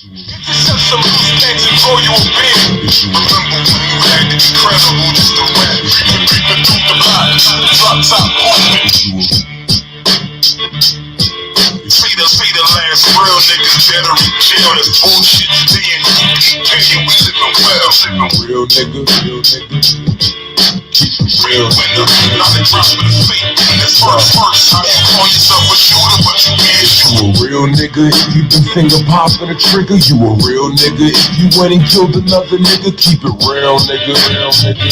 Set some loose pants and throw you a beer. Remember when you had to be credible just to rap? Creeping through the block, drop top movement. Say the last real niggas that are in jail. That's bullshit. I.S.U.P.K and we living well. Real nigga, real nigga. Real winner, not a drop of the fake. That's first. How you call yourself a shooter, but you can't shoot? You a real nigga if you been finger popping a trigger. You a real nigga if you went and killed another nigga. Keep it real, nigga. Real nigga.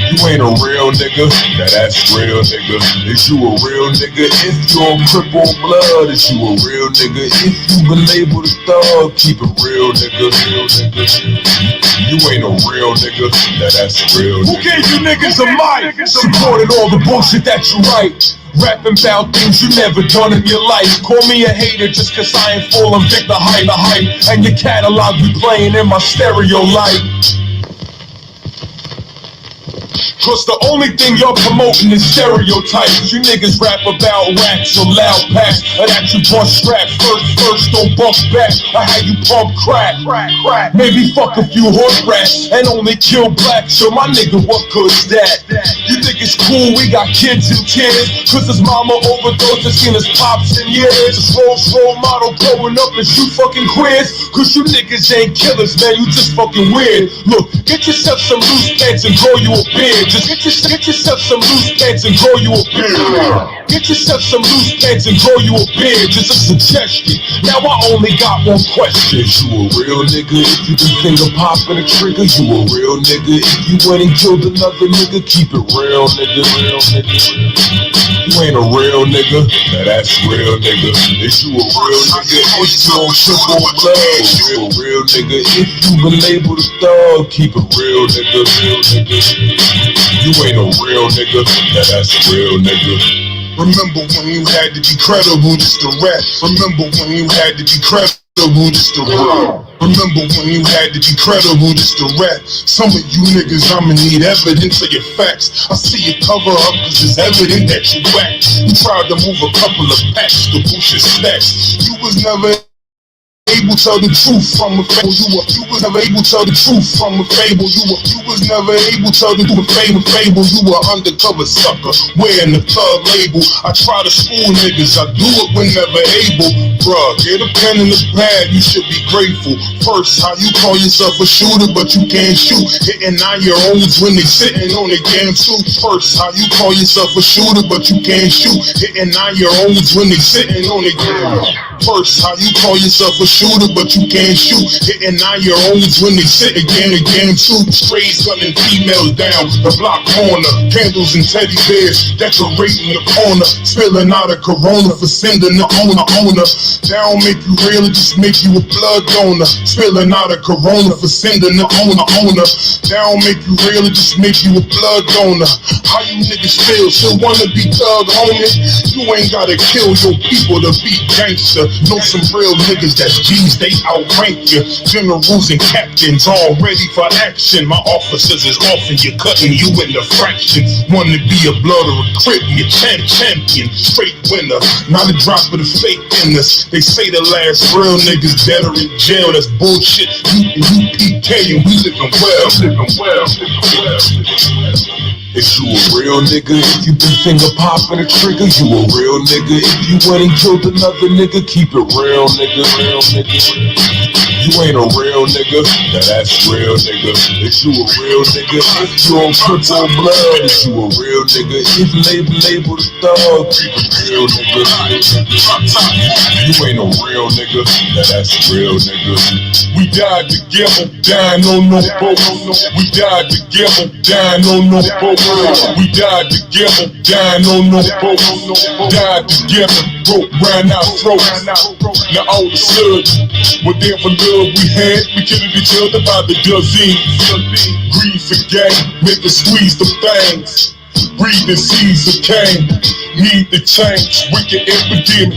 You ain't a real nigga, now that's real nigga. Is you a real nigga if you on crippled blood? Is you a real nigga if you been labeled a thug? Keep it real nigga, real nigga. You ain't a real nigga, now that's real nigga. Who gave you niggas a mic? Supported all the bullshit that you write. Rapping about things you never done in your life. Call me a hater just cause I ain't falling victim to hype. And your catalog be playing in my stereo light. Cause the only thing y'all promoting is stereotypes. You niggas rap about rats or loud packs, or that you bust straps. First, don't bust back, or how you pump crack. Maybe fuck a few hood rats and only kill blacks. So my nigga, what good's that? You think it's cool we got kids in tears? Cause his mama overdosed and seen his pops in years. Role model growing up and shoot fucking queers. Cause you niggas ain't killers, man, you just fucking weird. Look, get yourself some loose pants and grow you a beard. Just get yourself some loose pants and grow you a beard. Get yourself some loose pants and grow you a beard. Just a suggestion. Now I only got one question. Is you a real nigga if you been finger popping a trigger? You a real nigga if you went and killed another nigga? Keep it real, nigga. Real nigga. You ain't a real nigga, now that's real nigga. Is you a real nigga if you on triple blood? You a real nigga if you been labeled a thug? Keep it real, nigga. Real nigga. You ain't a real nigga, now that's real nigga. Remember when you had to be credible just to rap? Remember when you had to be credible just to rap? Remember when you had to be credible just to rap? Some of you niggas, I'ma need evidence of your facts. I see you cover up cause it's evident that you whack. You tried to move a couple of packs to boost your stacks. You was never able to tell the truth from a fable. You was never able to tell the truth from a fable. You was never able to tell the truth from a fable. You were undercover sucker wearing the thug label. I try to school niggas, I do it whenever able. Bruh, get a pen and a pad, you should be grateful. First, how you call yourself a shooter but you can't shoot? Hitting 9-year-olds when they sitting on their damn suit. First, how you call yourself a shooter but you can't shoot? Hitting 9-year-olds when they sitting on their damn suit. First, how you call yourself a shooter but you can't shoot? Hitting 9-year-olds when they sit again suit. Strays gunning females down the block corner. Candles and teddy bears decorating the corner. Spilling out a Corona for sending the owner. That don't make you real, it just make you a blood donor. Spilling out a Corona for sending the owner. That don't make you real, it just make you a blood donor. How you niggas feel? Still wanna be thug, homie? You ain't gotta kill your people to be gangster. Know some real niggas that's G's, they outrank you. Generals and captains all ready for action. My officers is offering you, cutting you into fractions. Wanna be a blood or a crip, you champion. Straight winner, not a drop of the fake in us. They say the last real niggas that are in jail, that's bullshit. I.S.U.P.K and we living well. Is you a real nigga if you been finger popping a trigger? You a real nigga if you went and killed another nigga? Keep it real, nigga. Real nigga. You ain't a real nigga, now that's real nigga. Is you a real nigga if you on crippled blood? Is you a real nigga if labeled a thug? Keep it real, nigga. You ain't a real nigga, now that's real nigga. We died together, dying on no boat. We died together, dying on no boat. We died together, dying on no boat. Died together, broke round our throats. Now all of a sudden, whatever love we had, we killing each other by the dozens. Greed for game, make us squeeze the fangs. Breathing seas of cane, need to change. Wicked epidemic,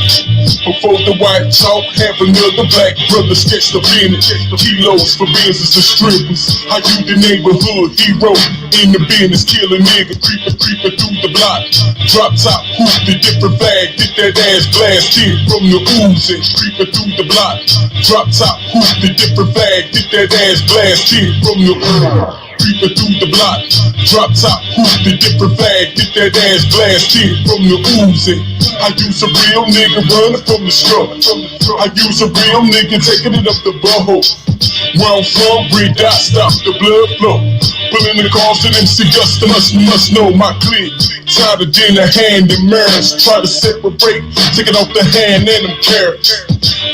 Before the white talk, half another black brother sketched the business. Kilos for business and strippers. How you the neighborhood hero in the business, kill a nigga, creeping through the block. Drop top, hoop the different bag, get that ass blasted from the Uzi. Creeping through the block. Drop top, hoop the different bag, get that ass blasted from the Uzi. Creeping through the block, drop top, hoop the different bag, get that ass blasted from the Uzi. I use a real nigga running from the struggle. I use a real nigga taking it up the butthole. Where I'm from, red dot, stop the blood flow. Pulling in the cars to MC Gusta, must know my clique. Tired of dinner, hand in marriage. Try to separate, take it off the hand and them carrots.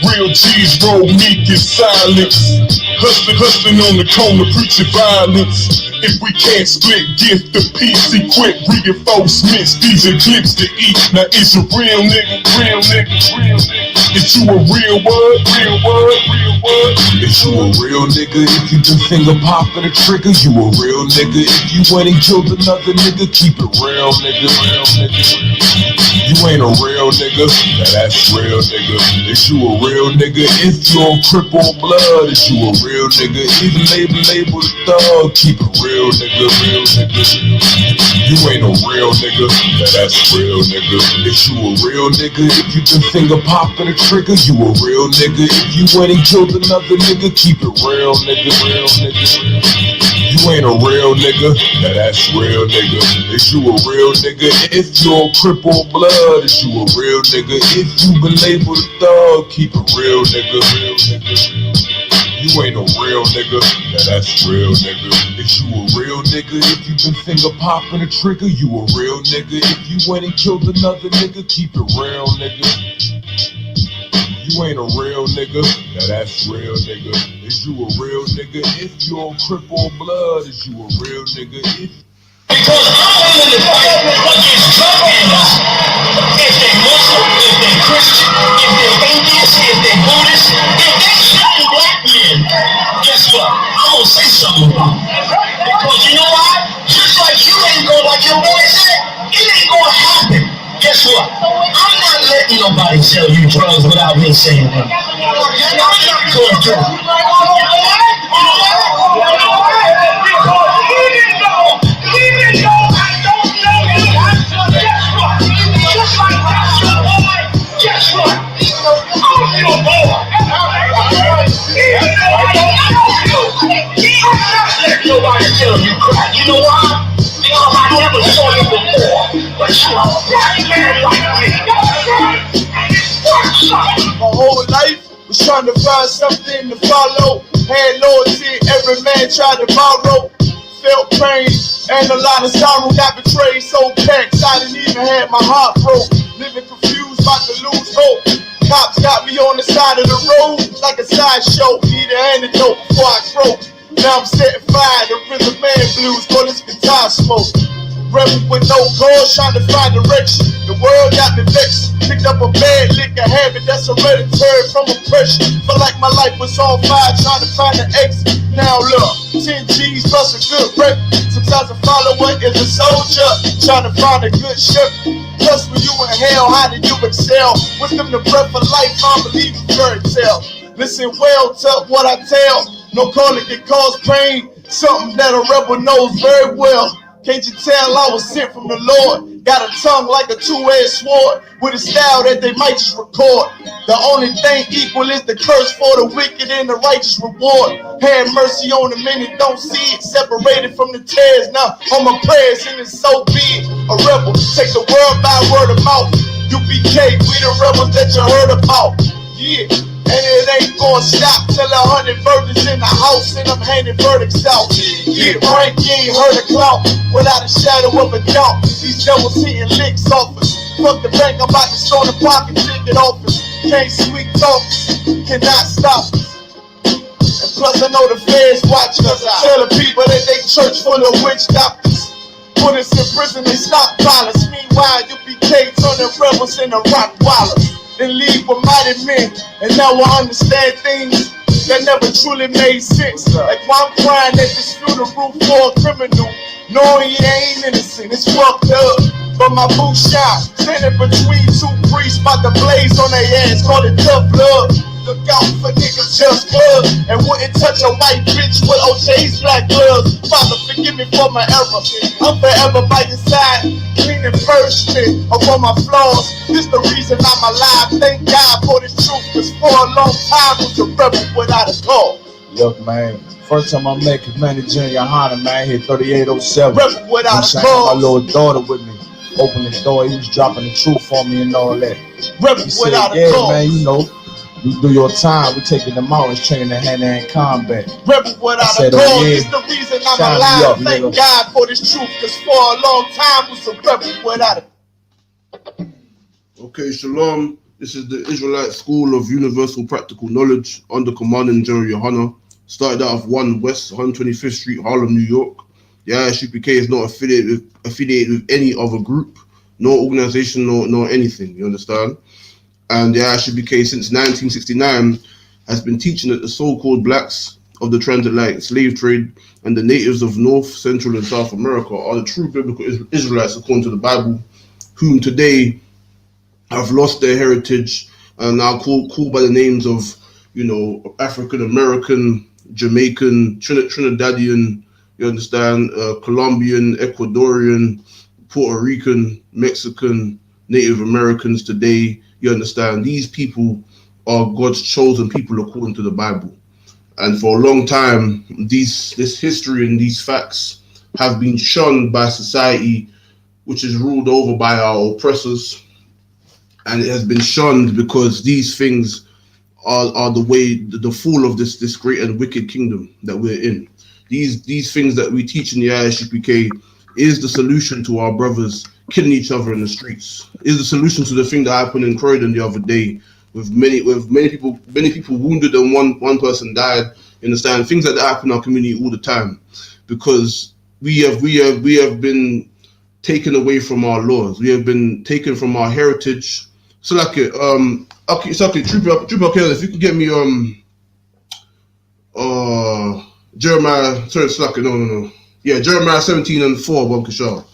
Real G's roll meek in silence. Hustling on the corner, preaching violence. If we can't split, gift the peace, equip, reinforcements, these are clips to eat. Now it's a real nigga, real nigga, real nigga. Is you a real word, real word, real word? Is you a real nigga if you been finger popping the trigger? You a real nigga if you went and killed another nigga? Keep it real, nigga, real nigga. You ain't a real nigga, now that's real nigga. Is you a real nigga if you on cripple blood? Is you a real nigga if label the thug? Keep it real nigga, real nigga. You ain't a real nigga, now that's real nigga. Is you a real nigga if you been finger popping the trigger? You a real nigga if you went and killed another nigga? Keep it real nigga, real nigga. You ain't a real nigga, now that's real nigga. Is you a real nigga if you on cripple blood? Is you a real nigga if you been labeled a thug? Keep it real nigga, real nigga. You ain't a real nigga, now that's real nigga. Is you a real nigga if you been finger popping a trigger? You a real nigga if you went and killed another nigga? Keep it real nigga. You ain't a real nigga, now that's real nigga. Is you a real nigga if you on cripple blood? Is you a real nigga if... Because I'm willing to fight against drug dealers if they Muslim, if they Christian, if they atheist, if they Buddhist, if they shooting black men, guess what? I'm gonna say something about it. Because you know why? Just like you ain't gonna, like your boy said, it ain't gonna happen. Guess what? I'm not letting nobody sell you drugs without me saying that. I'm not gonna do it. Even though I don't know you, guess what? Just like that's your boy, guess what? I'm your boy. Even though I don't know you, I'm not letting nobody sell you crack. You know why? Because I never saw you before, but you are a black man like me. My whole life was trying to find something to follow. Had loyalty, every man tried to borrow. Felt pain and a lot of sorrow, got betrayed, so packed, I didn't even have my heart broke. Living confused, about to lose hope. Cops got me on the side of the road like a sideshow. Need an antidote before I croak. Now I'm setting fire to rhythm man blues, for this guitar smoke. Rebel with no cause, trying to find direction. The world got me vexed. Picked up a bad liquor habit that's hereditary from oppression. Felt like my life was on fire, trying to find an exit. Now look, 10 G's plus a good rep. Sometimes a follower is a soldier, trying to find a good ship. Plus when you in hell, how did you excel? Wisdom the breath of life, I believe in fairy tale. Listen well to what I tell. No calling can cause pain, something that a rebel knows very well. Can't you tell I was sent from the Lord? Got a tongue like a two-edged sword, with a style that they might just record. The only thing equal is the curse for the wicked and the righteous reward. Have mercy on the many, don't see it. Separated from the tares, now on my prayers, and it's so big. A rebel, take the world by word of mouth. U.P.K, we the rebels that you heard about. Yeah. And it ain't gonna stop till 100 verdicts in the house and I'm handing verdicts out. Get rank, you ain't heard a clout without a shadow of a doubt. These devils hitting licks off us. Fuck the bank, I'm about to start a pocket ticket office. Can't sweet talk, cannot stop us. And plus I know the feds watch us. Tell the people that they church full of witch doctors. Put us in prison, they stop violence. Meanwhile, U.P.K turning rebels into rock wallers. And leave with mighty men, and now I understand things that never truly made sense. Like why I'm crying at this funeral for a criminal, knowing he ain't innocent. It's fucked up. but my boots shine. Standing between two priests, about to blaze on their ass, call it tough love. Look out for niggas just gloves, and wouldn't touch a white bitch with OJ's black gloves. Father, forgive me for my error. I'm forever by your side, cleaning punishment of all my flaws. This the reason I'm alive. Thank God for this truth, cause for a long time was a rebel without a cause. Look, man, first time I met manager YAHANNA, man, hit 3807. Rebel without a my cause. little daughter with me. Open the door, he was dropping the truth for me and all that. Rebel He said, without a yeah, cause. man, you know, you do your time. We taking the mountains, training the hand-to-hand combat. Rebel without said, a cause. oh, yeah. It's the reason I'm Shine me alive. up, Thank nigga. God for this truth, cause for a long time was a rebel without a. Okay, Shalom. This is the Israelite School of Universal Practical Knowledge under Commanding General YAHANNA. Started out of 1 West 125th Street, Harlem, New York. The I.S.U.P.K is not affiliated with any other group, no organization, nor anything. You understand? And the I.S.U.P.K since 1969 has been teaching that the so-called blacks of the transatlantic slave trade and the natives of North, Central, and South America are the true biblical Israelites according to the Bible, whom today have lost their heritage and now called by the names of, you know, African American, Jamaican, Trinidadian, you understand, Colombian, Ecuadorian, Puerto Rican, Mexican, Native Americans today. You understand, these people are God's chosen people according to the Bible. And for a long time, this history and these facts have been shunned by society, which is ruled over by our oppressors. And it has been shunned because these things are the way, the fall of this great and wicked kingdom that we're in. These things that we teach in the I.S.U.P.K is the solution to our brothers killing each other in the streets. Is the solution to the thing that happened in Croydon the other day, with many people wounded and one person died. You understand? Things like that happen in our community all the time, because we have been taken away from our laws. We have been taken from our heritage. So like okay, Trooper, if you could get me Jeremiah, sorry, Slacker, no. Yeah, Jeremiah 17:4, Bob Kishar.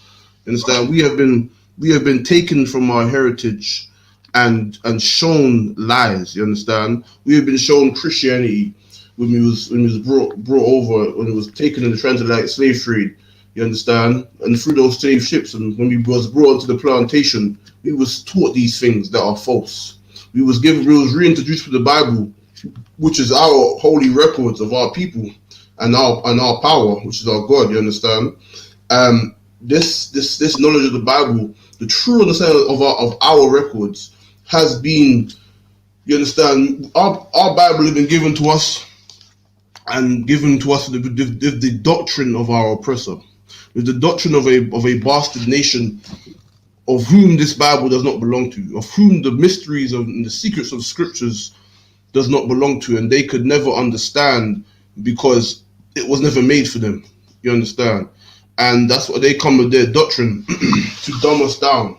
Understand? We have been taken from our heritage and shown lies. You understand? We have been shown Christianity when we was brought over, when it was taken in the transatlantic slave trade. You understand? And through those slave ships, and when we was brought onto the plantation, we was taught these things that are false. We was reintroduced to the Bible, which is our holy records of our people and our power, which is our God. You understand? This knowledge of the Bible, the true understanding of our records, has been, you understand, our Bible has been given to us, and given to us with the doctrine of our oppressor, with the doctrine of a bastard nation, of whom this Bible does not belong to, of whom the mysteries and the secrets of scriptures does not belong to, and they could never understand because it was never made for them. You understand? And that's what they come with, their doctrine, to dumb us down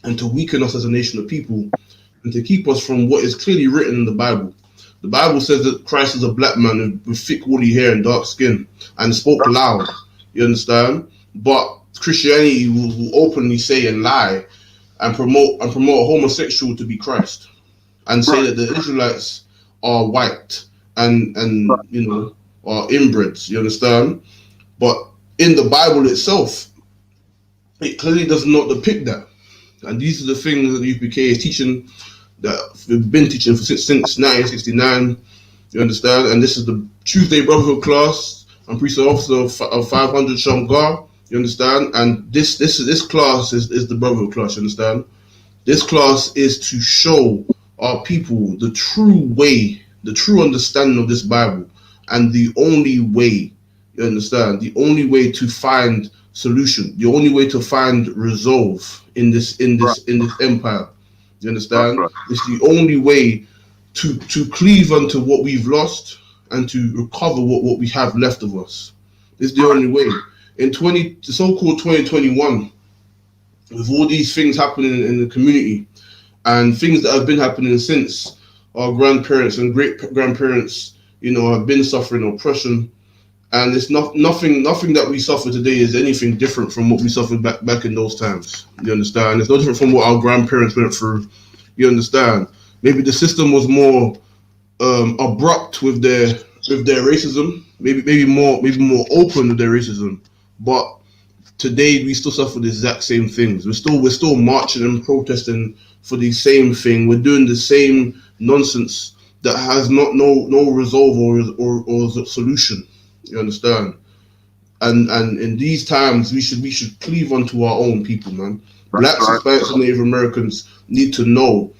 and to weaken us as a nation of people, and to keep us from what is clearly written in the Bible. The Bible says that Christ is a black man with thick woolly hair and dark skin and spoke loud. You understand? But Christianity will openly say and lie and promote a homosexual to be Christ, and say that the Israelites are white and you know, are inbreds. You understand? But in the Bible itself, it clearly does not depict that. And these are the things that the UPK is teaching, that we've been teaching since 1969. You understand? And this is the Tuesday Brotherhood class. I'm priesthood officer of 500 Shamgar. You understand? And this class is the Brotherhood class. You understand? This class is to show our people the true way, the true understanding of this Bible, and the only way. You understand? The only way to find solution, the only way to find resolve in this empire. You understand? It's the only way to cleave unto what we've lost and to recover what we have left of us. It's the only way. In the so-called 2021, with all these things happening in the community and things that have been happening since, our grandparents and great grandparents, you know, have been suffering oppression, And it's nothing that we suffer today is anything different from what we suffered back in those times. You understand? It's no different from what our grandparents went through. You understand? Maybe the system was more abrupt with their racism. Maybe more open with their racism. But today we still suffer the exact same things. We're still marching and protesting for the same thing. We're doing the same nonsense that has no resolve or solution. You understand? And in these times we should cleave onto our own people, man. Blacks, Hispanics, and Native Americans need to know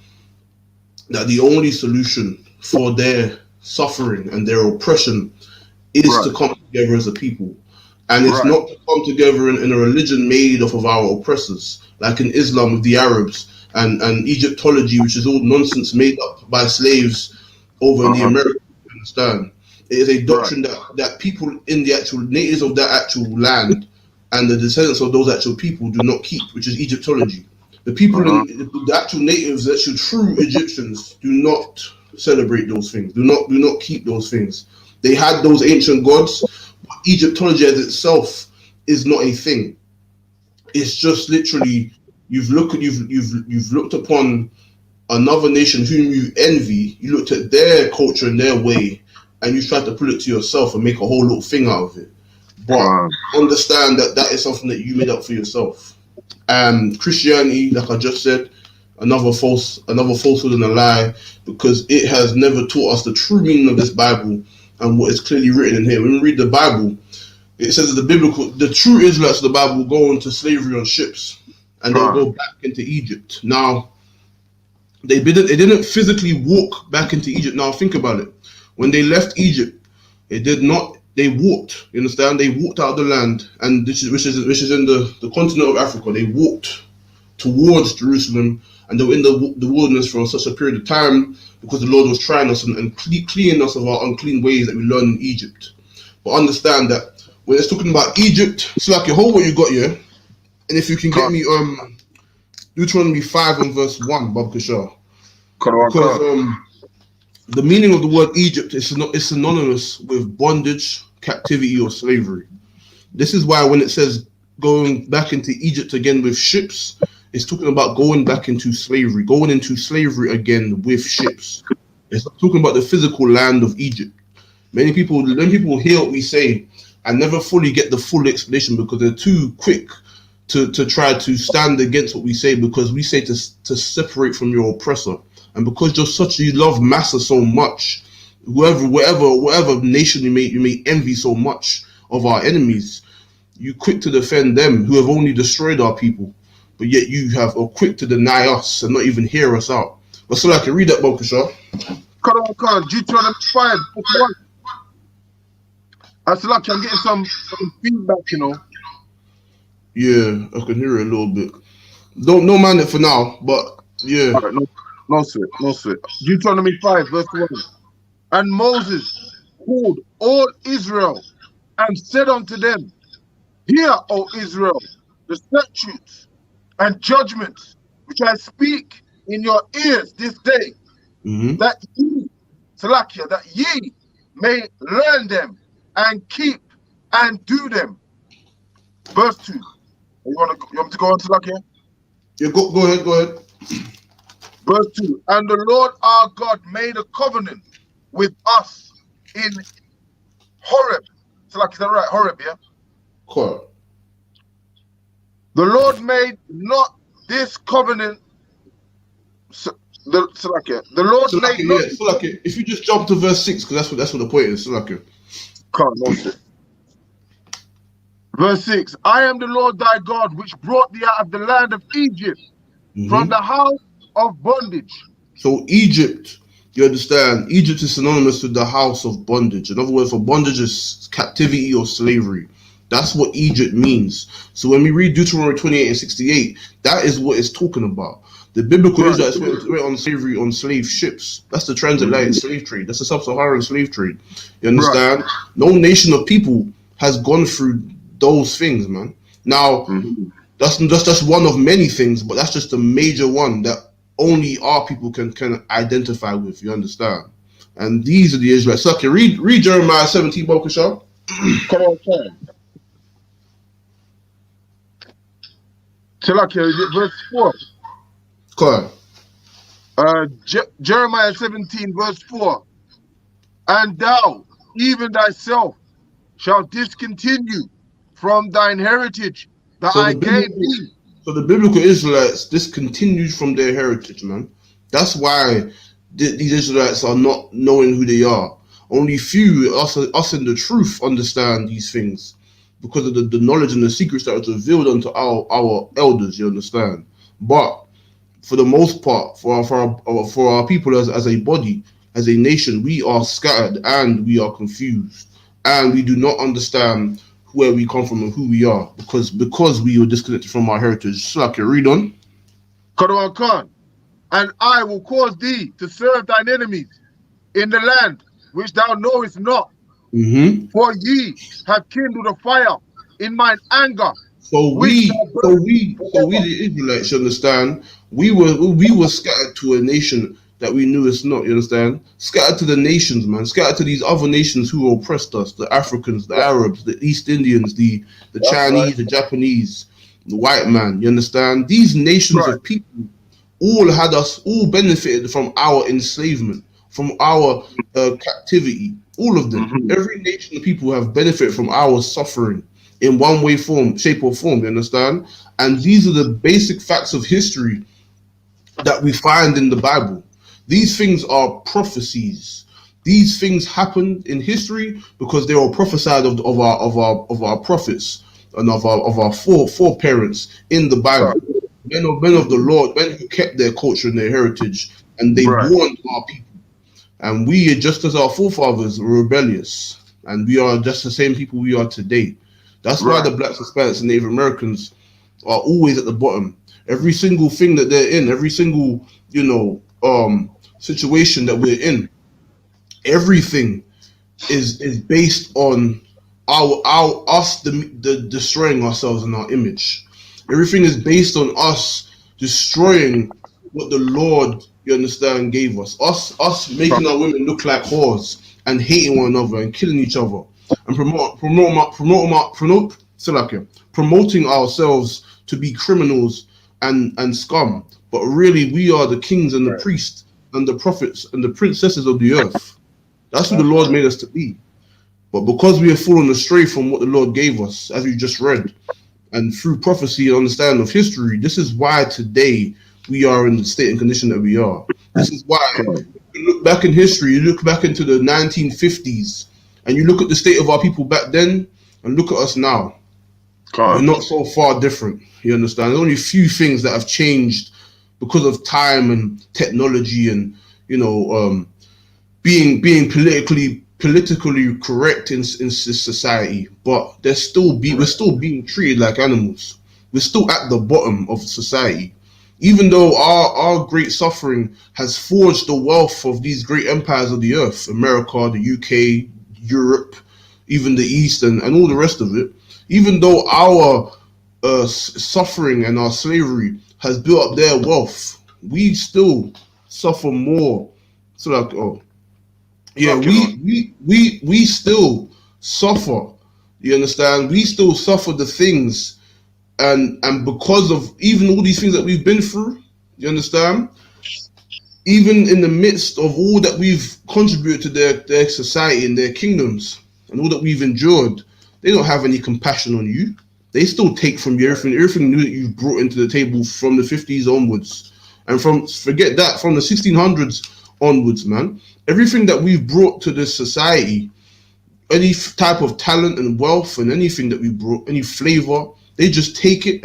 that the only solution for their suffering and their oppression is to come together as a people. And it's not to come together in a religion made off of our oppressors, like in Islam with the Arabs and Egyptology, which is all nonsense made up by slaves over in the Americas. You understand? It is a doctrine that people in the actual natives of that actual land and the descendants of those actual people do not keep, which is Egyptology. The people in the actual natives, the actual true Egyptians, do not celebrate those things. Do not keep those things. They had those ancient gods, but Egyptology as itself is not a thing. It's just literally you've looked upon another nation whom you envy. You looked at their culture and their way, and you tried to pull it to yourself and make a whole little thing out of it. But understand that is something that you made up for yourself. Christianity, like I just said, another falsehood and a lie, because it has never taught us the true meaning of this Bible and what is clearly written in here. When we read the Bible, it says that the true Israelites of the Bible will go into slavery on ships, and they'll go back into Egypt. Now, they didn't physically walk back into Egypt. Now think about it. When they left Egypt, they walked. You understand? They walked out of the land, and which is in the continent of Africa. They walked towards Jerusalem, and they were in the wilderness for such a period of time because the Lord was trying us and cleaning us of our unclean ways that we learned in Egypt. But understand that when it's talking about Egypt, it's like hold what you got here, and if you can get me Deuteronomy 5 and verse 1, Bob Kashar, because the meaning of the word Egypt is synonymous with bondage, captivity, or slavery. This is why when it says going back into Egypt again with ships, it's talking about going back into slavery, going into slavery again with ships. It's not talking about the physical land of Egypt. Many people hear what we say and never fully get the full explanation because they're too quick to try to stand against what we say, because we say to separate from your oppressor. And because you love massa so much, whatever nation you may envy so much of our enemies, you quick to defend them who have only destroyed our people, but yet you are quick to deny us and not even hear us out. But so I can read that, Bokasha. Deuteronomy 5. I feel like I'm getting some feedback, you know. Yeah, I can hear it a little bit. Don't mind it for now, but yeah. All right, no sweat. Deuteronomy 5, verse 1. And Moses called all Israel and said unto them, Hear, O Israel, the statutes and judgments which I speak in your ears this day, that ye may learn them and keep and do them. Verse 2. You want me to go on, Salakia? Yeah, go ahead. Verse 2. And the Lord our God made a covenant with us in Horeb. Salakia, is that right? Horeb, yeah? Correct. The Lord made not this covenant. Salakia. The Lord made not. Yeah, Salakia. If you just jump to verse 6, because that's what the point is, Salakia. Verse 6. I am the Lord thy God, which brought thee out of the land of Egypt, from the house of bondage. So Egypt, you understand, Egypt is synonymous with the house of bondage. In other words, for bondage is captivity or slavery. That's what Egypt means. So when we read Deuteronomy 28 and 68, that is what it's talking about. The biblical Israelites went on slavery on slave ships. That's the transatlantic slave trade. That's the sub-Saharan slave trade. You understand? No nation of people has gone through those things, man. Now, that's just one of many things, but that's just a major one that only our people can identify with. You understand? And these are the Israelites. So, okay, read Jeremiah 17, Bokasha. Come on, Khan. Salakia, verse 4. Correct. Jeremiah 17, verse 4. And thou, even thyself, shalt discontinue from thine heritage that So I gave thee. the biblical Israelites discontinued from their heritage, man. That's why these Israelites are not knowing who they are. Only few, us in the truth, understand these things because of the knowledge and the secrets that was revealed unto our elders, you understand? But for the most part, for our people as a body, as a nation, we are scattered and we are confused, and we do not understand where we come from and who we are because we were disconnected from our heritage. So I can read on. Quran Khan. And I will cause thee to serve thine enemies in the land which thou knowest not. Mm-hmm. For ye have kindled a fire in mine anger. So we the Israelites, you understand? We were scattered to a nation that we knew is not. You understand? Scattered to the nations, man. Scattered to these other nations who oppressed us: the Africans, the Arabs, the East Indians, the Chinese, the Japanese, the white man. You understand? These nations of people all benefited from our enslavement, from our captivity. All of them, every nation of people have benefited from our suffering in one way, shape, or form. You understand? And these are the basic facts of history that we find in the Bible. These things are prophecies. These things happened in history because they were prophesied of our prophets and of our foreparents in the Bible. Men of the Lord, men who kept their culture and their heritage, and they warned our people. And we, just as our forefathers, were rebellious, and we are just the same people we are today. That's why the Blacks, Hispanics, and Native Americans are always at the bottom. Every single thing that they're in, every single situation that we're in, everything is based on us destroying ourselves and our image. Everything is based on us destroying what the Lord, you understand, gave us. Us making our women look like whores and hating one another and killing each other and promoting ourselves to be criminals and scum. But really, we are the kings and the priests and the prophets and the princesses of the earth. That's who the Lord made us to be. But because we have fallen astray from what the Lord gave us, as we just read, and through prophecy and understanding of history, this is why today we are in the state and condition that we are. This is why you look back in history, you look back into the 1950s, and you look at the state of our people back then, and look at us now. We're not so far different. You understand? There's only a few things that have changed because of time and technology, and being politically correct in society, but we're still being treated like animals. We're still at the bottom of society, even though our great suffering has forged the wealth of these great empires of the earth: America, the UK, Europe, even the East, and all the rest of it. Even though our suffering and our slavery has built up their wealth, we still suffer more. So we still suffer. You understand? We still suffer the things, and because of even all these things that we've been through, you understand? Even in the midst of all that we've contributed to their society and their kingdoms, and all that we've endured, they don't have any compassion on you. They still take from you everything new that you've brought into the table from the 50s onwards, and from the 1600s onwards, man. Everything that we've brought to this society, any type of talent and wealth and anything that we brought, any flavor, they just take it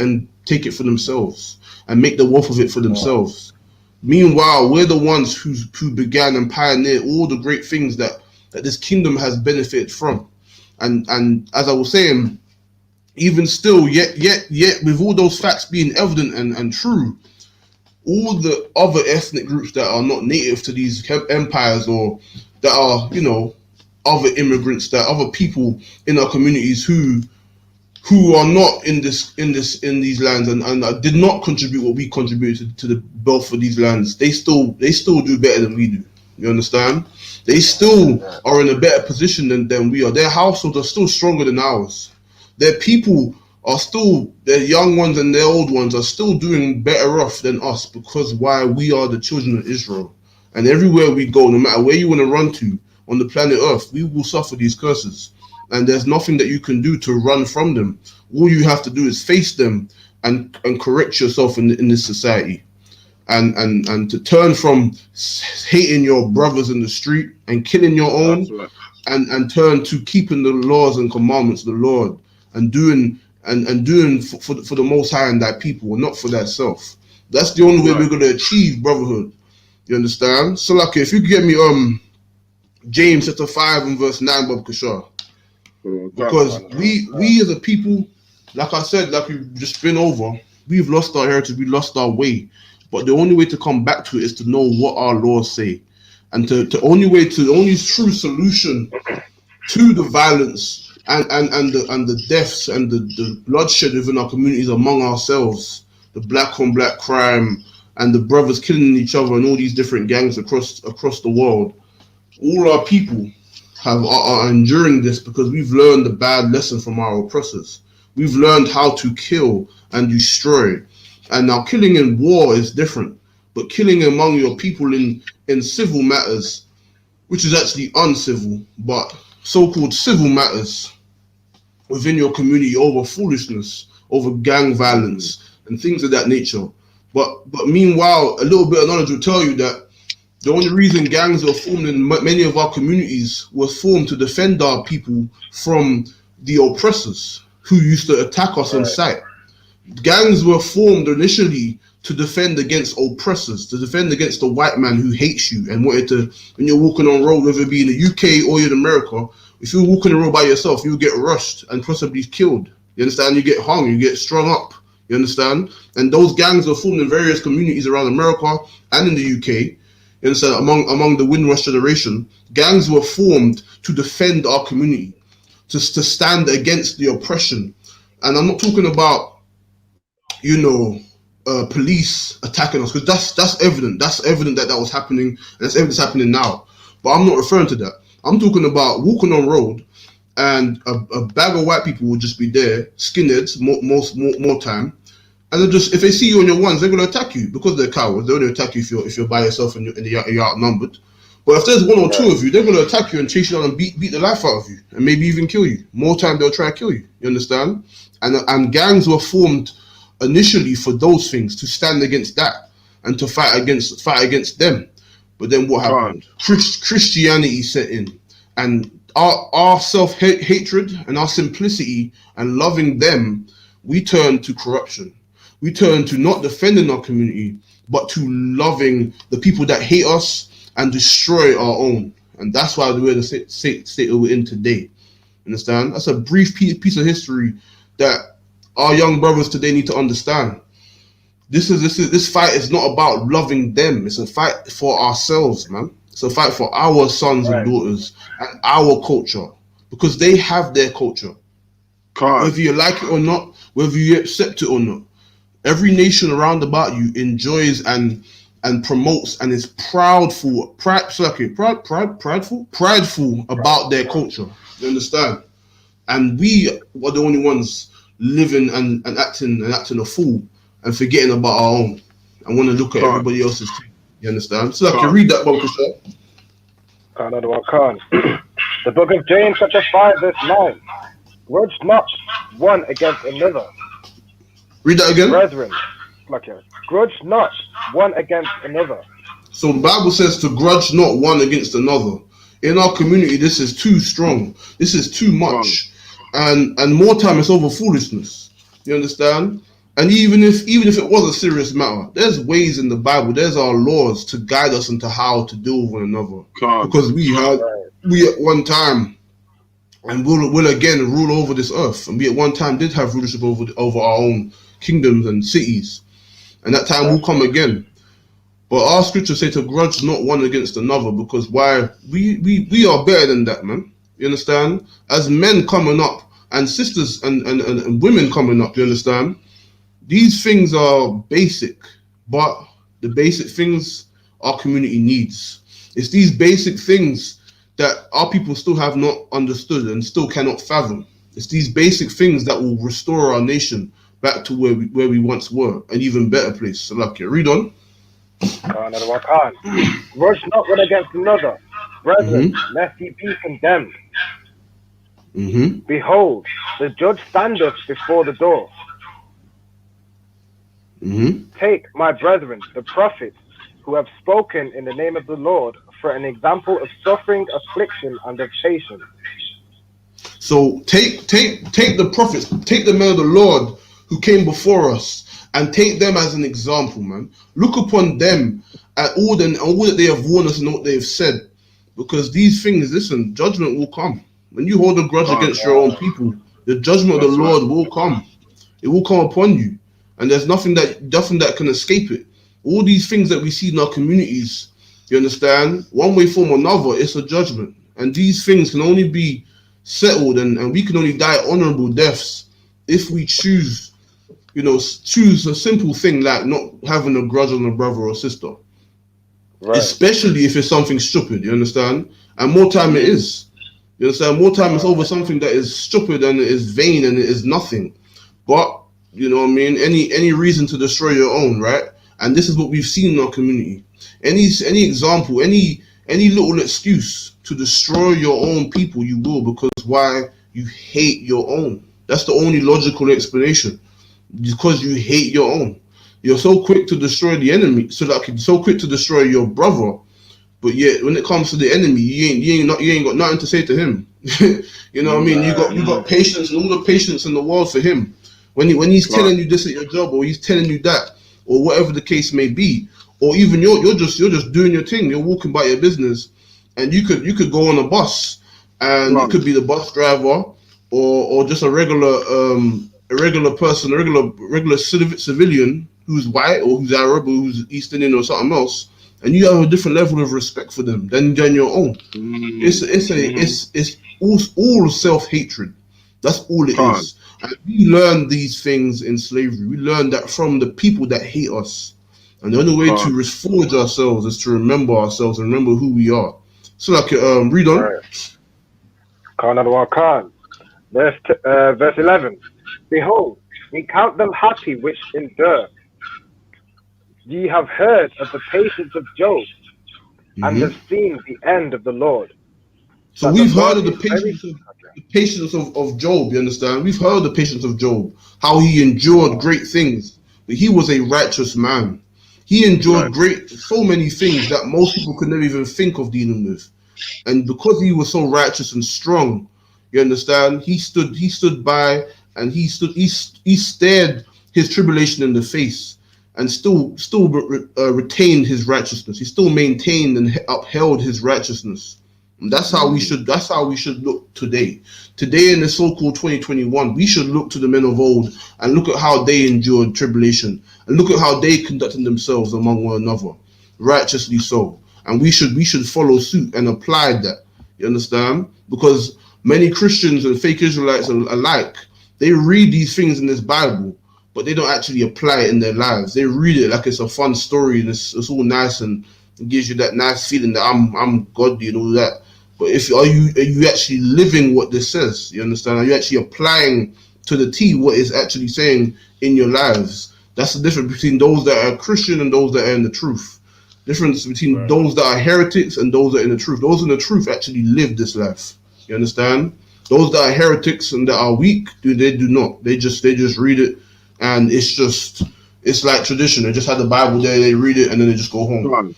for themselves and make the wealth of it for themselves. Meanwhile, we're the ones who began and pioneered all the great things that this kingdom has benefited from. And as I was saying, even still, yet with all those facts being evident and true, all the other ethnic groups that are not native to these empires, or that are, other immigrants, that other people in our communities who are not in these lands and did not contribute what we contributed to the wealth of these lands, they still do better than we do. You understand? They still are in a better position than we are. Their households are still stronger than ours. Their people are still, their young ones and their old ones are still doing better off than us, because why? We are the children of Israel. And everywhere we go, no matter where you want to run to on the planet Earth, we will suffer these curses. And there's nothing that you can do to run from them. All you have to do is face them and correct yourself in this society. And to turn from hating your brothers in the street and killing your own, Right. and turn to keeping the laws and commandments of the Lord, and doing for the Most High and thy people, not for thyself. That's the only way we're going to achieve brotherhood. You understand? So, like, if you could get me James chapter 5 and verse 9, Bob Kashar. Because we as a people, like I said, like we've just been over, we've lost our heritage, we lost our way. But the only way to come back to it is to know what our laws say. And the only true solution to the violence and the deaths and the bloodshed within our communities among ourselves, the black on black crime and the brothers killing each other and all these different gangs across the world, all our people are enduring this because we've learned the bad lesson from our oppressors. We've learned how to kill and destroy. And now killing in war is different, but killing among your people in civil matters, which is actually uncivil, but so-called civil matters within your community over foolishness, over gang violence and things of that nature. But meanwhile, a little bit of knowledge will tell you that the only reason gangs were formed in many of our communities was formed to defend our people from the oppressors who used to attack us in sight. Gangs were formed initially to defend against oppressors, to defend against the white man who hates you and wanted to, when you're walking on road, whether it be in the UK or in America, if you're walking the road by yourself, you'll get rushed and possibly killed. You understand? You get hung, you get strung up. You understand? And those gangs were formed in various communities around America and in the UK. You understand? Among the Windrush generation, gangs were formed to defend our community, to stand against the oppression. And I'm not talking about, police attacking us, because that's evident. That's evident that was happening, and that's evidence happening now. But I'm not referring to that. I'm talking about walking on road, and a bag of white people will just be there, skinheads, more time, and if they see you on your ones, they're gonna attack you because they're cowards. They're gonna attack you if you're by yourself and you're outnumbered. But if there's one or two of you, they're gonna attack you and chase you down and beat the life out of you, and maybe even kill you. More time they'll try to kill you. You understand? And gangs were formed initially for those things, to stand against that and to fight against them. But then what happened? Christianity set in, and our self-hatred and our simplicity and loving them, we turned to corruption. We turned to not defending our community, but to loving the people that hate us and destroy our own. And that's why we're the state that we're in today. Understand? That's a brief piece of history that our young brothers today need to understand. This fight is not about loving them. It's a fight for ourselves, man. It's a fight for our sons and daughters and our culture, because they have their culture. Whether you like it or not, whether you accept it or not, every nation around about you enjoys and promotes and is prideful about their culture. You understand? And we are the only ones living and acting a fool and forgetting about our own and want to look at everybody else's too. You understand? So I can read that, Bunker Shah. The book of James, chapter 5, verse 9. Grudge not one against another. Read that again. Brethren, grudge not one against another. So the Bible says to grudge not one against another. In our community, this is too strong. This is too much. And more time it's over foolishness. You understand? And even if it was a serious matter, there's ways in the Bible, there's our laws to guide us into how to deal with one another. Because we at one time, and will again rule over this earth, and we at one time did have rulership over our own kingdoms and cities, and that time will come again. But our scriptures say to grudge not one against another, because why? We are better than that, man. You understand? As men coming up and sisters and women coming up, you understand? These things are basic, but the basic things our community needs. It's these basic things that our people still have not understood and still cannot fathom. It's these basic things that will restore our nation back to where we once were, an even better place. So, like, read on. Grudge not one against another, brethren, lest ye be condemned. Behold, the judge standeth before the door. Take, my brethren, the prophets, who have spoken in the name of the Lord, for an example of suffering, affliction, and of patience. So take the prophets, take the men of the Lord who came before us, and take them as an example, man. Look upon them at all that they have warned us and what they have said, because these things, listen, judgment will come. When you hold a grudge against your own people, the judgment of the Lord will come. It will come upon you, and there's nothing that can escape it. All these things that we see in our communities, you understand, one way, form, or another, it's a judgment, and these things can only be settled, and we can only die honorable deaths if we choose a simple thing like not having a grudge on a brother or sister, especially if it's something stupid, you understand? And more time it is, you understand, more time it's over something that is stupid and it is vain and it is nothing, but you know what I mean, any reason to destroy your own, right? And this is what we've seen in our community. Any example, any little excuse to destroy your own people, you will, because why? You hate your own. That's the only logical explanation. Because you hate your own. You're so quick to destroy the enemy, so quick to destroy your brother, but yet when it comes to the enemy, you ain't got nothing to say to him. You know what I mean? You got patience and all the patience in the world for him. When he's telling you this at your job, or he's telling you that, or whatever the case may be, or even you're just doing your thing, you're walking by your business, and you could go on a bus, and it could be the bus driver, or just a regular person, a regular civilian who's white or who's Arab or who's East Indian or something else, and you have a different level of respect for them than your own. It's all self-hatred. That's all it is. And we learn these things in slavery. We learn that from the people that hate us. And the only way to reforge ourselves is to remember ourselves and remember who we are. So, like, read on. Verse 11. Behold, we count them happy which endure. Ye have heard of the patience of Job, and have seen the end of the Lord. So we've heard of the patience of Job, you understand? We've heard the patience of Job, how he endured great things, but he was a righteous man. He endured so many things that most people could never even think of dealing with. And because he was so righteous and strong, you understand, he stood by, and he stared his tribulation in the face, and still retained his righteousness. He still maintained and upheld his righteousness. And that's how we should look today. Today in the so-called 2021, we should look to the men of old and look at how they endured tribulation, and look at how they conducted themselves among one another, righteously so. And we should follow suit and apply that. You understand? Because many Christians and fake Israelites alike, they read these things in this Bible, but they don't actually apply it in their lives. They read it like it's a fun story and it's all nice and it gives you that nice feeling that I'm godly and all that. But are you actually living what this says? You understand? Are you actually applying to the T what it's actually saying in your lives? That's the difference between those that are Christian and those that are in the truth. Difference between those that are heretics and those that are in the truth. Those in the truth actually live this life. You understand? Those that are heretics and that are weak, they do not. They just read it, and it's like tradition. They just have the Bible there, they read it, and then they just go home.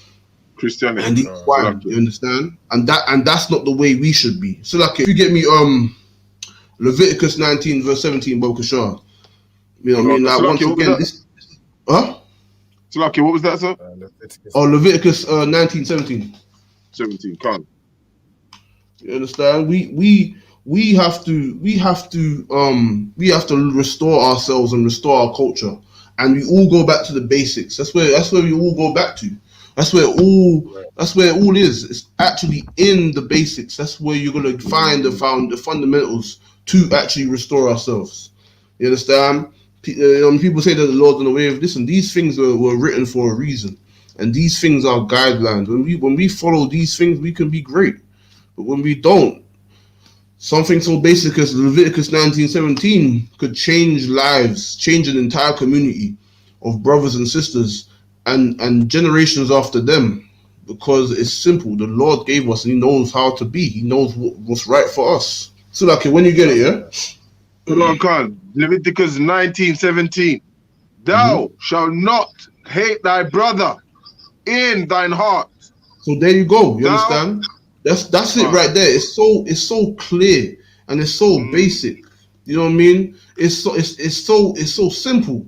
Christianity. And you understand? And that's not the way we should be. So, like, if you get me Leviticus 19 verse 17, Bokashar. You know what I mean? Like, once again, this So, Lucky, what was that, sir? Leviticus 19, 17. 17, can't. You understand? We have to restore ourselves and restore our culture, and we all go back to the basics. That's where we all go back to. That's where it all is. It's actually in the basics. That's where you're gonna find the fundamentals to actually restore ourselves. You understand? People say that the Lord's on the way of this, and these things were written for a reason. And these things are guidelines. When we follow these things, we can be great. But when we don't, something so basic as Leviticus 19:17 could change lives, change an entire community of brothers and sisters and generations after them. Because it's simple. The Lord gave us and He knows how to be. He knows what's right for us. So like when you get it, yeah? Come on, Khan. Leviticus 19:17. Thou shalt not hate thy brother in thine heart. So there you go. You understand? That's it right there. It's so clear and it's so basic. You know what I mean? It's so simple.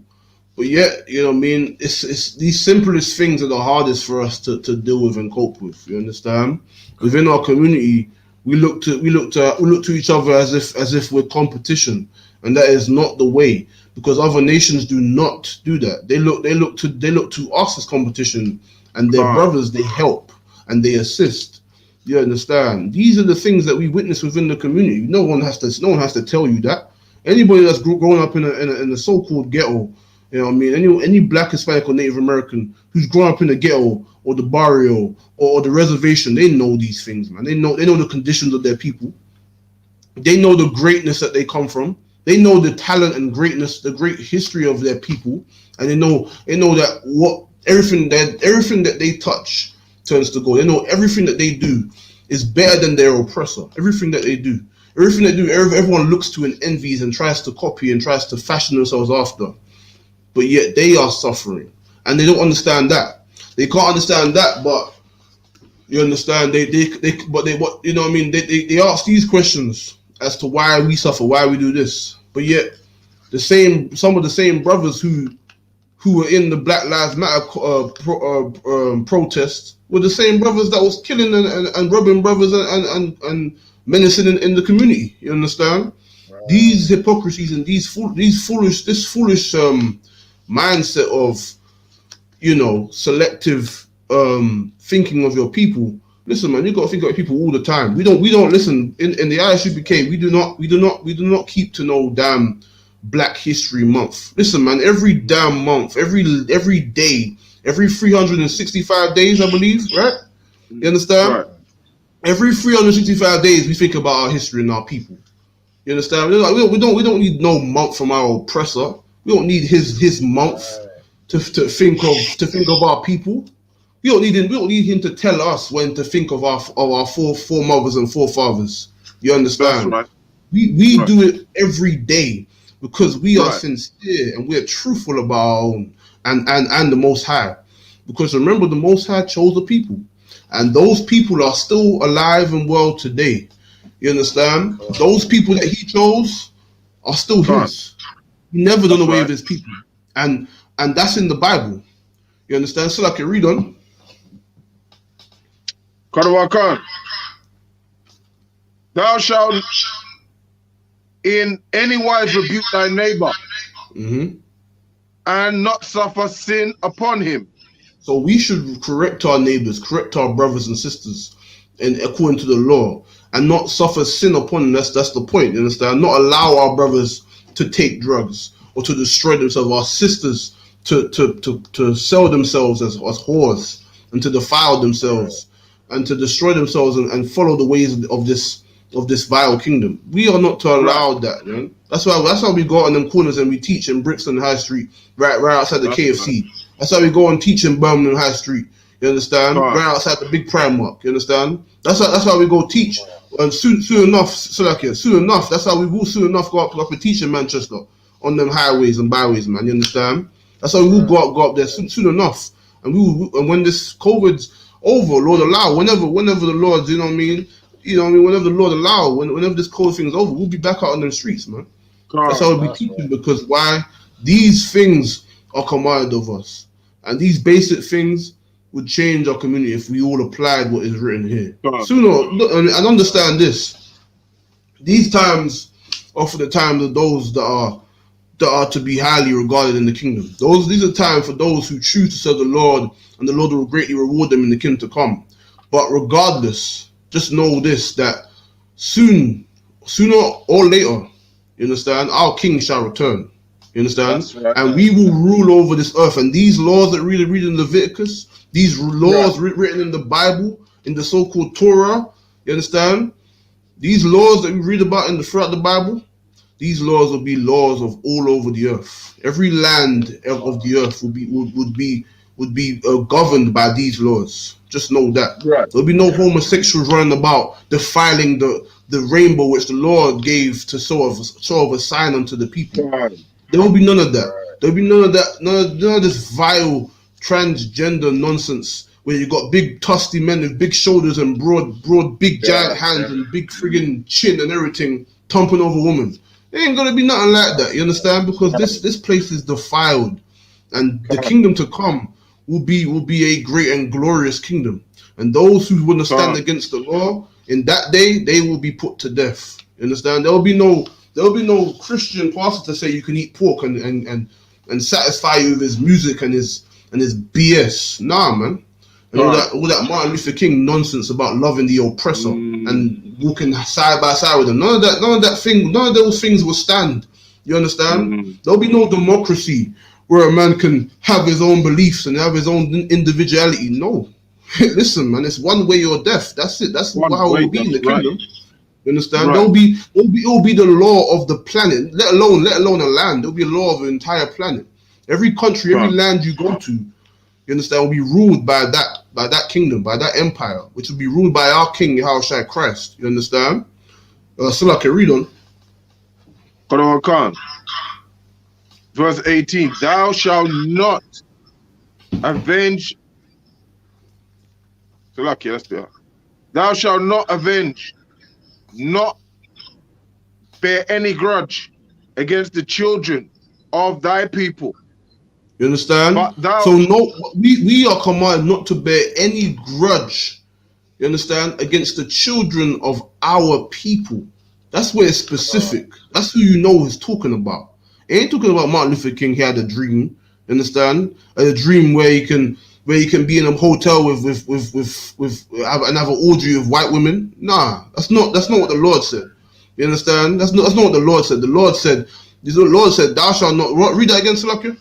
But yet, you know what I mean, it's these simplest things are the hardest for us to deal with and cope with. You understand? Within our community, we look to each other as if we're competition, and that is not the way. Because other nations do not do that. They look to us as competition, and their brothers they help and they assist. You understand? These are the things that we witness within the community. No one has to tell you that. Anybody that's grown up in a so-called ghetto. You know what I mean? Any black, Hispanic, or Native American who's grown up in the ghetto or the barrio or the reservation, they know these things, man. They know the conditions of their people. They know the greatness that they come from. They know the talent and greatness, the great history of their people, and they know that everything that they touch turns to gold. They know everything that they do is better than their oppressor. Everything that they do, everyone looks to and envies and tries to copy and tries to fashion themselves after. But yet they are suffering, and they don't understand that. They can't understand that, but you understand. They you know what I mean. They ask these questions as to why we suffer, why we do this. But yet some of the same brothers who were in the Black Lives Matter protests were the same brothers that was killing and robbing brothers and menacing in the community. You understand? Right. These hypocrisies and this foolish mindset of, you know, selective thinking of your people. Listen, man, you got to think about people all the time. We don't listen in the I.S.U.P.K. We do not keep to no damn Black History Month. Listen, man, every damn month, every day, every 365 days, I believe, right? You understand? Right. Every 365 days, we think about our history and our people. You understand? We don't need no month from our oppressor. We don't need his month to think of our people. We don't need him to tell us when to think of our foremothers and forefathers. You understand? That's right. We do it every day because we are sincere and we're truthful about our own and the Most High. Because remember, the Most High chose the people, and those people are still alive and well today. You understand? Those people that He chose are still His. He never done away with His people, and that's in the Bible. You understand? So, like, you read on. Thou shalt in any wise rebuke thy neighbor, and not suffer sin upon him. So we should correct our neighbors, correct our brothers and sisters, and according to the law, and not suffer sin upon them. That's the point. You understand? Not allow our brothers to take drugs or to destroy themselves, our sisters to sell themselves as whores and to defile themselves and to destroy themselves and follow the ways of this vile kingdom. We are not to allow that, man. That's why we go out in them corners and we teach in Brixton High Street, right outside the KFC. That's why we go and teach in Birmingham High Street. You understand? Right outside the big Primark. You understand? That's why we go teach. And soon enough, that's how we will soon enough go up and teach in Manchester on them highways and byways, man. You understand? That's how we will go up there soon enough. And when this COVID's over, Lord allow, whenever the Lord, you know what I mean? You know what I mean? Whenever the Lord allow, whenever this COVID thing is over, we'll be back out on the streets, man. That's how we'll be teaching, because why? These things are commanded of us. And these basic things would change our community if we all applied what is written here. Sooner, and understand this. These times are for the times of those that are to be highly regarded in the kingdom. These are times for those who choose to serve the Lord, and the Lord will greatly reward them in the kingdom to come. But regardless, just know this, that sooner or later, you understand, our King shall return. You understand? That's right. And we will rule over this earth. And these laws that we read in Leviticus, these laws written in the Bible, in the so-called Torah, you understand? These laws that we read about throughout the Bible, these laws will be laws of all over the earth. Every land of the earth would be governed by these laws. Just know that. Right. There'll be no homosexuals running about defiling the rainbow which the Lord gave to show of a sign unto the people. Right. There will be none of that. There'll be none of that. None of this vile transgender nonsense where you got big tusty men with big shoulders and broad big giant hands and big friggin' chin and everything thumping over women. There ain't gonna be nothing like that. You understand? Because this place is defiled, and the kingdom to come will be a great and glorious kingdom. And those who want to stand against the law in that day, they will be put to death. You understand? There will be no Christian pastor to say you can eat pork and satisfy you with his music and his BS. Nah, man. And all that Martin Luther King nonsense about loving the oppressor and walking side by side with them. None of those things will stand. You understand? There'll be no democracy where a man can have his own beliefs and have his own individuality. No. Listen, man, it's one way or death. That's it. That's how it will be in the kingdom. You understand? It'll be the law of the planet, let alone a land. It'll be a law of the entire planet. Every country, every land you go to, you understand, will be ruled by that kingdom, by that empire, which will be ruled by our King, Yahushua Christ. You understand? Salak, read on. Quran Khan. Verse 18. Thou shalt not avenge. Salak, let's be honest. Thou shalt not avenge, not bear any grudge against the children of thy people. You understand? We are commanded not to bear any grudge, you understand, against the children of our people. That's where it's specific. That's who you know he's talking about. He ain't talking about Martin Luther King. He had a dream, you understand? A dream where he can be in a hotel with and have an orgy of white women. Nah, that's not what the Lord said. You understand? That's not what the Lord said. The Lord said, thou shalt not. Read that again, Salakia.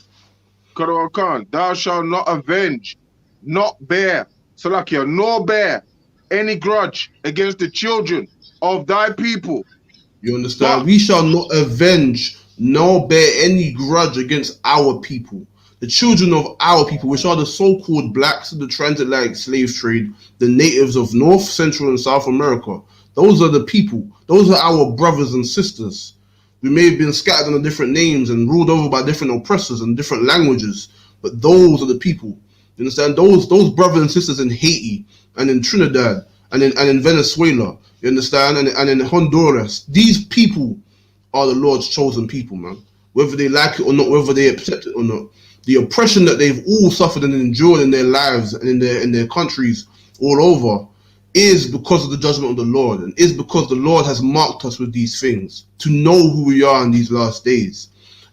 Quran Khan, thou shalt not avenge, not bear, Salakia, nor bear any grudge against the children of thy people. You understand? We shall not avenge nor bear any grudge against our people. The children of our people, which are the so-called blacks of the transatlantic slave trade, the natives of North, Central, and South America. Those are the people. Those are our brothers and sisters. We may have been scattered under different names and ruled over by different oppressors and different languages, but those are the people. You understand? Those brothers and sisters in Haiti and in Trinidad and in Venezuela, you understand, and in Honduras. These people are the Lord's chosen people, man. Whether they like it or not, whether they accept it or not. The oppression that they've all suffered and endured in their lives and in their countries all over is because of the judgment of the Lord, and is because the Lord has marked us with these things to know who we are in these last days.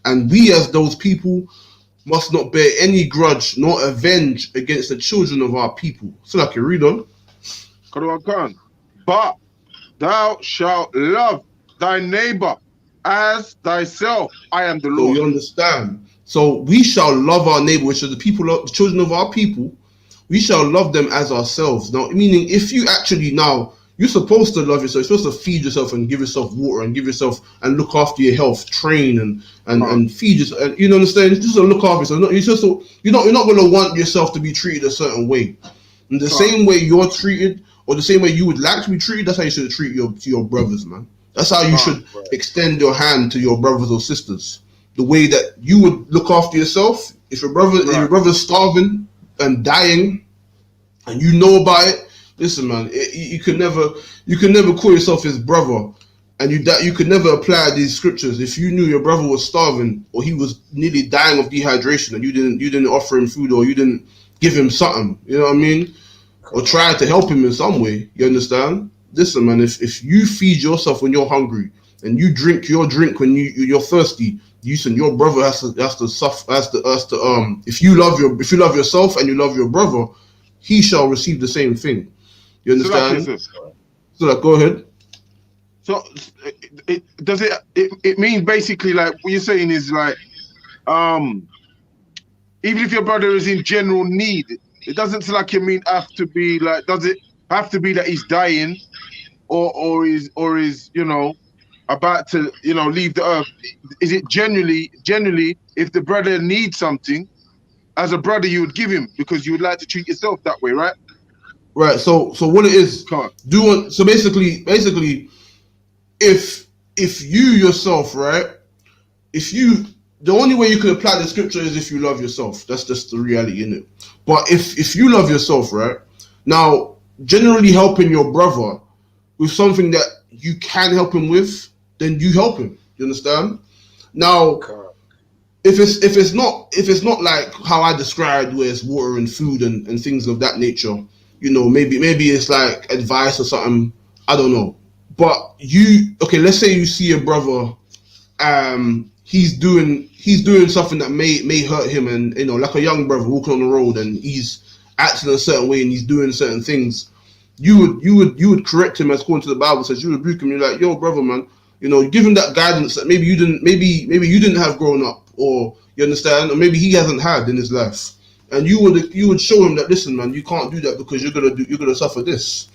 And we as those people must not bear any grudge nor avenge against the children of our people. So like you read on. But thou shalt love thy neighbor as thyself. I am the Lord. So you understand? So we shall love our neighbor, which are the children of our people. We shall love them as ourselves. Now, meaning if you actually you're supposed to love yourself. You're supposed to feed yourself and give yourself water and and look after your health, train and feed yourself. And, you know, understand? It's just to look after yourself. You're not going to want yourself to be treated a certain way. In the same way you're treated, or the same way you would like to be treated, that's how you should treat your brothers, man. That's how you should extend your hand to your brothers or sisters. The way that you would look after yourself. If your brother's starving and dying, and you know about it, listen, man. You could never call yourself his brother, and you could never apply these scriptures if you knew your brother was starving or he was nearly dying of dehydration, and you didn't offer him food or you didn't give him something. You know what I mean? Or try to help him in some way. You understand? Listen, man. If you feed yourself when you're hungry and you drink your drink when you're thirsty, your brother has to suffer. If you love yourself and you love your brother, he shall receive the same thing. You understand? So go ahead. So it means basically, like what you're saying is like even if your brother is in general need, it doesn't seem like have to be like, does it have to be that he's dying or is about to leave the earth? Is it generally if the brother needs something, as a brother you would give him because you would like to treat yourself that way, right? Right. So what it is, Can't. so basically, if you yourself, right, the only way you can apply the scripture is if you love yourself. That's just the reality, innit? But if you love yourself, right, now generally helping your brother with something that you can help him with, then you help him. You understand? Now, if it's not like how I described, where it's water and food and things of that nature, maybe it's like advice or something. I don't know. But let's say you see a brother, he's doing something that may hurt him, and like a young brother walking on the road and he's acting a certain way and he's doing certain things. You would correct him, as according to the Bible says. You would rebuke him. You're like, yo, brother, man, give him that guidance that maybe you didn't have growing up, or you understand, or maybe he hasn't had in his life. And you would show him that, listen, man, you can't do that because you're gonna suffer this.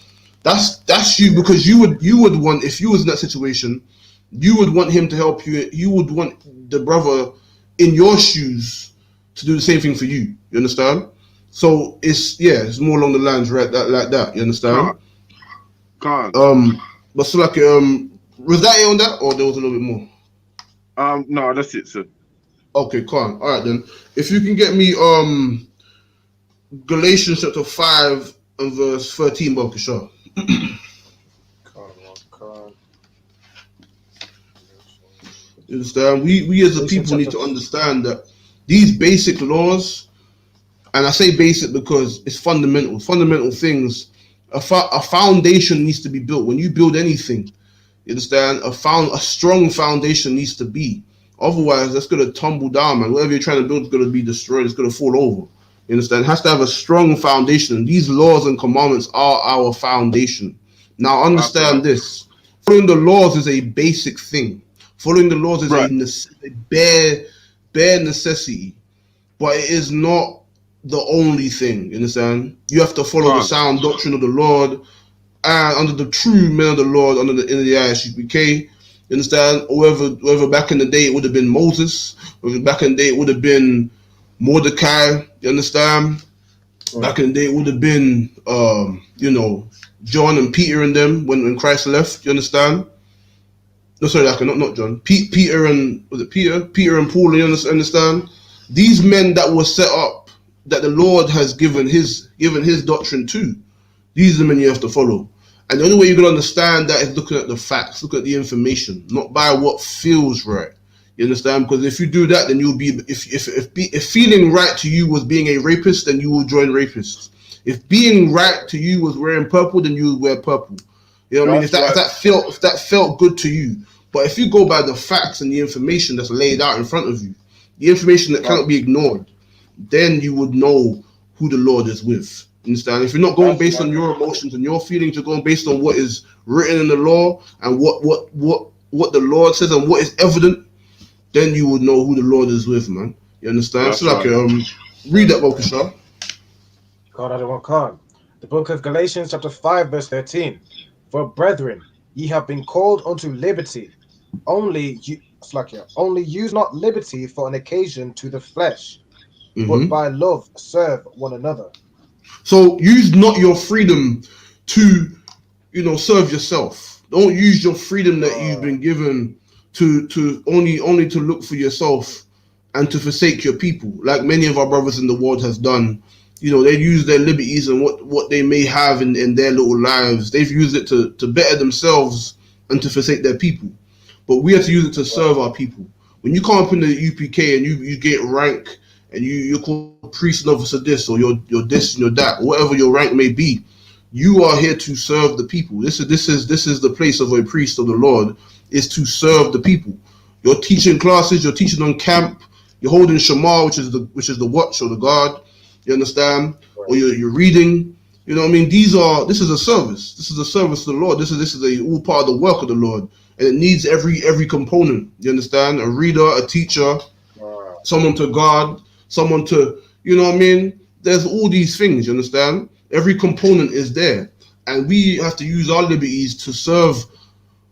That's you, because you would want, if you was in that situation, you would want him to help you. You would want the brother in your shoes to do the same thing for you. You understand? So it's more along the lines, right? Like that. You understand? Can't. But so like, was that it on that, or there was a little bit more? No, that's it, sir. Okay, cool. All right then. If you can get me Galatians chapter 5 and verse 13, Bob, sure. You understand? We as a people need to understand that these basic laws, and I say basic because it's fundamental things. A foundation needs to be built. When you build anything, you understand, a strong foundation needs to be. Otherwise, that's going to tumble down, man. Whatever you're trying to build is going to be destroyed. It's going to fall over. You understand? It has to have a strong foundation. These laws and commandments are our foundation. Now, understand this. Following the laws is a basic thing. Following the laws is a bare necessity. But it is not the only thing. You understand? You have to follow the sound doctrine of the Lord, and under the true men of the Lord, in the I.S.U.P.K. You understand? Whoever back in the day it would have been Moses. Whoever back in the day it would have been Mordecai. You understand? Back in the day it would have been John and Peter and them when Christ left. You understand? No, sorry, not John. Peter and Peter and Paul. You understand? These men that were set up, that the Lord has given his doctrine to. These are the men you have to follow. And the only way you're going to understand that is looking at the facts, looking at the information, not by what feels right. You understand? Because if you do that, then you'll be, if feeling right to you was being a rapist, then you will join rapists. If being right to you was wearing purple, then you would wear purple. You know what I mean? If that felt good to you. But if you go by the facts and the information that's laid out in front of you, the information that cannot be ignored, then you would know who the Lord is with. Understand? If you're not going based on your emotions and your feelings, you're going based on what is written in the law and what the Lord says and what is evident, then you would know who the Lord is with, man. You understand? That's so read that, Bokasha. The book of Galatians chapter 5 verse 13. For brethren, ye have been called unto liberty. Only use not liberty for an occasion to the flesh, but by love serve one another. So use not your freedom to, serve yourself. Don't use your freedom that you've been given to only to look for yourself and to forsake your people, like many of our brothers in the world has done. They use their liberties and what they may have in their little lives. They've used it to better themselves and to forsake their people. But we have to use it to serve our people. When you come up in the UPK and you get rank and you're called priest and officer this, or you're this and you're that, or whatever your rank may be, you are here to serve the people. This is the place of a priest of the Lord, is to serve the people. You're teaching classes, you're teaching on camp, you're holding Shema, which is the watch or the guard. You understand? Or you're reading. You know what I mean? This is a service. This is a service to the Lord. This is all part of the work of the Lord. And it needs every component. You understand? A reader, a teacher, someone to guard, someone to, you know what I mean? There's all these things, you understand? Every component is there. And we have to use our liberties to serve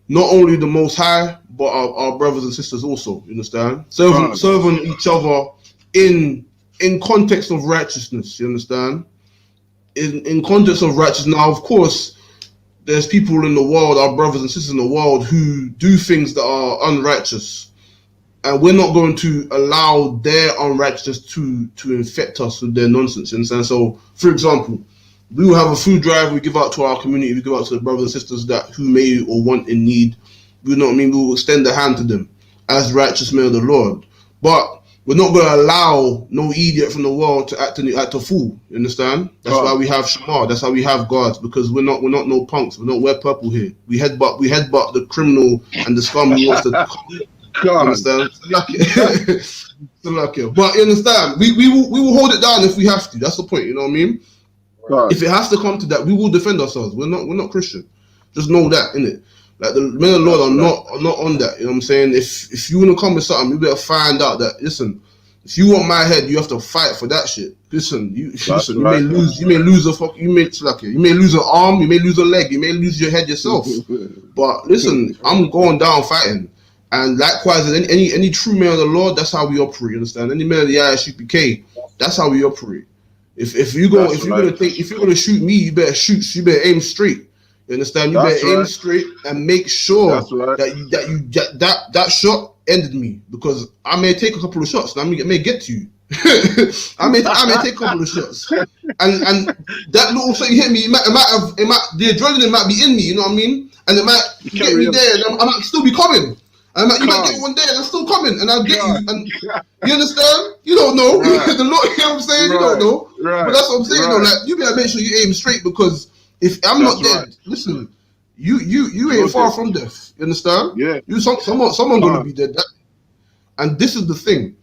not only the Most High, but our brothers and sisters also, you understand? Serving each other in context of righteousness, you understand? In context of righteousness. Now, of course, there's people in the world, our brothers and sisters in the world, who do things that are unrighteous. And we're not going to allow their unrighteousness to infect us with their nonsense, you understand? So, for example, we will have a food drive we give out to our community, we give out to the brothers and sisters that who may or want in need. You know what I mean? We will extend a hand to them as righteous men of the Lord. But we're not going to allow no idiot from the world to act a fool. You understand? That's why we have Shema. That's why we have guards, because we're not no punks. We don't wear purple here. We headbutt the criminal and the scum who wants to. You understand? But you understand? We will hold it down if we have to. That's the point. You know what I mean? If it has to come to that, we will defend ourselves. We're not Christian. Just know that, innit? Like the men of the Lord are not on that. You know what I'm saying? If you want to come with something, you better find out that, listen, if you want my head, you have to fight for that shit. Listen, you may lose an arm, you may lose a leg, you may lose your head yourself. But listen, I'm going down fighting. And likewise, any true man of the Lord, that's how we operate. You understand? Any man of the I.S.U.P.K, that's how we operate. If you're gonna shoot me, you better aim straight. You understand? You better aim straight and make sure that shot ended me, because I may take a couple of shots and I may get to you. I may take a couple of shots, and that little shot you hit me, the adrenaline might be in me. You know what I mean? And it might get me there, and I might still be coming. You might get one day and I'm still coming, and I'll get you. And you understand? You don't know. The Lord, you know what I'm saying? You don't know. But that's what I'm saying. Though, like, you better make sure you aim straight, because if I'm not dead, listen, you ain't far from death. You understand? Yeah. Someone gonna be dead. And this is the thing.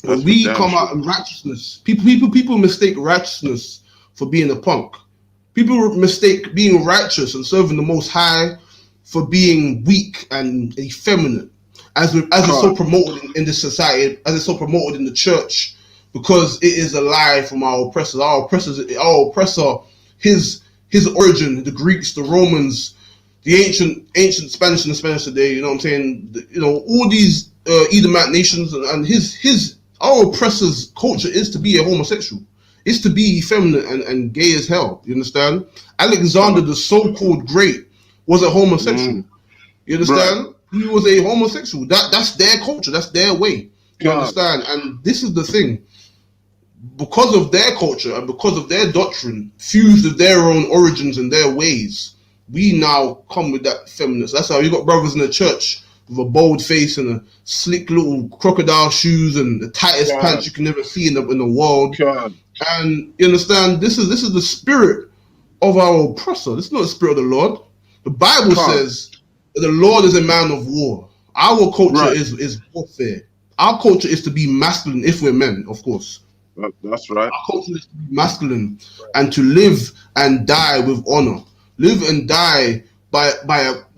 When we come out in righteousness, people mistake righteousness for being a punk. People mistake being righteous and serving the Most High for being weak and effeminate, as it's so promoted in this society, as it's so promoted in the church, because it is a lie from our oppressors. Our oppressor, his origin, the Greeks, the Romans, the ancient Spanish and the Spanish today. You know what I'm saying? All these Edomite nations, and our oppressor's culture is to be a homosexual. It's to be effeminate and gay as hell. You understand? Alexander, the so-called great, was a homosexual. You understand? Right. He was a homosexual. That's their culture. That's their way. You understand? And this is the thing. Because of their culture and because of their doctrine, fused with their own origins and their ways, we now come with that feminist. That's how you got brothers in the church with a bold face and a slick little crocodile shoes and the tightest pants you can never see in the world. And you understand? This is the spirit of our oppressor. This is not the spirit of the Lord. The Bible says that the Lord is a man of war. Our culture is warfare. Our culture is to be masculine if we're men, of course. That's right. Our culture is to be masculine and to live and die with honor. Live and die by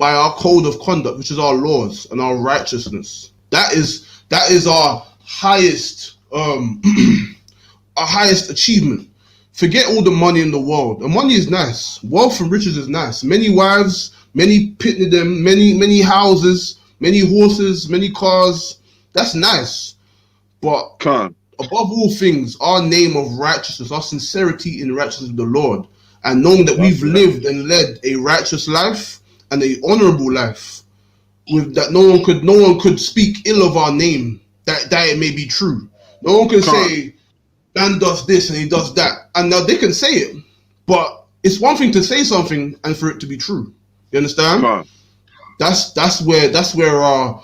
our code of conduct, which is our laws and our righteousness. That is our highest our highest achievement. Forget all the money in the world. And money is nice. Wealth and riches is nice. Many wives, many pitney, many houses, many horses, many cars. That's nice. But above all things, our name of righteousness, our sincerity in righteousness of the Lord, and knowing that we've lived and led a righteous life and a honorable life, with that no one could speak ill of our name, that it may be true. No one can say, man does this and he does that. And now they can say it, but it's one thing to say something and for it to be true. You understand? That's where our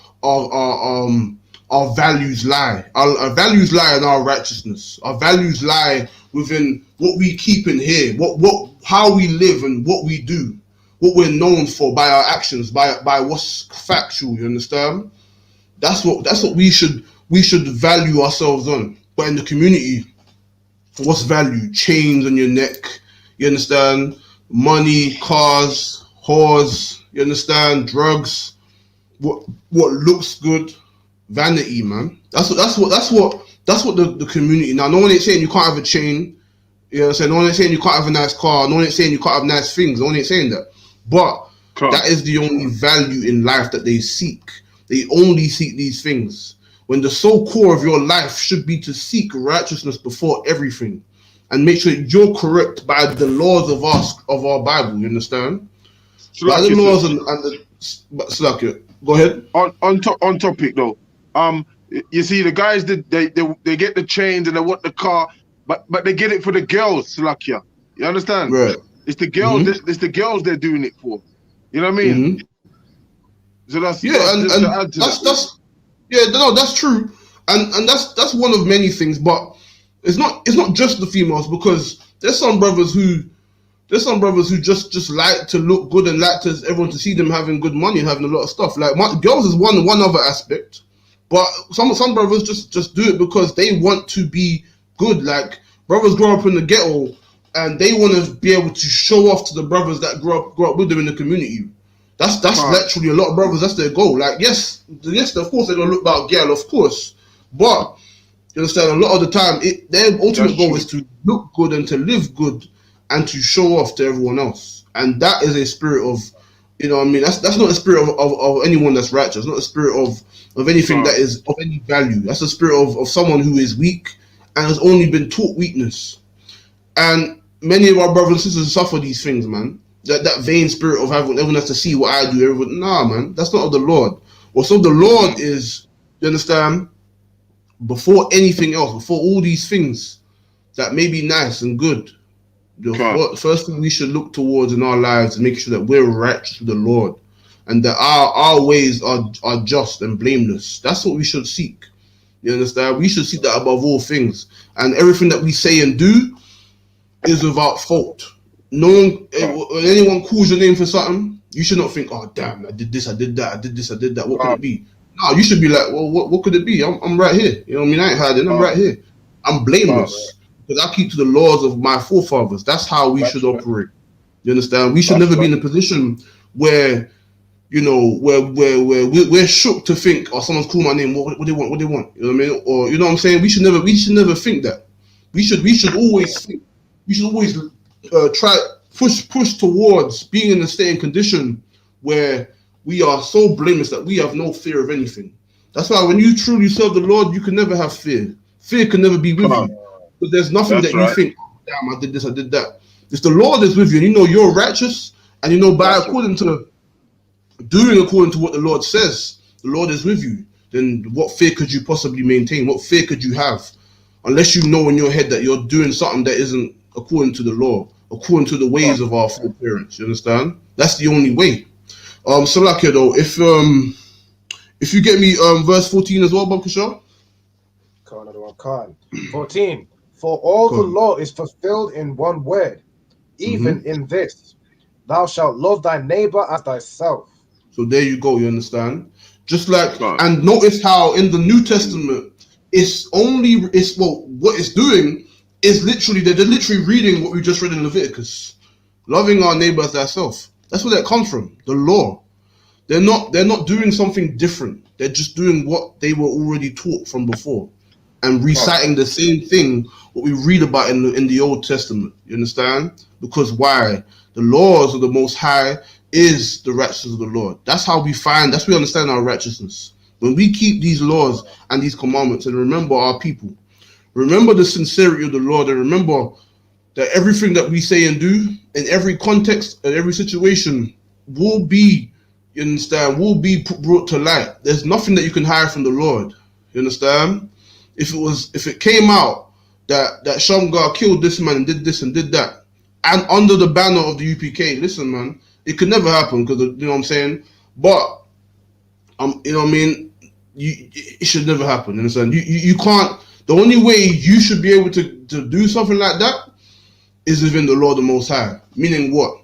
values lie. Our values lie in our righteousness. Our values lie within what we keep in here, how we live and what we do, what we're known for by our actions, by what's factual. You understand? That's what we should value ourselves on. But in the community, what's valued? Chains on your neck. You understand? Money, cars, whores. You understand? Drugs. What looks good. vanity, man. That's what the community. Now, no one ain't saying you can't have a chain. You know what I'm saying? No one ain't saying you can't have a nice car. No one ain't saying you can't have nice things. No one ain't saying that. But that is the only value in life that they seek. They only seek these things. When the sole core of your life should be to seek righteousness before everything, and make sure that you're correct by the laws of our Bible. You understand? By the laws and the Slakia. Go ahead. On topic though. You see the guys that they get the chains and they want the car, but they get it for the girls, Slakia. You understand? Right. It's the girls. It's the girls they're doing it for. You know what I mean? So that's that's true, and that's one of many things. But it's not just the females, because there's some brothers who just like to look good and like to everyone to see them having good money and having a lot of stuff. Like girls is one other aspect, but some brothers just do it because they want to be good. Like brothers grow up in the ghetto and they want to be able to show off to the brothers that grow up with them in the community. That's literally a lot of brothers. That's their goal. Like yes, of course they're gonna look about girl, of course, but you understand, a lot of the time their ultimate goal is to look good and to live good and to show off to everyone else. And that is a spirit of, you know what I mean? That's not a spirit of anyone that's righteous. Not a spirit of anything that is of any value. That's a spirit of someone who is weak and has only been taught weakness. And many of our brothers and sisters suffer these things, man. That vain spirit of having everyone has to see what I do. Everyone, nah, man. That's not of the Lord. What's of the Lord is, you understand, before anything else, before all these things that may be nice and good, the first thing we should look towards in our lives is making sure that we're righteous with the Lord and that our ways are just and blameless. That's what we should seek. You understand? We should seek that above all things. And everything that we say and do is without fault. No one, when anyone calls your name for something, you should not think, oh, damn, I did this, I did that, I did this, I did that. What could it be? No, you should be like, well, what could it be? I'm right here. You know what I mean? I ain't hiding. I'm right here. I'm blameless. Because I keep to the laws of my forefathers. That's how we should operate. You understand? We should never be in a position where, you know, where we're shook to think, oh, someone's called my name. What they want? What they want? You know what I mean? Or you know what I'm saying? We should never think that. We should always think. We should always push towards being in a state and condition where we are so blameless that we have no fear of anything. That's why when you truly serve the Lord, you can never have fear. Fear can never be with you. But there's nothing that you think, oh, damn, I did this, I did that. If the Lord is with you and you know you're righteous and you know according to what the Lord says, the Lord is with you, then what fear could you possibly maintain? What fear could you have? Unless you know in your head that you're doing something that isn't according to the law, according to the ways of our foreparents. You understand? That's the only way. So like though, if you get me verse 14 as well, Bob Kishore. 14. For all the law is fulfilled in one word, even in this, thou shalt love thy neighbor as thyself. So there you go, you understand? Just like, and notice how in the New Testament, what it's doing is literally, they're literally reading what we just read in Leviticus. Loving our neighbor as thyself. That's where that comes from, the law. They're not doing something different. They're just doing what they were already taught from before and reciting the same thing what we read about in the Old Testament. You understand? Because why? The laws of the Most High is the righteousness of the Lord. That's how we understand our righteousness. When we keep these laws and these commandments and remember our people, remember the sincerity of the Lord, and remember that everything that we say and do in every context and every situation will be, you understand, will be brought to light. There's nothing that you can hide from the Lord. You understand? If it came out that Shamgar killed this man and did this and did that, and under the banner of the UPK, listen, man, it could never happen because, you know what I'm saying? But, you know what I mean? It should never happen. You understand? You can't. The only way you should be able to do something like that is within the law of the Most High. Meaning what?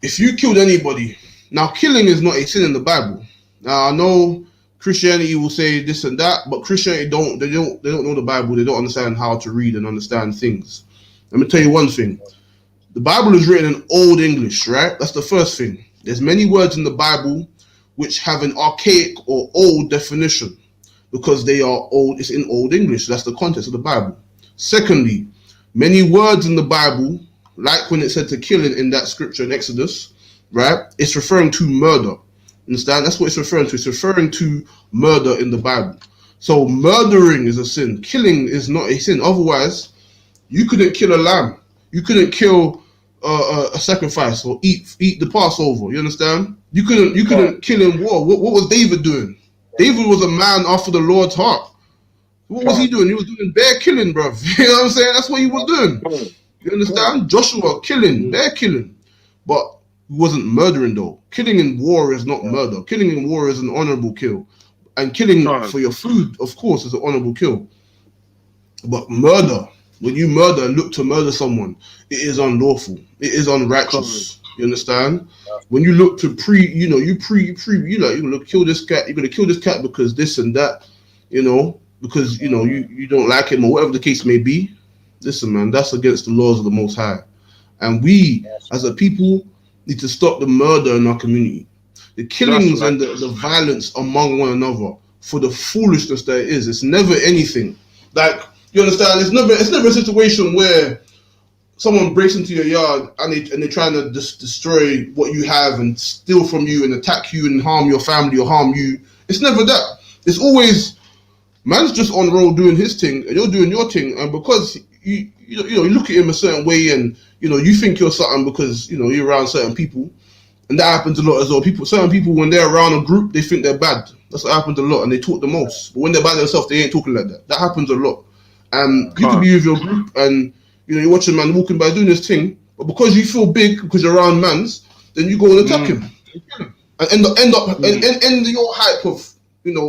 If you killed anybody, now killing is not a sin in the Bible. Now I know Christianity will say this and that, but Christianity don't know the Bible. They don't understand how to read and understand things. Let me tell you one thing. The Bible is written in Old English, right? That's the first thing. There's many words in the Bible which have an archaic or old definition. because they are old. It's in Old English. That's the context of the Bible. Secondly, many words in the Bible, like when it said to kill in that scripture in Exodus, right? It's referring to murder. Understand? That's what it's referring to. It's referring to murder in the Bible. So murdering is a sin. Killing is not a sin. Otherwise, you couldn't kill a lamb. You couldn't kill a sacrifice or eat the Passover. You understand? You couldn't kill in war. What was David doing? David was a man after the Lord's heart. What was he doing? He was doing bear killing, bro. You know what I'm saying? That's what he was doing. You understand? Joshua killing, bear killing. But he wasn't murdering though. Killing in war is not murder. Killing in war is an honorable kill. And killing for your food, of course, is an honorable kill. But murder, when you murder and look to murder someone, it is unlawful. It is unrighteous. You understand? When you look to you're gonna kill this cat. You're gonna kill this cat because this and that. You know, because you don't like him or whatever the case may be. Listen, man, that's against the laws of the Most High, and we as a people need to stop the murder in our community, the killings and the violence among one another for the foolishness that it is. It's never anything like, you understand. It's never a situation where someone breaks into your yard and they're trying to destroy what you have and steal from you and attack you and harm your family or harm you. It's never that. It's always man's just on the road doing his thing and you're doing your thing, and because you look at him a certain way and you think you're something because you're around certain people, and that happens a lot as well. Certain people when they're around a group, they think they're bad. That's what happens a lot, and they talk the most. But when they're by themselves, they ain't talking like that. That happens a lot. And you could be with your group and you're watching man walking by doing this thing, but because you feel big because you're around mans, then you go and attack him and end your hype of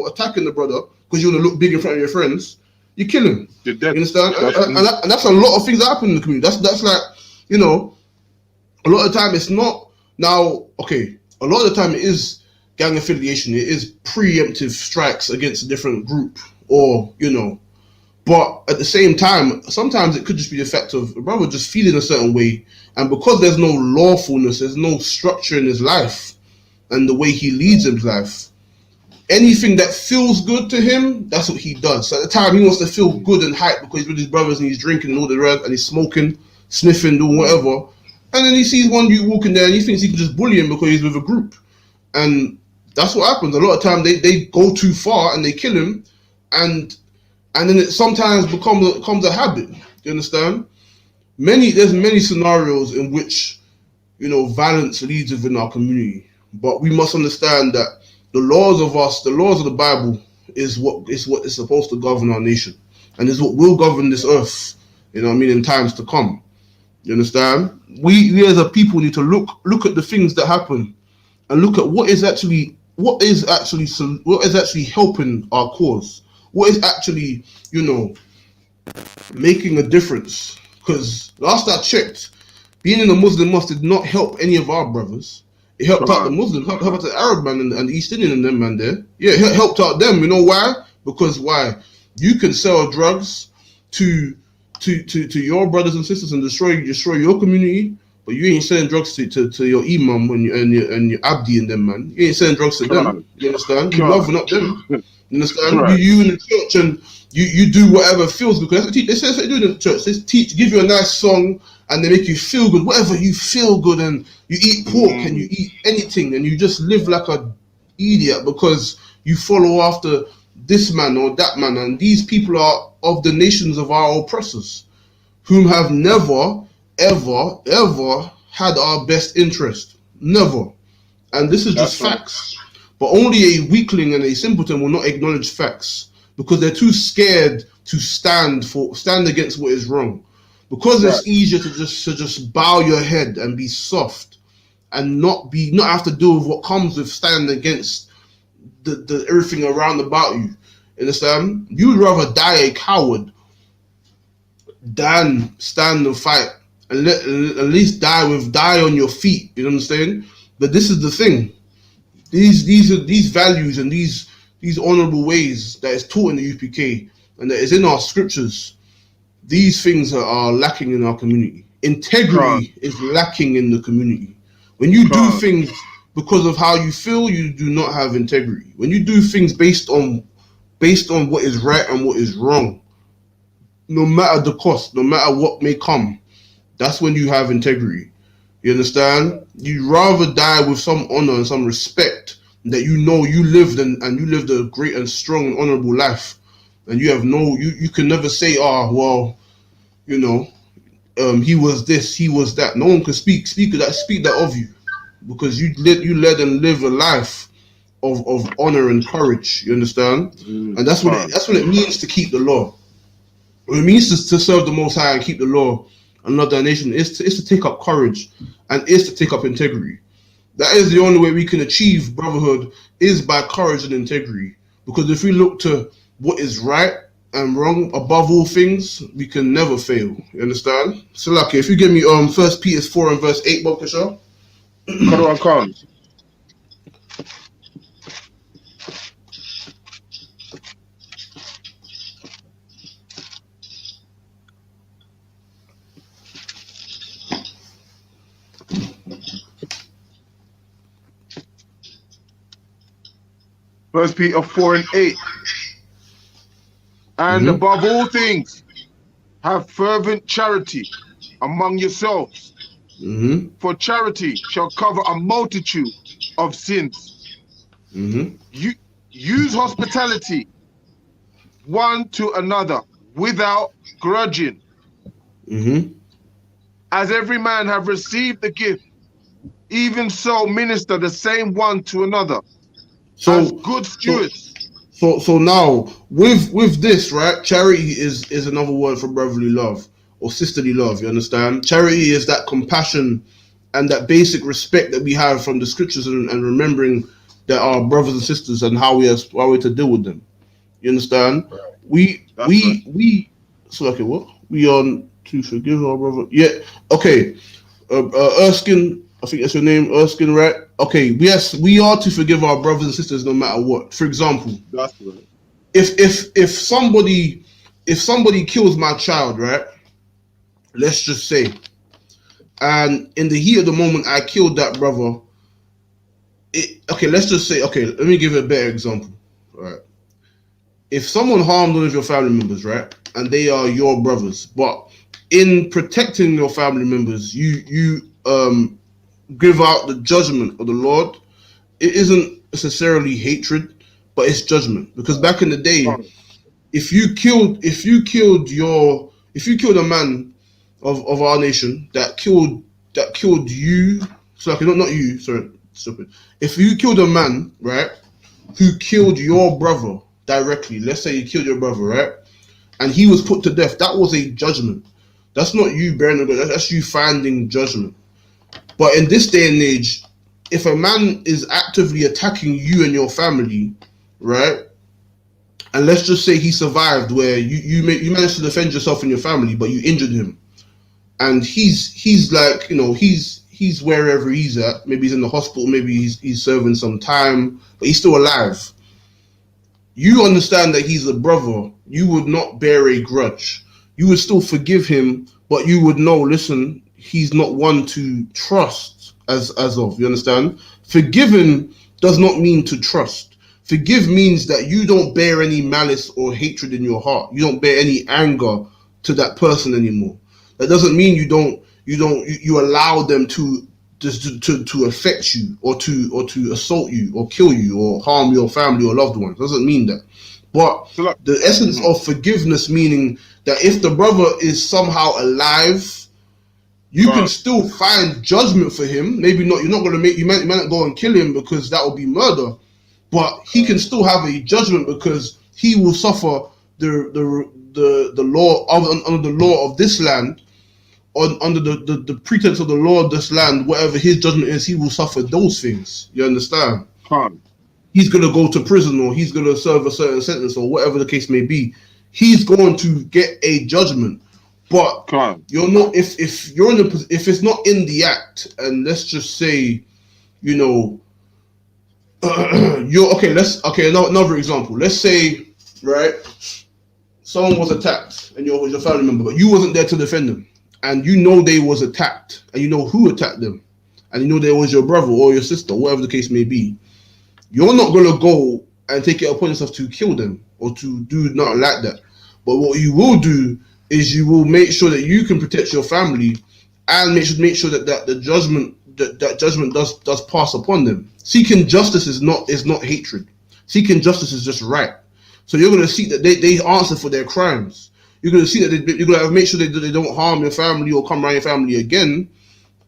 attacking the brother because you want to look big in front of your friends. You kill him. You understand? And that's a lot of things that happen in the community. That's like, a lot of the time it's not now. Okay, a lot of the time it is gang affiliation. It is preemptive strikes against a different group, or But at the same time, sometimes it could just be the fact of a brother just feeling a certain way, and because there's no lawfulness, there's no structure in his life and the way he leads his life. Anything that feels good to him, that's what he does. So at the time, he wants to feel good and hype because he's with his brothers and he's drinking and all the rest, and he's smoking, sniffing, doing whatever. And then he sees one dude walking there and he thinks he can just bully him because he's with a group. And that's what happens. A lot of time they go too far and they kill him, and then it sometimes becomes a habit. You understand? There's many scenarios in which violence leads within our community, but we must understand that the laws of the Bible is what is supposed to govern our nation, and is what will govern this earth. In times to come. You understand? We as a people need to look at the things that happen, and look at what is actually helping our cause. What is actually, making a difference? Because last I checked, being in a Muslim mosque did not help any of our brothers. It helped out the Muslims, helped out the Arab man and the East Indian and them man there. Yeah, it helped out them. You know why? Because why? You can sell drugs to your brothers and sisters and destroy your community, but you ain't selling drugs to your imam and your abdi and them, man. You ain't selling drugs to them. You understand? You loving up them. You understand? Right. You in the church and you do whatever feels good. That's what they say do in the church. They give you a nice song and they make you feel good. Whatever you feel good, and you eat pork and you eat anything and you just live like a idiot because you follow after this man or that man. And these people are of the nations of our oppressors, whom have never, ever, ever had our best interest. Never. And this is just facts. But only a weakling and a simpleton will not acknowledge facts because they're too scared to stand against what is wrong. Because it's easier to just bow your head and be soft and not have to deal with what comes with standing against the everything around about you. Understand? You would rather die a coward than stand and fight and at least die on your feet. You understand? But this is the thing. These values and these honorable ways that is taught in the UPK and that is in our scriptures. These things are lacking in our community. Integrity is lacking in the community. When you do things because of how you feel, you do not have integrity. When you do things based on based on what is right and what is wrong, no matter the cost, no matter what may come. That's when you have integrity. You understand? You rather die with some honor and some respect that you know you lived and you lived a great and strong and honorable life, and you have you can never say, oh well, you know, he was this, he was that. No one can speak that of you, because you led and live a life of honor and courage. You understand? And that's what it means to keep the law. What it means to serve the Most High and keep the law and not the nation is to take up courage and is to take up integrity. That is the only way we can achieve brotherhood, is by courage and integrity. Because if we look to what is right and wrong above all things, we can never fail. You understand? So, like, if you give me 1 Peter 4 and verse 8, Bob Kasha. Come. 1 Peter 4 and 8. And above all things, have fervent charity among yourselves. For charity shall cover a multitude of sins. Use hospitality one to another without grudging. As every man have received the gift, even so minister the same one to another, as good stewards. So now with this, right? Charity is another word for brotherly love or sisterly love. You understand? Charity is that compassion and that basic respect that we have from the scriptures, and remembering that our brothers and sisters and how we're to deal with them. You understand? Right. So okay, what we on to forgive our brother? Yeah. Okay. Erskine, I think that's your name, Erskine, right? Okay, yes, we are to forgive our brothers and sisters no matter what. For example, that's right. If somebody kills my child, right? Let's just say, and in the heat of the moment I killed that brother. Let's just say, let me give you a better example. Right. If someone harmed one of your family members, right, and they are your brothers, but in protecting your family members, you give out the judgment of the Lord, it isn't necessarily hatred, but it's judgment. Because back in the day, if you killed a man of our nation that killed you, so like not you, sorry, stupid. If you killed a man, right, who killed your brother directly, let's say you killed your brother, right, and he was put to death, that was a judgment. That's not you bearing the, that's you finding judgment. But in this day and age, if a man is actively attacking you and your family, right, and let's just say he survived, where you managed to defend yourself and your family, but you injured him, and he's like, you know, he's wherever he's at. Maybe he's in the hospital, maybe he's serving some time, but he's still alive. You understand that he's a brother. You would not bear a grudge. You would still forgive him, but you would know, listen, he's not one to trust as of, you understand? Forgiving does not mean to trust. Forgive means that you don't bear any malice or hatred in your heart. You don't bear any anger to that person anymore. That doesn't mean you allow them to affect you or to assault you or kill you or harm your family or loved ones. It doesn't mean that. But the essence of forgiveness, meaning that if the brother is somehow alive, you can still find judgment for him. Maybe not. You're not going to you might not go and kill him, because that would be murder. But he can still have a judgment, because he will suffer the law under the law of this land, under the pretense of the law of this land. Whatever his judgment is, he will suffer those things. You understand? He's going to go to prison, or he's going to serve a certain sentence, or whatever the case may be. He's going to get a judgment. But you're not, if you're in if it's not in the act, and let's just say, you know, you're another example. Let's say, right, someone was attacked and you're your family member, but you wasn't there to defend them, and you know they was attacked, and you know who attacked them, and you know they was your brother or your sister, whatever the case may be. You're not gonna go and take it upon yourself to kill them. or to do nothing like that. But what you will do is you will make sure that you can protect your family, and make sure that the judgment that judgment does pass upon them. Seeking justice is not hatred. Seeking justice is just right. So you're going to seek that they answer for their crimes. You're going to see that you're going to make sure they don't harm your family or come around your family again,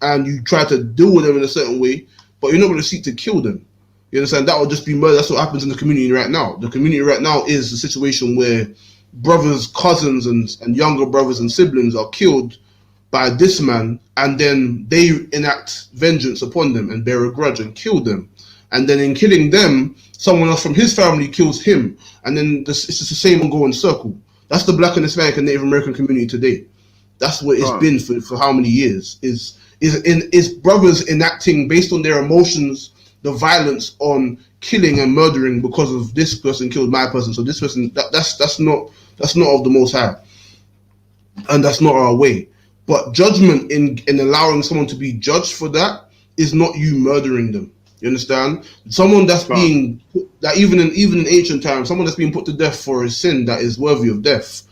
and you try to deal with them in a certain way, but you're not going to seek to kill them. You understand? That would just be murder. That's what happens in the community right now. The community right now is a situation where brothers, cousins, and younger brothers and siblings are killed by this man, and then they enact vengeance upon them and bear a grudge and kill them. And then in killing them, someone else from his family kills him. And then it's just the same ongoing circle. That's the Black and Hispanic and Native American community today. That's what it's been for how many years? Is brothers enacting based on their emotions the violence on killing and murdering because of this person killed my person. So this person that's not of the Most High, and that's not our way. But judgment in allowing someone to be judged for that is not you murdering them. You understand? Someone that's being that even in ancient times, someone that's being put to death for a sin that is worthy of death.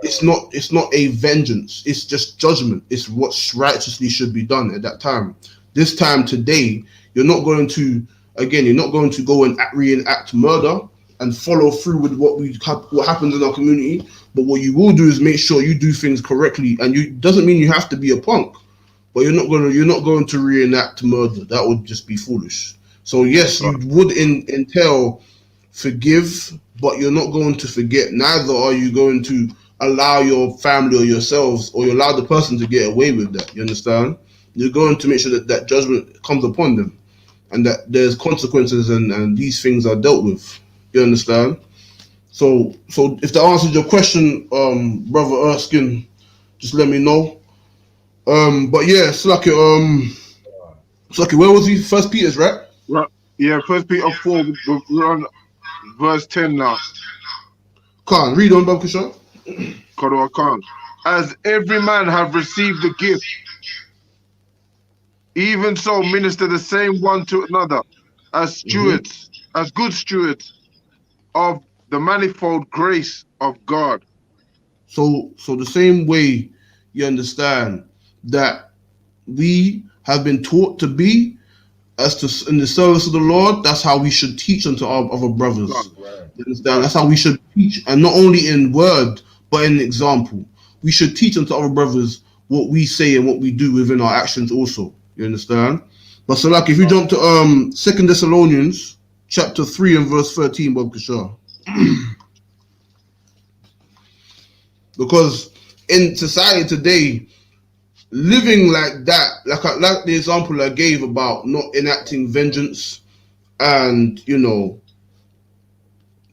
It's not a vengeance. It's just judgment. It's what righteously should be done at that time. This time today, you're not going to go and reenact murder and follow through with what happens in our community. But what you will do is make sure you do things correctly, and doesn't mean you have to be a punk, but you're not going to reenact murder. That would just be foolish. So yes, you would entail forgive, but you're not going to forget. Neither are you going to allow your family or yourselves, or you allow the person to get away with that. You understand? You're going to make sure that judgment comes upon them, and that there's consequences, and these things are dealt with. You understand? So if that answers your question, Brother Erskine, just let me know. But yeah, Slaki, where was he? First Peter's, right? Right. Yeah, First Peter 4, we're on verse 10 now. Khan, read on, Brother Kishore. Khan. As every man have received the gift, even so minister the same one to another, as stewards, as good stewards of the manifold grace of God. So the same way, you understand that we have been taught to be in the service of the Lord. That's how we should teach unto our other brothers. You understand? That's how we should teach, and not only in word but in example. We should teach unto other brothers what we say and what we do within our actions also. You understand? But so like if you jump to 2 Thessalonians chapter 3 and verse 13, Bob Kishar. Because in society today, living like that, like the example I gave about not enacting vengeance, and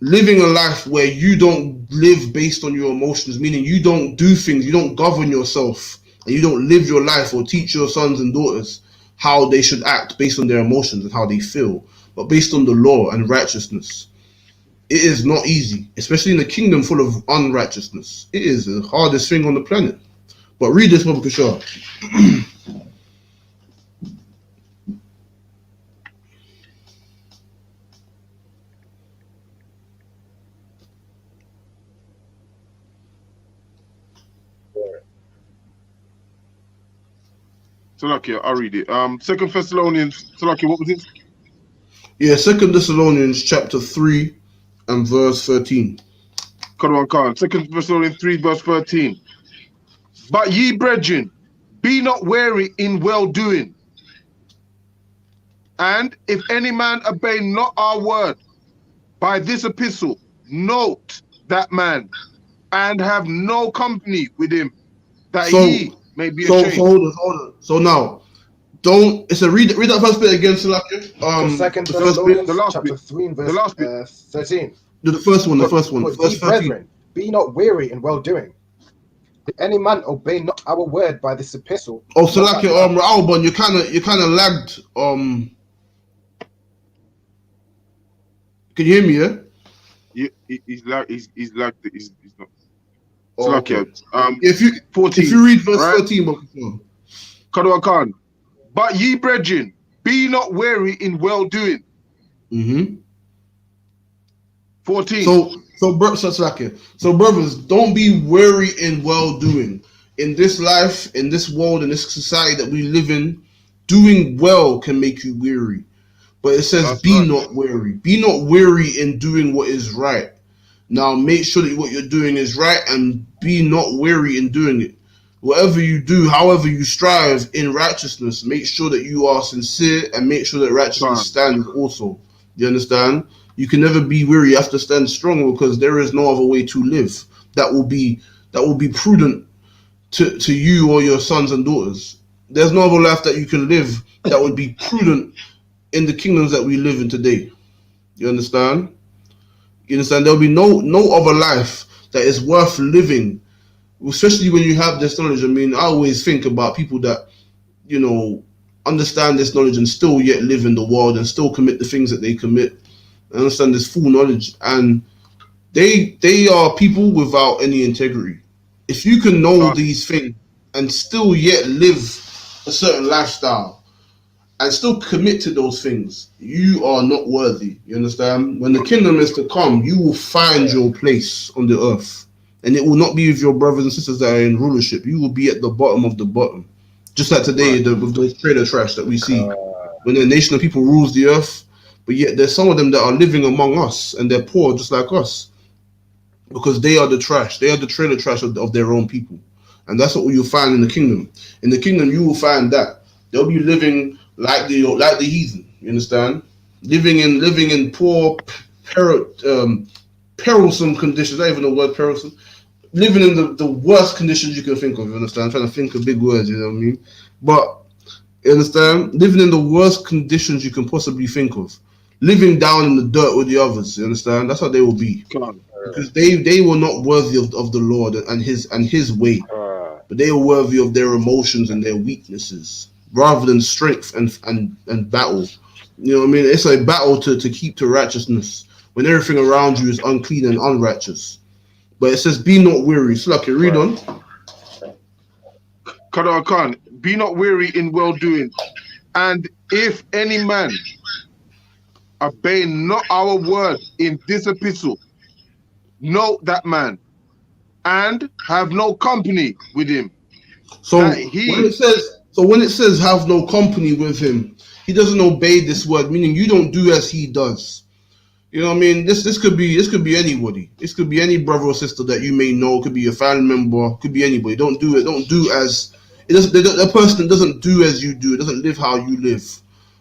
living a life where you don't live based on your emotions, meaning you don't do things, you don't govern yourself, and you don't live your life or teach your sons and daughters how they should act based on their emotions and how they feel, but based on the law and righteousness. It is not easy, especially in a kingdom full of unrighteousness. It is the hardest thing on the planet. But read this, Brother Kishar. Salakia, I'll read it. 2 Thessalonians, Salakia, what was it? Yeah, 2 Thessalonians chapter 3 and verse 13. Khan. 2 Thessalonians 3 verse 13. But ye brethren, be not weary in well-doing. And if any man obey not our word by this epistle, note that man, and have no company with him, that ye may be ashamed. So hold on. So now, read that first bit again, Salakia. Second Thessalonians chapter 3 and verse 13. The first one. But ye brethren, be not weary in well-doing. If any man obey not our word by this epistle. Oh, Salakia, Albon, you kind of lagged. Can you hear me? Yeah. He's not. Okay. Salakia. If you read verse 13, Khan. But ye brethren, be not weary in well-doing. 14. So brothers, don't be weary in well doing. In this life, in this world, in this society that we live in, doing well can make you weary. But it says, That's be right. not weary. Be not weary in doing what is right. Now make sure that what you're doing is right and be not weary in doing it. Whatever you do, however you strive in righteousness, make sure that you are sincere and make sure that righteousness Con. stands also. You understand? You can never be weary. You have to stand strong because there is no other way to live that will be prudent to you or your sons and daughters. There's no other life that you can live that would be prudent in the kingdoms that we live in today. You understand? You understand? There'll be no other life that is worth living, especially when you have this knowledge. I mean, I always think about people that, understand this knowledge and still yet live in the world and still commit the things that they commit. I understand this full knowledge, and they are people without any integrity. If you can know Con. these things and still yet live a certain lifestyle and still commit to those things, you are not worthy. You understand? When the kingdom is to come, you will find your place on the earth. And it will not be with your brothers and sisters that are in rulership. You will be at the bottom of the bottom. Just like today, with those trader trash that we see. When a nation of people rules the earth, but yet there's some of them that are living among us and they're poor just like us. Because they are the trash. They are the trailer trash of their own people. And that's what you'll find in the kingdom. In the kingdom, you will find that. They'll be living like the heathen. You understand? Living in poor, perilsome conditions. I don't even know the word perilsome. Living in the worst conditions you can think of. You understand? I'm trying to think of big words. You know what I mean? But you understand? Living in the worst conditions you can possibly think of. Living down in the dirt with the others. You understand? That's how they will be. Con. Because they were not worthy of the Lord and his way, but they were worthy of their emotions and their weaknesses rather than strength and battle. You know what I mean? It's a battle to keep to righteousness when everything around you is unclean and unrighteous. But it says, "Be not weary." Slucky, read on. Con. Be not weary in well doing, and if any man obey not our word in this epistle, know that man, and have no company with him. So when it says have no company with him, he doesn't obey this word, meaning you don't do as he does. You know what I mean? This could be anybody. This could be any brother or sister that you may know. It could be a family member. Could be anybody. Don't do it. Don't do as it doesn't. The person doesn't do as you do. It doesn't live how you live.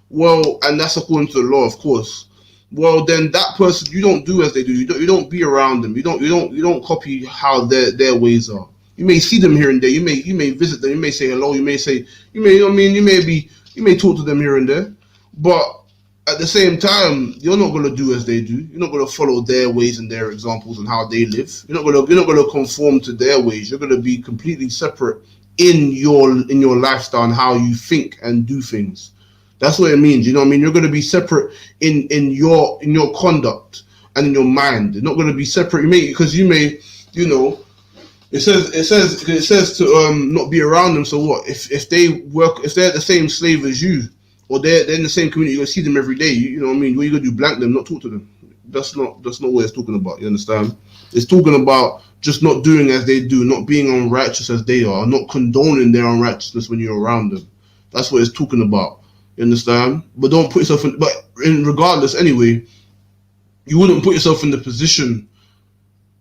Well, and that's according to the law, of course. Well, then that person, you don't do as they do. You don't be around them. You don't copy how their ways are. You may see them here and there. You may visit them. You may say hello. You may talk to them here and there. But at the same time, you're not gonna do as they do. You're not gonna follow their ways and their examples and how they live. You're not gonna conform to their ways. You're gonna be completely separate in your lifestyle and how you think and do things. That's what it means. You know what I mean? You're going to be separate in your conduct and in your mind. You're not going to be separate. It says to not be around them. So what? If they're the same slave as you, or they're in the same community, you're gonna see them every day. You know what I mean? What you gonna do? Blank them, not talk to them. That's not what it's talking about. You understand? It's talking about just not doing as they do, not being unrighteous as they are, not condoning their unrighteousness when you're around them. That's what it's talking about. You understand? But don't put yourself in. But regardless, anyway, you wouldn't put yourself in the position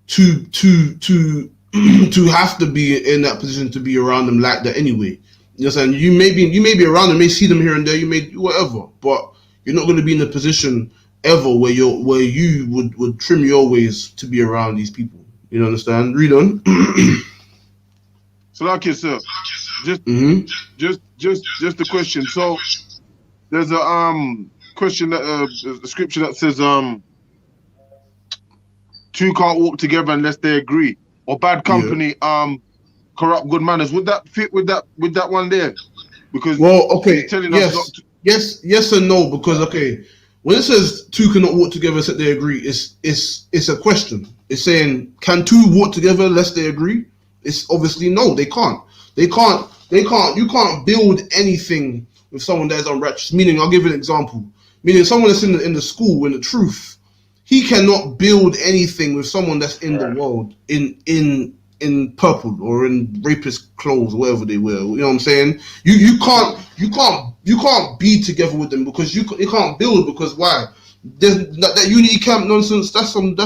to have to be in that position to be around them like that anyway. You understand? You may be around them, may see them here and there, you may do whatever, but you're not going to be in a position ever where you would trim your ways to be around these people. You understand? Read on. So like yourself, just a question. So there's a question that the scripture that says two can't walk together unless they agree, or bad company corrupt good manners. Would that fit with that one there? Because okay, yes and no. Because when it says two cannot walk together unless they agree, it's a question. It's saying, can two walk together unless they agree? It's obviously no, they can't. You can't build anything with someone that is unrighteous. Meaning, I'll give you an example. Meaning, someone that's in the school in the truth, he cannot build anything with someone that's in the world in purple or in rapist clothes or whatever they wear. You know what I'm saying? You can't be together with them because you can't build, because why? There's that unity camp nonsense. That's some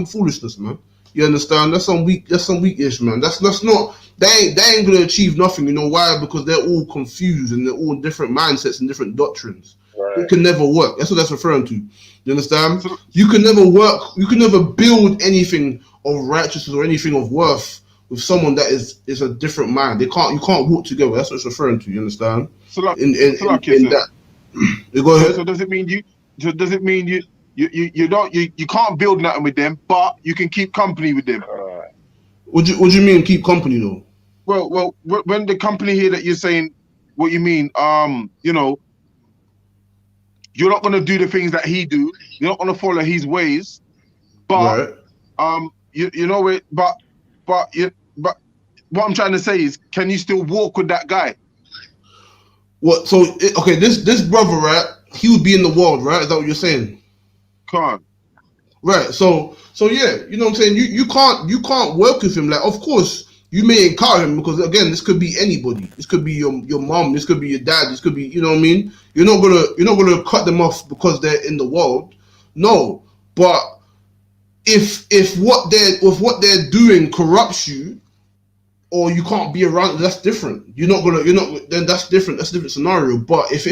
foolishness, man. You understand? That's some weak-ish, man. That's not. They ain't gonna achieve nothing. You know why? Because they're all confused and they're all different mindsets and different doctrines. Right. It can never work. That's what that's referring to. You understand? You can never work. You can never build anything of righteousness or anything of worth with someone that is a different mind. You can't walk together. That's what it's referring to. You understand? So in that. You go ahead. So does it mean you can't build nothing with them, but you can keep company with them? What do you mean keep company though? Well, when the company here that you're saying, what you mean? You know, you're not gonna do the things that he do. You're not gonna follow his ways, but you know it. But what I'm trying to say is, can you still walk with that guy? What? So okay, this brother, right? He would be in the world, right? Is that what you're saying? Can't. Right. So yeah, you know what I'm saying? You can't work with him. Like, of course, you may encounter him because again, this could be anybody. This could be your mom. This could be your dad. This could be, you know what I mean? You're not gonna cut them off because they're in the world. No, but if what they're doing corrupts you, or you can't be around, that's different. Then that's different. That's a different scenario. But if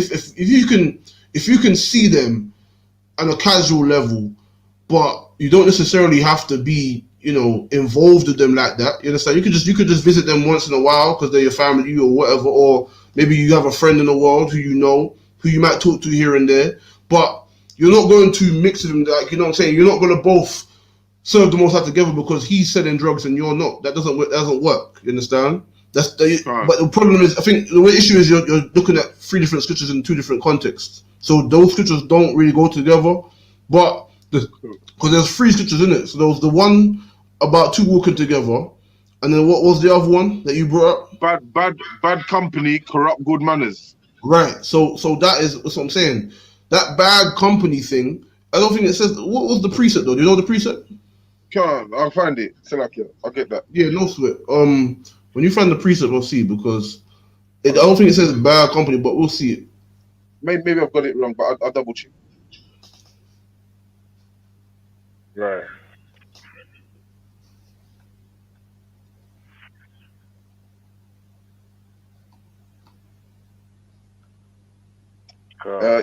you can see them on a casual level, but you don't necessarily have to be, involved with them like that. You understand? You could just visit them once in a while because they're your family or whatever, or maybe you have a friend in the world who you might talk to here and there, but you're not going to mix with them. Like, you know what I'm saying? You're not going to both serve the Most High together because he's selling drugs and you're not. That doesn't work. You understand? But the problem is, I think the issue is you're looking at three different scriptures in two different contexts. So those scriptures don't really go together. But because there's three scriptures in it. So there was the one about two walking together, and then what was the other one that you brought up? Bad company corrupt good manners. Right. So that's what I'm saying. That bad company thing. I don't think it says. What was the precept though? Do you know the precept? I'll find it. I'll get that. Yeah, no sweat. When you find the precept, we'll see, because I don't think it says bad company, but we'll see it. Maybe I've got it wrong, but I'll double check. Right.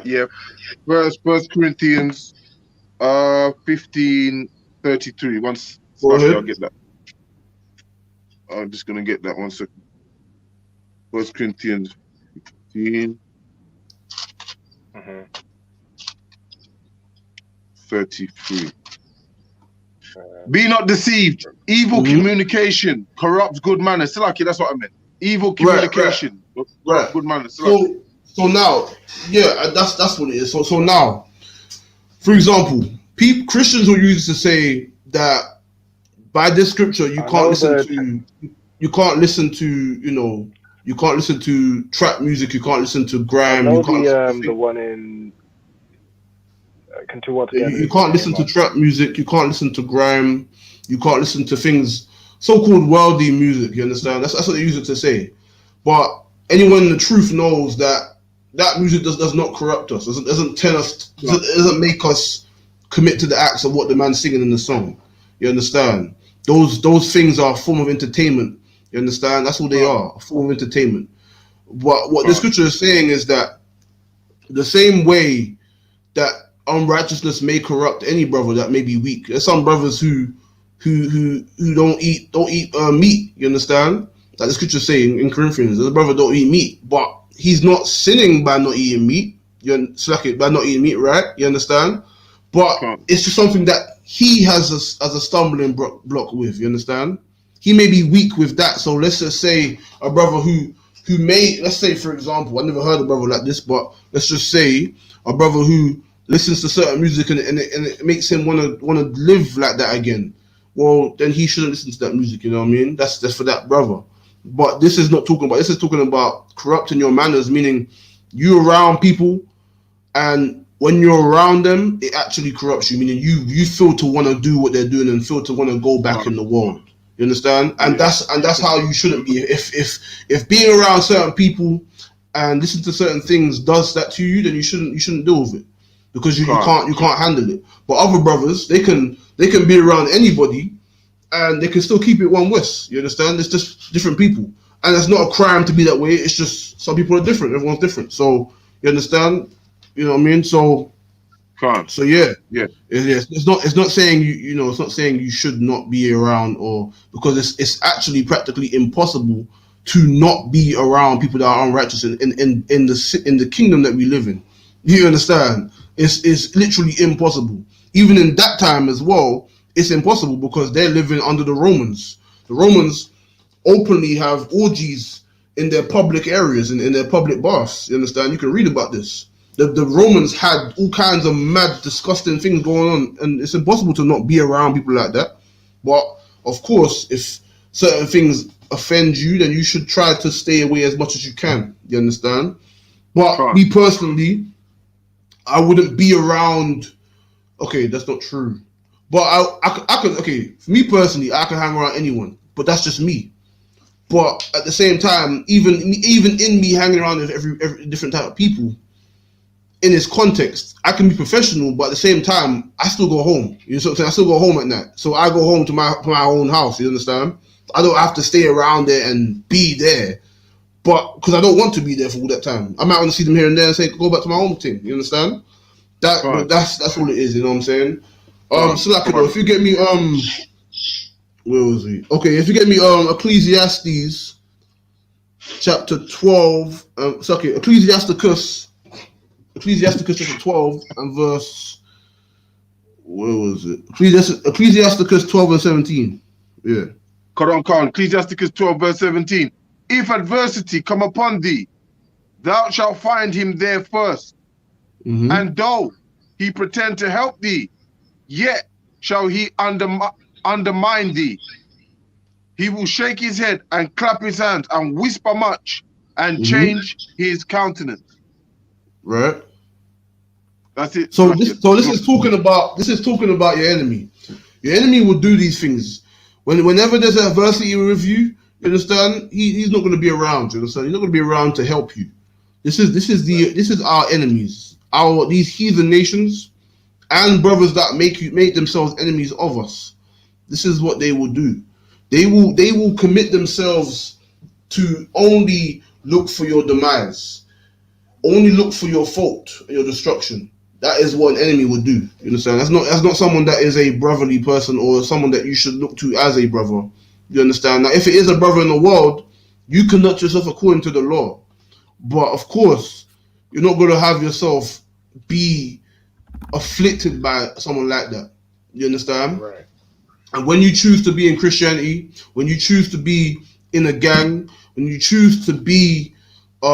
Yeah. First Corinthians 15:33. Once I'll get that. I'm just gonna get that 1 second. First Corinthians 15. 33. Be not deceived. Evil communication corrupts good manners. Silaki, that's what I meant. Evil communication corrupts good manners. So now, yeah, that's what it is. So now, for example, Christians will use to say that by this scripture you can't listen to trap music, you can't listen to grime. I know the one in. You can't listen to trap music, you can't listen to grime, you can't listen to things, so-called worldly music, you understand? That's what they use it to say. But anyone in the truth knows that music does not corrupt us, doesn't tell us, doesn't make us commit to the acts of what the man's singing in the song. You understand? Those things are a form of entertainment. You understand? That's what they are, a form of entertainment. But what the scripture is saying is that the same way that unrighteousness may corrupt any brother that may be weak. There's some brothers who don't eat meat. You understand? Like the scripture saying in Corinthians, there's a brother don't eat meat, but he's not sinning by not eating meat. By not eating meat, right? You understand? But it's just something that he has as a stumbling block with. You understand? He may be weak with that. So let's just say a brother who may, let's say for example, I never heard a brother like this, but let's just say a brother who listens to certain music and it makes him want to live like that again. Well, then he shouldn't listen to that music. You know what I mean? That's for that brother. But this is talking about corrupting your manners, meaning you around people and when you're around them, it actually corrupts you. Meaning you feel to want to do what they're doing and feel to want to go back in the world. You understand? And that's how you shouldn't be. If being around certain people and listen to certain things does that to you, then you shouldn't deal with it, because you can't handle it. But other brothers, they can be around anybody and they can still keep it one West. You understand? It's just different people, and it's not a crime to be that way. It's just some people are different. Everyone's different. So you understand? You know what I mean? So yeah. It's not saying it's not saying you should not be around, or because it's actually practically impossible to not be around people that are unrighteous in the kingdom that we live in. You understand? It's literally impossible. Even in that time as well, it's impossible because they're living under the Romans. The Romans openly have orgies in their public areas and in their public baths. You understand? You can read about this. The Romans had all kinds of mad, disgusting things going on, and it's impossible to not be around people like that. But of course, if certain things offend you, then you should try to stay away as much as you can. You understand? But me personally, I wouldn't be around. Okay, that's not true. But I could. Okay, for me personally, I can hang around anyone. But that's just me. But at the same time, even in me hanging around with every different type of people, in this context, I can be professional, but at the same time, I still go home. You know what I'm saying? I still go home at night. So I go home to my own house. You understand? I don't have to stay around there and be there, but because I don't want to be there for all that time. I might want to see them here and there and say, go back to my home thing. You understand? That's all it is. You know what I'm saying? So like, if you get me, where was he? Okay, if you get me, Ecclesiastes, chapter 12. Ecclesiasticus chapter 12 and verse, where was it? Ecclesiasticus 12 and 17. Yeah. Ecclesiasticus 12 verse 17. If adversity come upon thee, thou shalt find him there first. Mm-hmm. And though he pretend to help thee, yet shall he undermine thee. He will shake his head and clap his hands and whisper much and change his countenance. Right. That's it. So this is talking about your enemy. Your enemy will do these things. Whenever there's adversity with you, you understand? He's not going to be around. You understand? He's not going to be around to help you. This is our enemies. These heathen nations and brothers that make themselves enemies of us. This is what they will do. They will commit themselves to only look for your demise, only look for your fault, your destruction. That is what an enemy would do. You understand? That's not someone that is a brotherly person or someone that you should look to as a brother. You understand? Now, if it is a brother in the world, you conduct yourself according to the law. But of course, you're not going to have yourself be afflicted by someone like that. You understand? Right. And when you choose to be in Christianity, when you choose to be in a gang, when you choose to be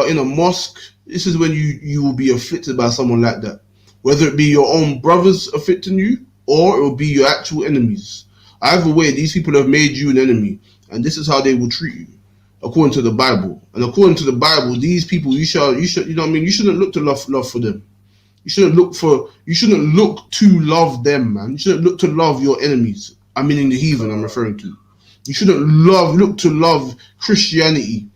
in a mosque, this is when you will be afflicted by someone like that. Whether it be your own brothers afflicting you, or it will be your actual enemies. Either way, these people have made you an enemy, and this is how they will treat you, according to the Bible. And according to the Bible, these people you should, you know what I mean? You shouldn't look to love for them. You shouldn't look to love them, man. You shouldn't look to love your enemies. I mean, in the heathen, I'm referring to. You shouldn't look to love Christianity.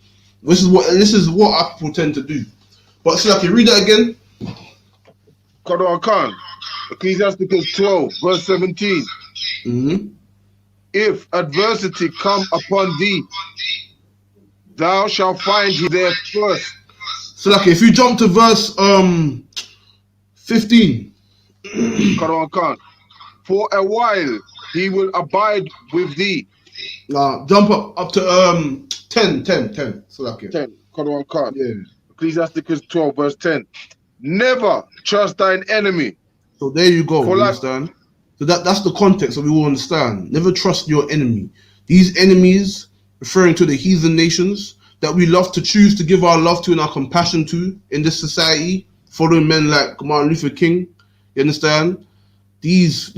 This is what our people tend to do. But Slaki, read that again. Ecclesiasticus 12 verse 17. Mm-hmm. If adversity come upon thee, thou shalt find him there first. Slaki, if you jump to verse 15. For a while he will abide with thee. Jump up to 10. Slaki. 10. Yeah. Ecclesiasticus 12 verse 10. Never trust thine enemy. So there you go. You understand? So that's the context that we all understand. Never trust your enemy. These enemies, referring to the heathen nations that we love to choose to give our love to and our compassion to in this society, following men like Martin Luther King. You understand? These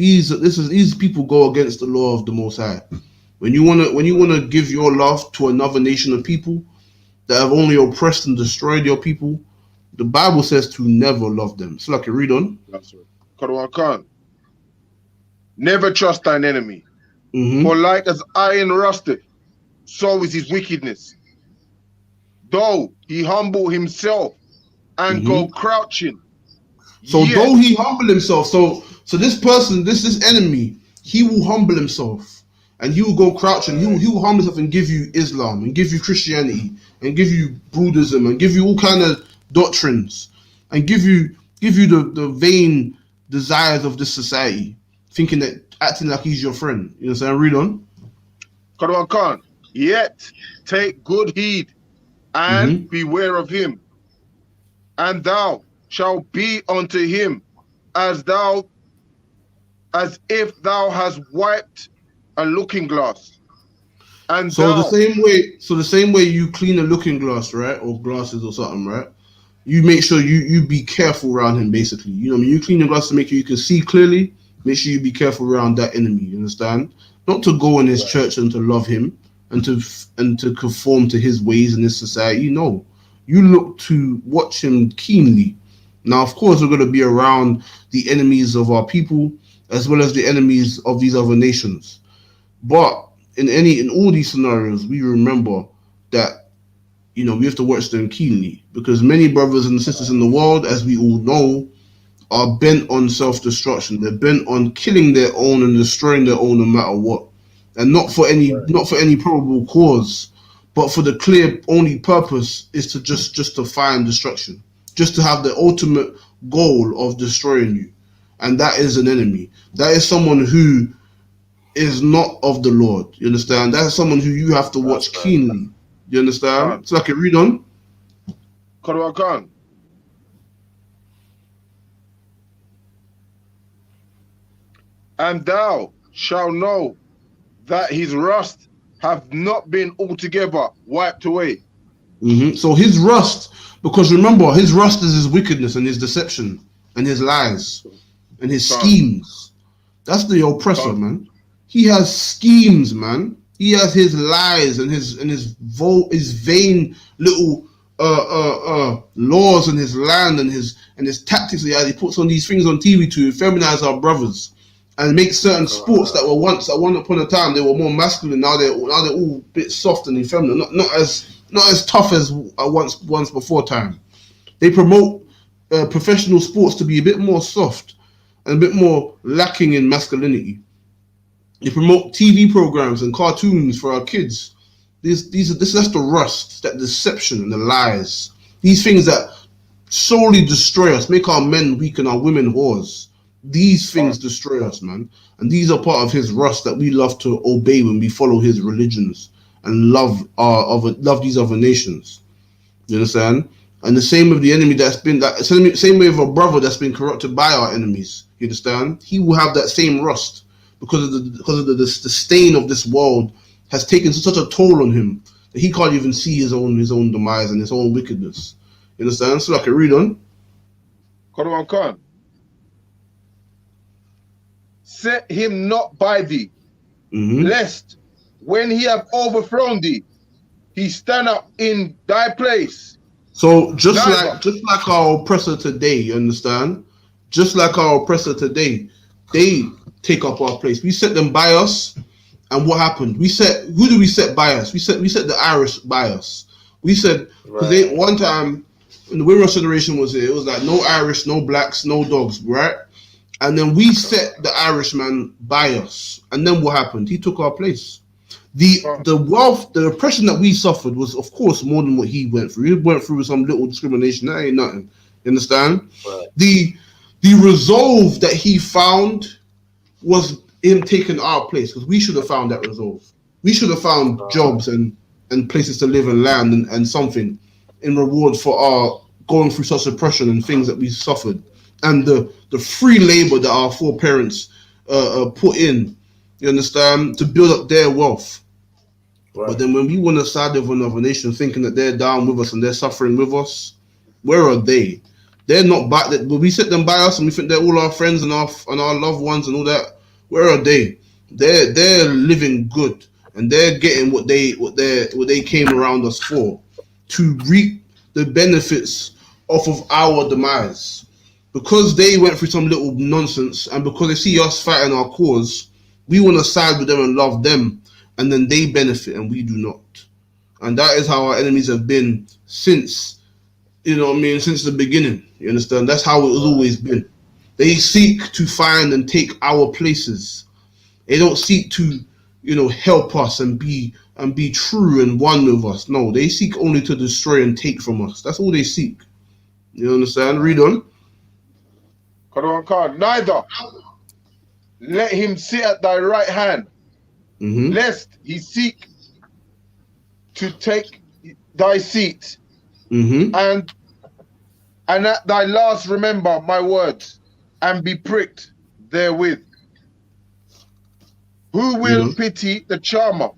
people go against the law of the Most High. When you wanna give your love to another nation of people that have only oppressed and destroyed your people, The Bible says to never love them. So like, read on. That's right. Quran Khan. Never trust thine enemy. Mm-hmm. For like as iron rusteth, so is his wickedness. Though he humble himself and go crouching. So though he humble himself, so this person, this enemy, he will humble himself and he will go crouching. He will humble himself and give you Islam and give you Christianity and give you Buddhism and give you all kind of doctrines and give you the vain desires of this society, thinking that acting like he's your friend. You know what I'm saying? Read on. Quran Khan. Yet take good heed and beware of him, and thou shalt be unto him as if thou hast wiped a looking glass. And the same way you clean a looking glass, right, or glasses or something, right? You make sure you be careful around him, basically. You know what I mean? You clean your glass to make sure you can see clearly. Make sure you be careful around that enemy. You understand? Not to go in his church and to love him and to conform to his ways in this society. No, you look to watch him keenly. Now, of course, we're going to be around the enemies of our people as well as the enemies of these other nations. But in all these scenarios, we remember that, you know, we have to watch them keenly, because many brothers and sisters in the world, as we all know, are bent on self-destruction. They're bent on killing their own and destroying their own no matter what, and not for any probable cause, but for the clear only purpose is to just to find destruction, just to have the ultimate goal of destroying you. And that is an enemy. That is someone who is not of the Lord. You understand? That is someone who you have to watch keenly. You understand? So I can read on. Quran Khan. And thou shalt know that his rust hath not been altogether wiped away. So his rust, because remember, his rust is his wickedness and his deception and his lies and his schemes. That's the oppressor, man. He has schemes, man. He has his lies and his vain little laws and his land and his tactics. He puts on these things on TV to feminize our brothers and make certain sports that were once, at one upon a time, they were more masculine. Now they're all a bit soft and effeminate, not as tough as once before time. They promote professional sports to be a bit more soft and a bit more lacking in masculinity. They promote TV programs and cartoons for our kids. That's the rust, that deception and the lies. These things that solely destroy us, make our men weak and our women whores. These things destroy us, man. And these are part of his rust that we love to obey when we follow his religions and love these other nations. You understand? And the same with the enemy same way with a brother that's been corrupted by our enemies. You understand? He will have that same rust. Because of the stain of this world has taken such a toll on him that he can't even see his own demise and his own wickedness. You understand? So I can read on. Quran Khan. Set him not by thee, lest when he have overthrown thee, he stand up in thy place. So just like our oppressor today, you understand? Just like our oppressor today, they take up our place. We set them by us, and what happened? Who do we set by us? We set the Irish by us. We said, because one time when the Windrush generation was here, it was like no Irish, no blacks, no dogs, right? And then we set the Irishman by us, and then what happened? He took our place. The wealth, the oppression that we suffered was, of course, more than what he went through. He went through some little discrimination. That ain't nothing. You understand? Right. The resolve that he found was him taking our place, because we should have found that resolve. We should have found jobs and places to live and land and something in reward for our going through such oppression and things that we suffered, and the free labor that our foreparents put in, you understand, to build up their wealth. Right. But then when we want to side with another nation thinking that they're down with us and they're suffering with us, where are they? They're not by that. But we set them by us and we think they're all our friends and our loved ones and all that. Where are they? They're living good and they're getting what they came around us for, to reap the benefits off of our demise. Because they went through some little nonsense, and because they see us fighting our cause, we want to side with them and love them, and then they benefit and we do not. And that is how our enemies have been since, you know what I mean, since the beginning. You understand? That's how it has always been. They seek to find and take our places. They don't seek to, you know, help us and be true and one with us. No, they seek only to destroy and take from us. That's all they seek. You understand? Read on. Neither let him sit at thy right hand, lest he seek to take thy seat, and at thy last remember my words, and be pricked therewith. Who will pity the charmer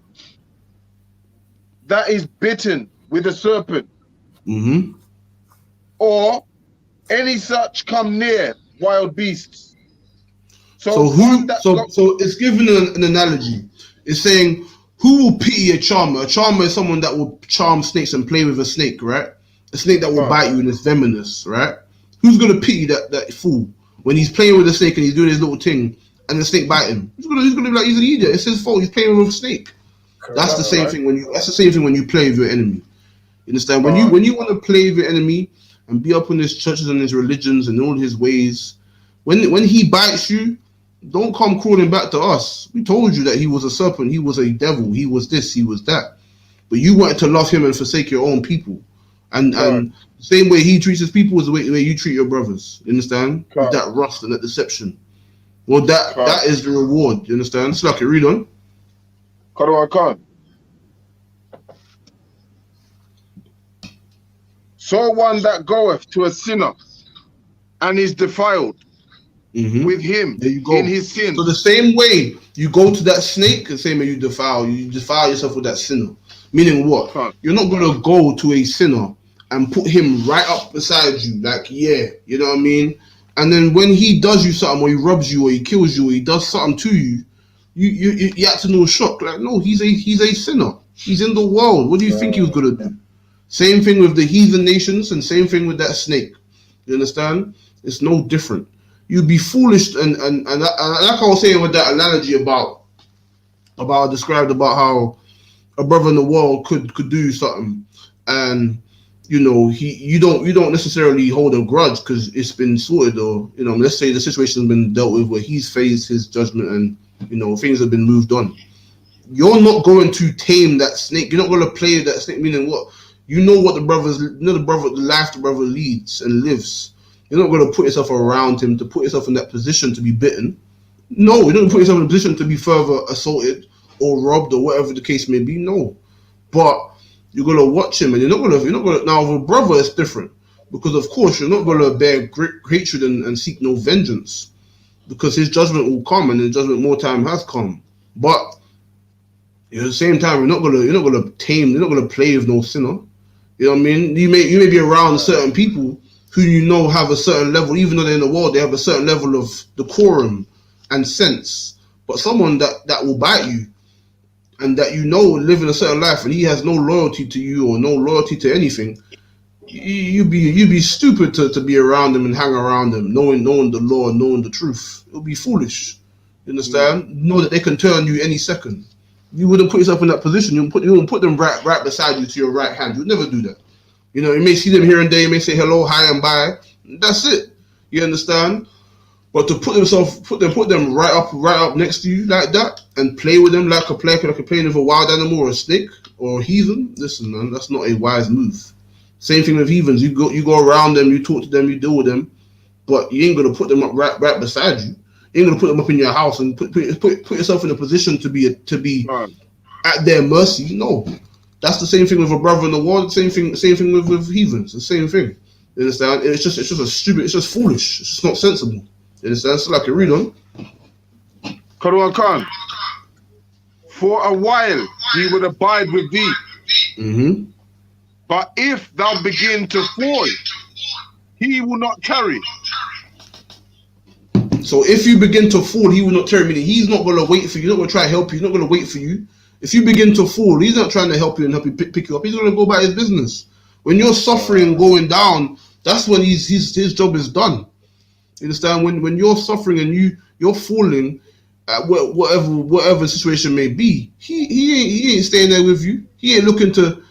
that is bitten with a serpent, or any such come near wild beasts? So it's giving an analogy. It's saying, who will pity a charmer? A charmer is someone that will charm snakes and play with a snake, right? A snake that will bite you and is venomous, right? Who's gonna pity that fool when he's playing with a snake and he's doing his little thing and the snake bite him? He's gonna be like, he's an idiot. It's his fault. He's playing with a snake. That's the same thing that's the same thing when you play with your enemy. You understand? When you want to play with your enemy and be up in his churches and his religions and all his ways, when he bites you, don't come crawling back to us. We told you that he was a serpent, he was a devil, he was this, he was that. But you wanted to love him and forsake your own people. And the same way he treats his people is the way you treat your brothers. You understand? With that rust and that deception. Well, that is the reward. You understand? Slacky, read on. So one that goeth to a sinner and is defiled with him in his sin. So the same way you go to that snake, the same way you defile yourself with that sinner. Meaning what? You're not going to go to a sinner and put him right up beside you, like, yeah, you know what I mean? And then when he does you something, or he robs you, or he kills you, or he does something to you, you have to know shock. Like, no, he's a sinner. He's in the world. What do you think he was going to do? Same thing with the heathen nations, and same thing with that snake. You understand? It's no different. You'd be foolish, and like I was saying with that analogy about described about how a brother in the world could do something, and you know you don't necessarily hold a grudge because it's been sorted, or you know, let's say the situation has been dealt with where he's faced his judgment and you know things have been moved on. You're not going to tame that snake. You're not going to play that snake. Meaning what? You know what the life the brother leads and lives. You're not going to put yourself around him to put yourself in that position to be bitten. No, you don't put yourself in a position to be further assaulted or robbed or whatever the case may be. No, but you're going to watch him, and you're not going to. Now, with a brother, it's different because, of course, you're not going to bear great hatred and seek no vengeance because his judgment will come, and his judgment more time has come. But at the same time, you're not going to tame. You're not going to play with no sinner. You know what I mean? You may be around certain people who you know have a certain level, even though they're in the world, they have a certain level of decorum and sense. But someone that will bite you and that you know living a certain life and he has no loyalty to you or no loyalty to anything, you'd be stupid to be around him and hang around him, knowing the law and knowing the truth. It would be foolish. You understand? Know that they can turn you any second. You wouldn't put yourself in that position. You wouldn't put them right beside you to your right hand. You would never do that. You know, you may see them here and there. You may say hello, hi, and bye. That's it. You understand? But to put them right up next to you like that and play with them like a player playing with a wild animal or a snake or a heathen, listen, man, that's not a wise move. Same thing with heathens. You go around them, you talk to them, you deal with them, but you ain't gonna put them up right beside you. You ain't gonna put them up in your house and put yourself in a position to be at their mercy. No. That's the same thing with a brother in the world. Same thing with heathens. The same thing. You understand? It's just a stupid. It's just foolish. It's just not sensible. You understand? So like, read on. Khan. For a while he would abide with thee. But if thou begin to fall, he will not tarry. So if you begin to fall, he will not tarry. Meaning he's not going to wait for you. He's not going to try to help you. He's not going to wait for you. If you begin to fall, he's not trying to help you and help you pick you up. He's going to go about his business. When you're suffering and going down, That's when his job is done. You understand? When you're suffering and you're falling at whatever situation may be, he ain't staying there with you. He ain't looking to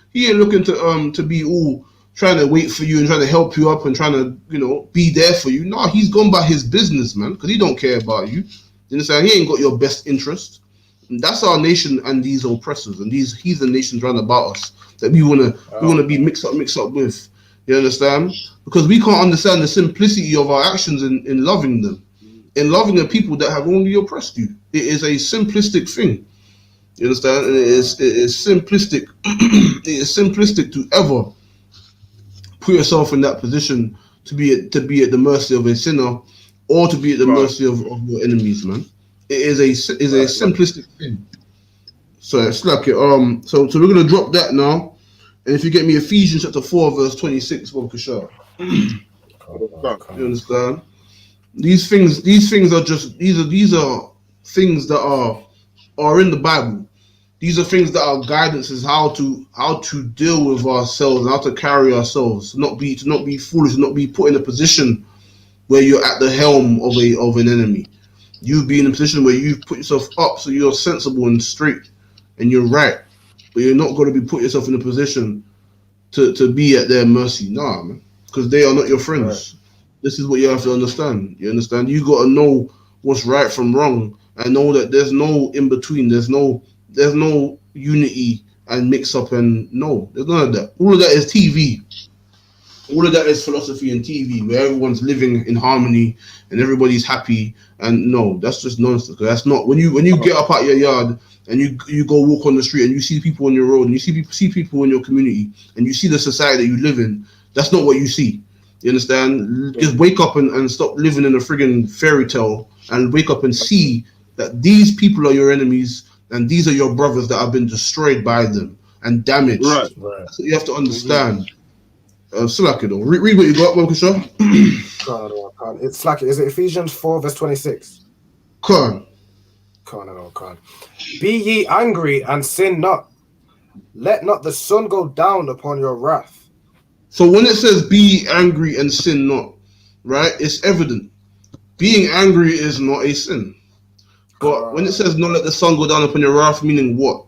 be all trying to wait for you and trying to help you up and trying to be there for you. No, he's gone by his business, man, because he don't care about you. You understand? He ain't got your best interest. And that's our nation and these oppressors and these heathen nations round about us that we wanna be mixed up with. You understand? Because we can't understand the simplicity of our actions in loving them, in loving the people that have only oppressed you. It is a simplistic thing. You understand? And it is simplistic. It is simplistic to ever put yourself in that position to be at the mercy of a sinner, or to be at the mercy of your enemies, man. It is a simplistic thing. So it's like it. So we're gonna drop that now, and if you get me Ephesians chapter 4 verse 26, Bob Kashar. You understand? These things are just these are things that are in the Bible. These are things that are guidances how to deal with ourselves, how to carry ourselves, to not be foolish, not be put in a position where you're at the helm of an enemy. You be in a position where you put yourself up so you're sensible and straight and you're right, but you're not going to be put yourself in a position to be at their mercy. Nah, man, because they are not your friends. Right. This is what you have to understand. You understand? You got to know what's right from wrong and know that there's no in between. There's no unity and mix up, and no, there's none of that. All of that is TV. All of that is philosophy and TV, where everyone's living in harmony and everybody's happy. And no, that's just nonsense. That's not when you get up out your yard and you go walk on the street and you see people on your road and you see people in your community and you see the society that you live in. That's not what you see. You understand? Just wake up and stop living in a friggin' fairy tale and wake up and see that these people are your enemies and these are your brothers that have been destroyed by them and damaged. Right. That's what you have to understand. Slack it though. Read what you got, Wilkishaw. It's slack it. Is it Ephesians 4 verse 26? Con. Be ye angry and sin not. Let not the sun go down upon your wrath. So when it says be angry and sin not, right? It's evident. Being angry is not a sin. But when it says not let the sun go down upon your wrath, meaning what?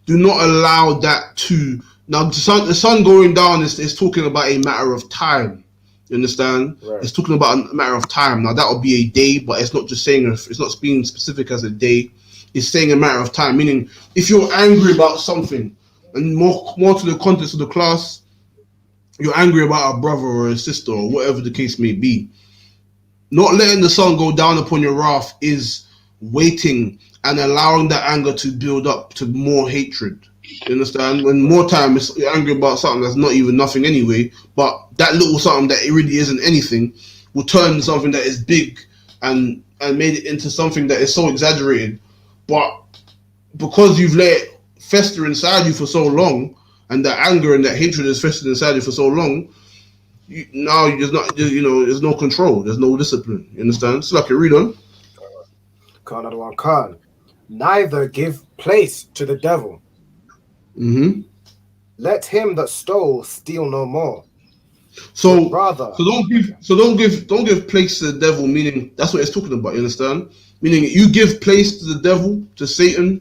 Do not allow that to... Now, the sun going down is talking about a matter of time. You understand? Right. It's talking about a matter of time. Now, that will be a day, but it's not just saying... It's not being specific as a day. It's saying a matter of time, meaning if you're angry about something, and more to the context of the class, you're angry about a brother or a sister or whatever the case may be. Not letting the sun go down upon your wrath is waiting and allowing that anger to build up to more hatred. You understand? When more time you're angry about something that's not even nothing anyway, but that little something that it really isn't anything will turn something that is big and made it into something that is so exaggerated. But because you've let it fester inside you for so long, and that anger and that hatred is festered inside you for so long, now there's no control, there's no discipline. You understand? It's like a read on. Can't. Neither give place to the devil. Mm-hmm. Let him that stole steal no more. So don't give place to the devil, meaning that's what it's talking about. You understand? Meaning you give place to the devil, to Satan,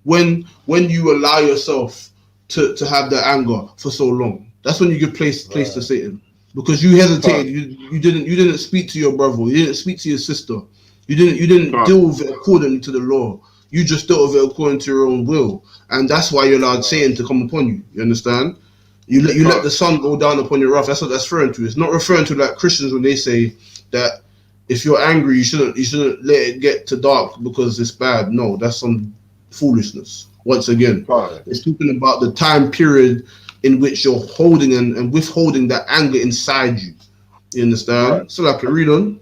when you allow yourself to have that anger for so long. That's when you give place to Satan, because you hesitated. You didn't speak to your brother. You didn't speak to your sister. You didn't deal with it according to the law. You just dealt with it according to your own will, and that's why you allowed Satan to come upon you. You understand? You let the sun go down upon your wrath. That's what that's referring to. It's not referring to like Christians when they say that if you're angry, you shouldn't let it get to dark because it's bad. No, that's some foolishness. Once again, it's talking about the time period in which you're holding and withholding that anger inside you. You understand? Right. So like a read on.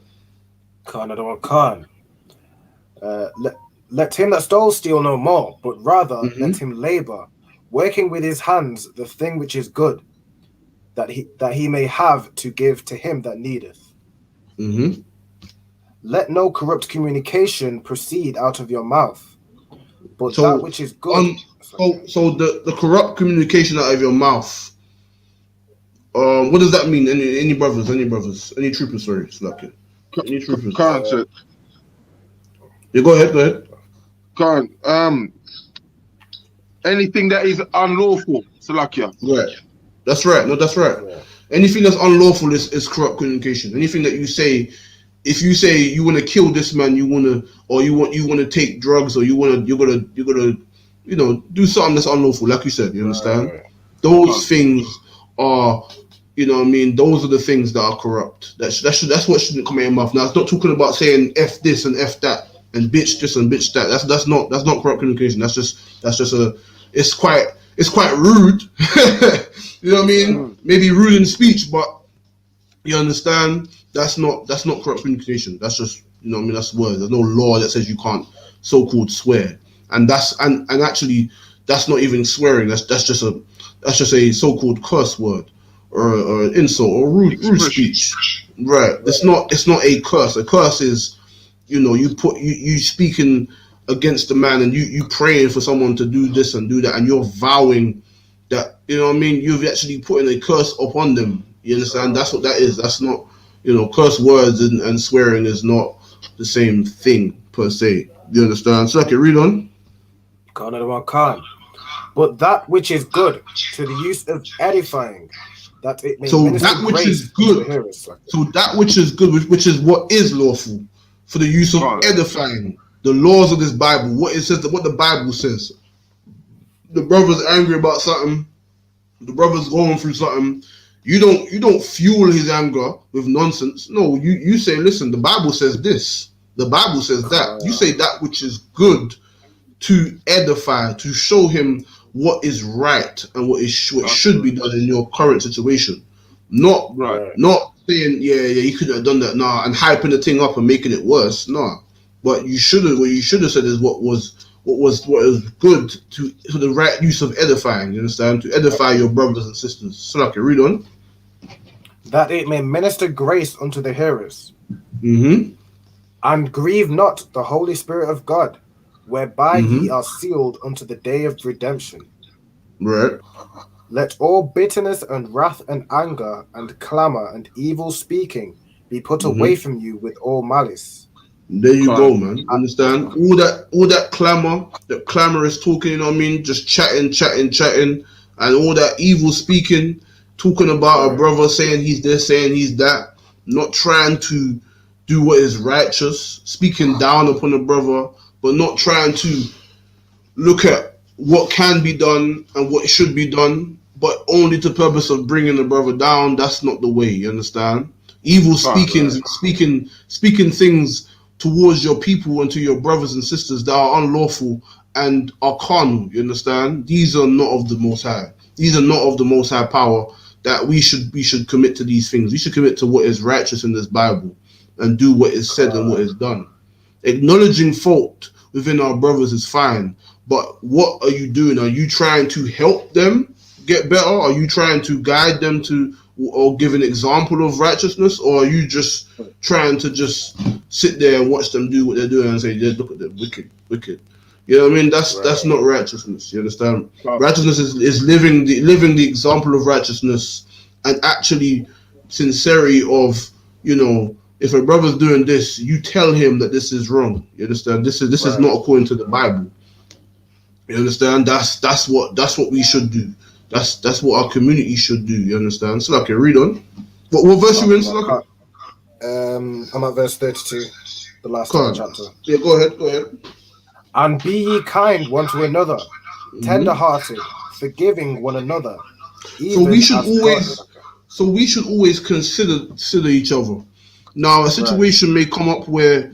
Let him that stole steal no more, but rather let him labor, working with his hands the thing which is good, that he may have to give to him that needeth. Mm-hmm. Let no corrupt communication proceed out of your mouth, but that which is good. So the corrupt communication out of your mouth, What does that mean? Any brothers? Any troopers? Sorry, Slack it. Any troopers? Can't. Yeah, go ahead. Can't. Anything that is unlawful, Salakia. Right. That's right. No, that's right. Yeah. Anything that's unlawful is corrupt communication. Anything that you say, if you say you want to kill this man, you want to take drugs, or you're gonna do something that's unlawful, like you said. You understand? Right. Those things are, those are the things that are corrupt. That's what shouldn't come out of your mouth. Now, it's not talking about saying F this and F that and bitch this and bitch that. That's not corrupt communication. That's just it's quite rude. You know what I mean? Maybe rude in speech, but you understand? That's not corrupt communication. That's just, that's words. There's no law that says you can't so-called swear. And actually that's not even swearing. That's just a so-called curse word or an insult or rude speech. Right. It's not a curse. A curse is, you speaking against the man, and you praying for someone to do this and do that, and you're vowing that, you've actually putting a curse upon them. You understand? That's what that is. That's not, curse words and swearing is not the same thing per se. You understand? So I can read on. Can't. But that which is good to the use of edifying, that it may that which is good. So that which is good, which is what is lawful for the use of edifying. The laws of this Bible, what the Bible says. The brother's angry about something. The brother's going through something. You don't fuel his anger with nonsense. No, you say, listen, the Bible says this. The Bible says that. You say that which is good to edify, to show him what is right and what should be done in your current situation. Not saying, you could have done that now and hyping the thing up and making it worse. No. But what you should have said is what was good for the right use of edifying. You understand? To edify your brothers and sisters. So okay, read on. That it may minister grace unto the hearers. Mm-hmm. And grieve not the Holy Spirit of God, whereby ye are sealed unto the day of redemption. Right. Let all bitterness and wrath and anger and clamor and evil speaking be put away from you with all malice. There you go, man. Understand? All that clamor, that clamorous talking, you know what I mean? Just chatting, and all that evil speaking, talking about a brother, saying he's this, saying he's that, not trying to do what is righteous, speaking down upon a brother, but not trying to look at what can be done and what should be done, but only to the purpose of bringing the brother down. That's not the way, you understand? Evil speaking things towards your people and to your brothers and sisters that are unlawful and are carnal, you understand? These are not of the Most High. These are not of the Most High power that we should commit to these things. We should commit to what is righteous in this Bible and do what is said and what is done. Acknowledging fault within our brothers is fine, but what are you doing? Are you trying to help them get better? Are you trying to guide them to or give an example of righteousness, or are you just trying to just sit there and watch them do what they're doing and say, yeah, look at them, wicked. You know what I mean? That's not righteousness. You understand? Righteousness is living the example of righteousness and actually sincerity of, if a brother's doing this, you tell him that this is wrong. You understand? This is not according to the Bible. You understand? That's what we should do. That's what our community should do. You understand? So okay, read on. What verse you in, Slaka? I'm at verse 32, the last chapter. Yeah, go ahead. And be ye kind one to another, tender-hearted, forgiving one another. So we should always consider each other. Now, a situation may come up where,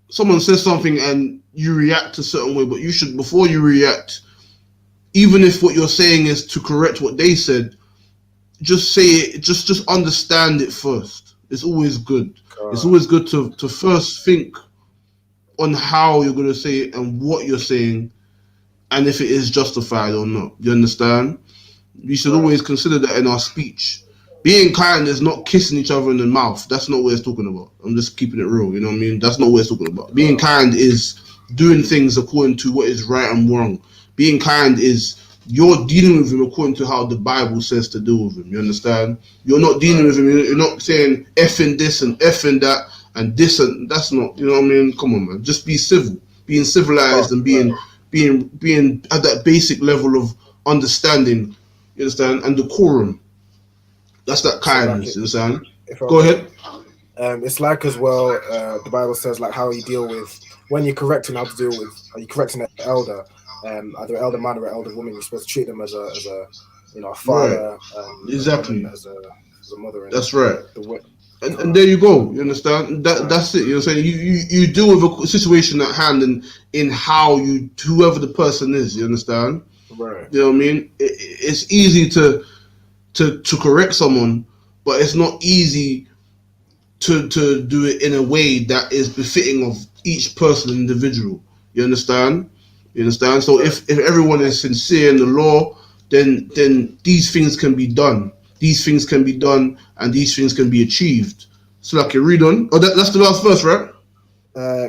someone says something and you react a certain way, but you should, before you react, even if what you're saying is to correct what they said, just say it, just understand it first. It's always good. It's always good to first think on how you're going to say it and what you're saying, and if it is justified or not. You understand? We should always consider that in our speech. Being kind is not kissing each other in the mouth. That's not what it's talking about. I'm just keeping it real. You know what I mean? That's not what it's talking about. Being kind is doing things according to what is right and wrong. Being kind is you're dealing with him according to how the Bible says to deal with him. You understand? You're not dealing with him. You're not saying effing this and effing that and this and that's not. You know what I mean? Come on, man. Just be civil, being civilized, and being at that basic level of understanding. You understand? And decorum. That's that kindness. You understand? Go ahead. It's like as well. The Bible says like how you deal with when you're correcting how to deal with. Are you correcting an elder? Either an elder man or an elder woman? You're supposed to treat them as a a father. Right. Exactly. As a mother. That's right. And there you go. You understand? That's it. You know what I'm saying? You deal with a situation at hand in how you whoever the person is. You understand? Right. You know what I mean? It's easy to correct someone, but it's not easy to do it in a way that is befitting of each person individual. You understand? So if everyone is sincere in the law, then these things can be done. These things can be done, and these things can be achieved. So like you read on. Oh, that's the last verse, right?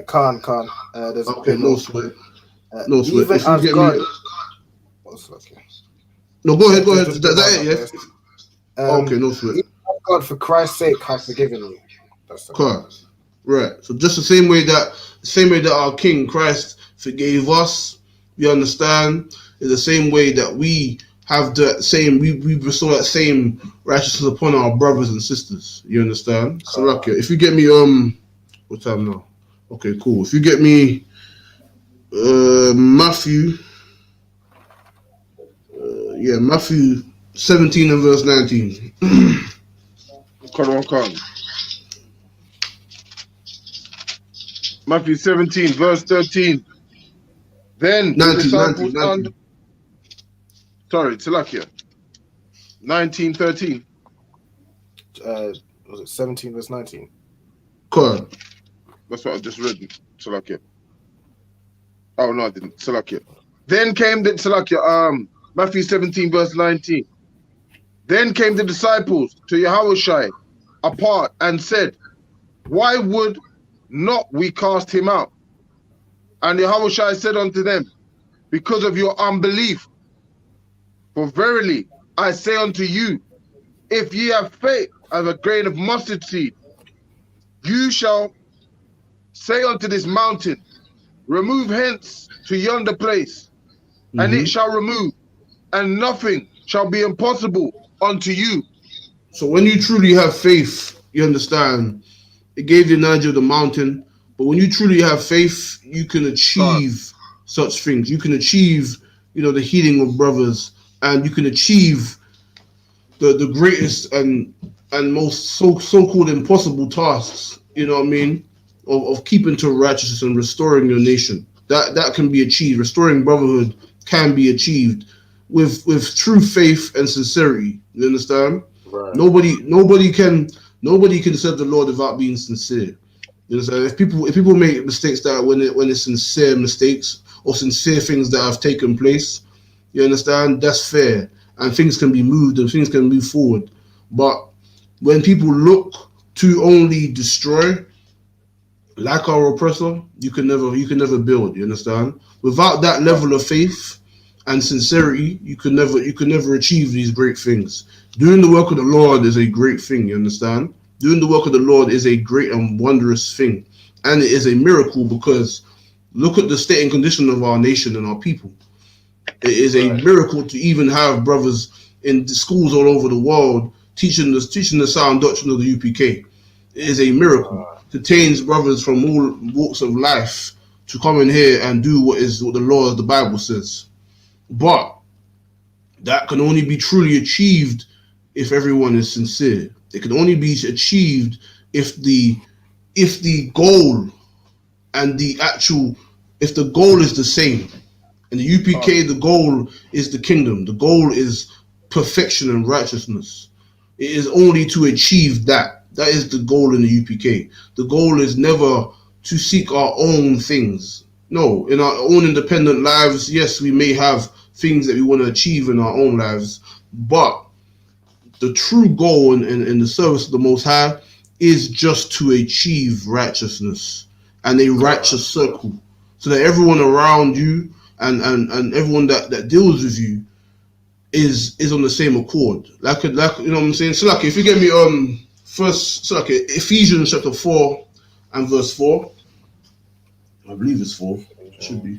Khan. There's okay, no sweat. No sweat. Even if you as get God. Me... No, go ahead. Is that it? Yes. Okay, no sweat. Even as God, for Christ's sake, has forgiven you. That's correct. Right. So just the same way that our King Christ forgave us, you understand, is the same way that we have that same we bestow that same righteousness upon our brothers and sisters. You understand? So like if you get me what time now? Okay, cool. If you get me Matthew Matthew 17 and verse 19. Come on. Matthew 17, verse 13. Then 19, the disciples 19. Sorry, Salakia. 19:13. Was it 17 verse 19? Correct. That's what I just read. Salakia. Oh no, I didn't. Salakia. Then came the Salakia. Matthew 17 verse 19. Then came the disciples to Yahushua apart and said, "Why would not we cast him out?" And Yahushua said unto them, "Because of your unbelief. For verily I say unto you, if ye have faith as a grain of mustard seed, you shall say unto this mountain, remove hence to yonder place, and it shall remove, and nothing shall be impossible unto you." So when you truly have faith, you understand, it gave the analogy of the mountain, but when you truly have faith, you can achieve such things. You can achieve, the healing of brothers, and you can achieve the greatest and most so-called impossible tasks, you know what I mean, of keeping to righteousness and restoring your nation. That can be achieved. Restoring brotherhood can be achieved with true faith and sincerity. You understand? Right. Nobody can serve the Lord without being sincere. You understand? If people make mistakes that when it's sincere mistakes or sincere things that have taken place, you understand, that's fair, and things can be moved and things can move forward. But when people look to only destroy, like our oppressor, you can never build. You understand? Without that level of faith and sincerity, you can never achieve these great things. Doing the work of the Lord is a great thing. You understand? Doing the work of the Lord is a great and wondrous thing, and it is a miracle because look at the state and condition of our nation and our people. It is a miracle to even have brothers in schools all over the world teaching the sound doctrine of the UPK. It is a miracle. It contains brothers from all walks of life to come in here and do what the law of the Bible says. But that can only be truly achieved if everyone is sincere. It can only be achieved if the goal and if the goal is the same. In the UPK, the goal is the kingdom. The goal is perfection and righteousness. It is only to achieve that. That is the goal in the UPK. The goal is never to seek our own things. No, in our own independent lives, yes, we may have things that we want to achieve in our own lives, but the true goal in the service of the Most High is just to achieve righteousness and a righteous circle, so that everyone around you and everyone that deals with you is on the same accord. Like you know what I'm saying? So like if you get me Ephesians chapter 4 and verse 4. I believe it's 4. It should be.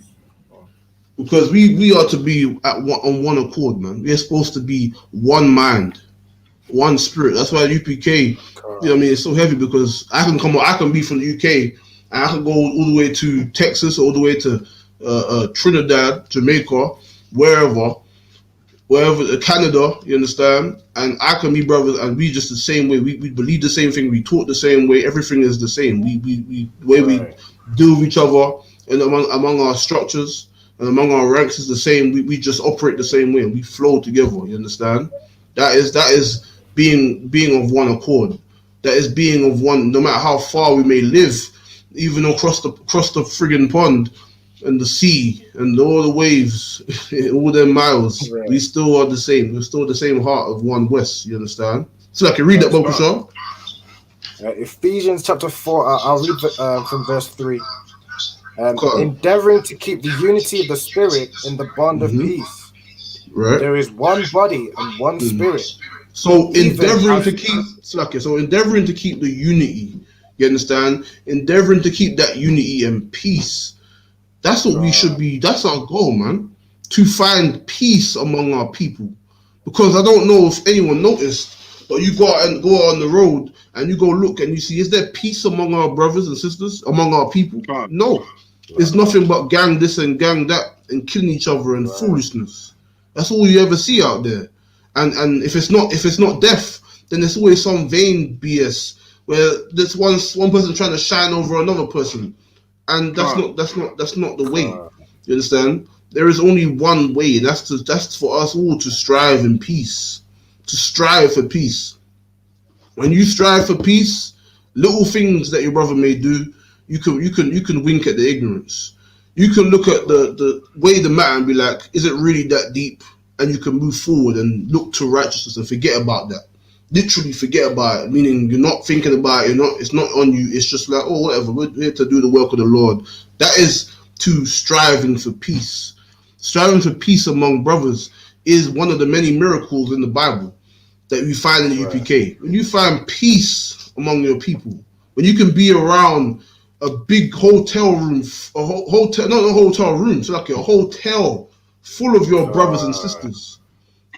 Because we are to be on one accord, man. We are supposed to be one mind, one spirit. That's why UPK, you know what I mean, it's so heavy, because I can be from the UK and I can go all the way to Texas, all the way to Trinidad, Jamaica, wherever, Canada, you understand? And I can be brothers, and we just the same way. We believe the same thing. We talk the same way. Everything is the same. We the way we deal with each other and among our structures and among our ranks is the same. We just operate the same way, and we flow together. You understand? That is being of one accord. That is being of one. No matter how far we may live, even across the friggin' pond and the sea and all the waves, all them miles, we still are the same. We're still the same heart of one West. You understand? So I can read that, Bokasha. Ephesians chapter 4. I'll read from verse 3. Endeavoring to keep the unity of the Spirit in the bond of peace. Right. There is one body and one Spirit. So endeavoring to keep the unity. You understand? Endeavoring to keep that unity and peace. That's what we should be. That's our goal, man. To find peace among our people. Because I don't know if anyone noticed, but you go on the road and you go look and you see, is there peace among our brothers and sisters, among our people? No. It's nothing but gang this and gang that and killing each other and foolishness. That's all you ever see out there. And if it's not death, then there's always some vain BS where there's one person trying to shine over another person. And that's not the way. You understand? There is only one way. That's for us all to strive in peace. To strive for peace. When you strive for peace, little things that your brother may do, you can wink at the ignorance. You can look at the way the matter and be like, is it really that deep? And you can move forward and look to righteousness and forget about that. Literally forget about it, meaning you're not thinking about it, it's not on you, it's just like, oh, whatever, we're here to do the work of the Lord. That is to striving for peace. Striving for peace among brothers is one of the many miracles in the Bible that we find in the UPK. When you find peace among your people, when you can be around a big hotel room, not a hotel room, so like a hotel full of your brothers and sisters,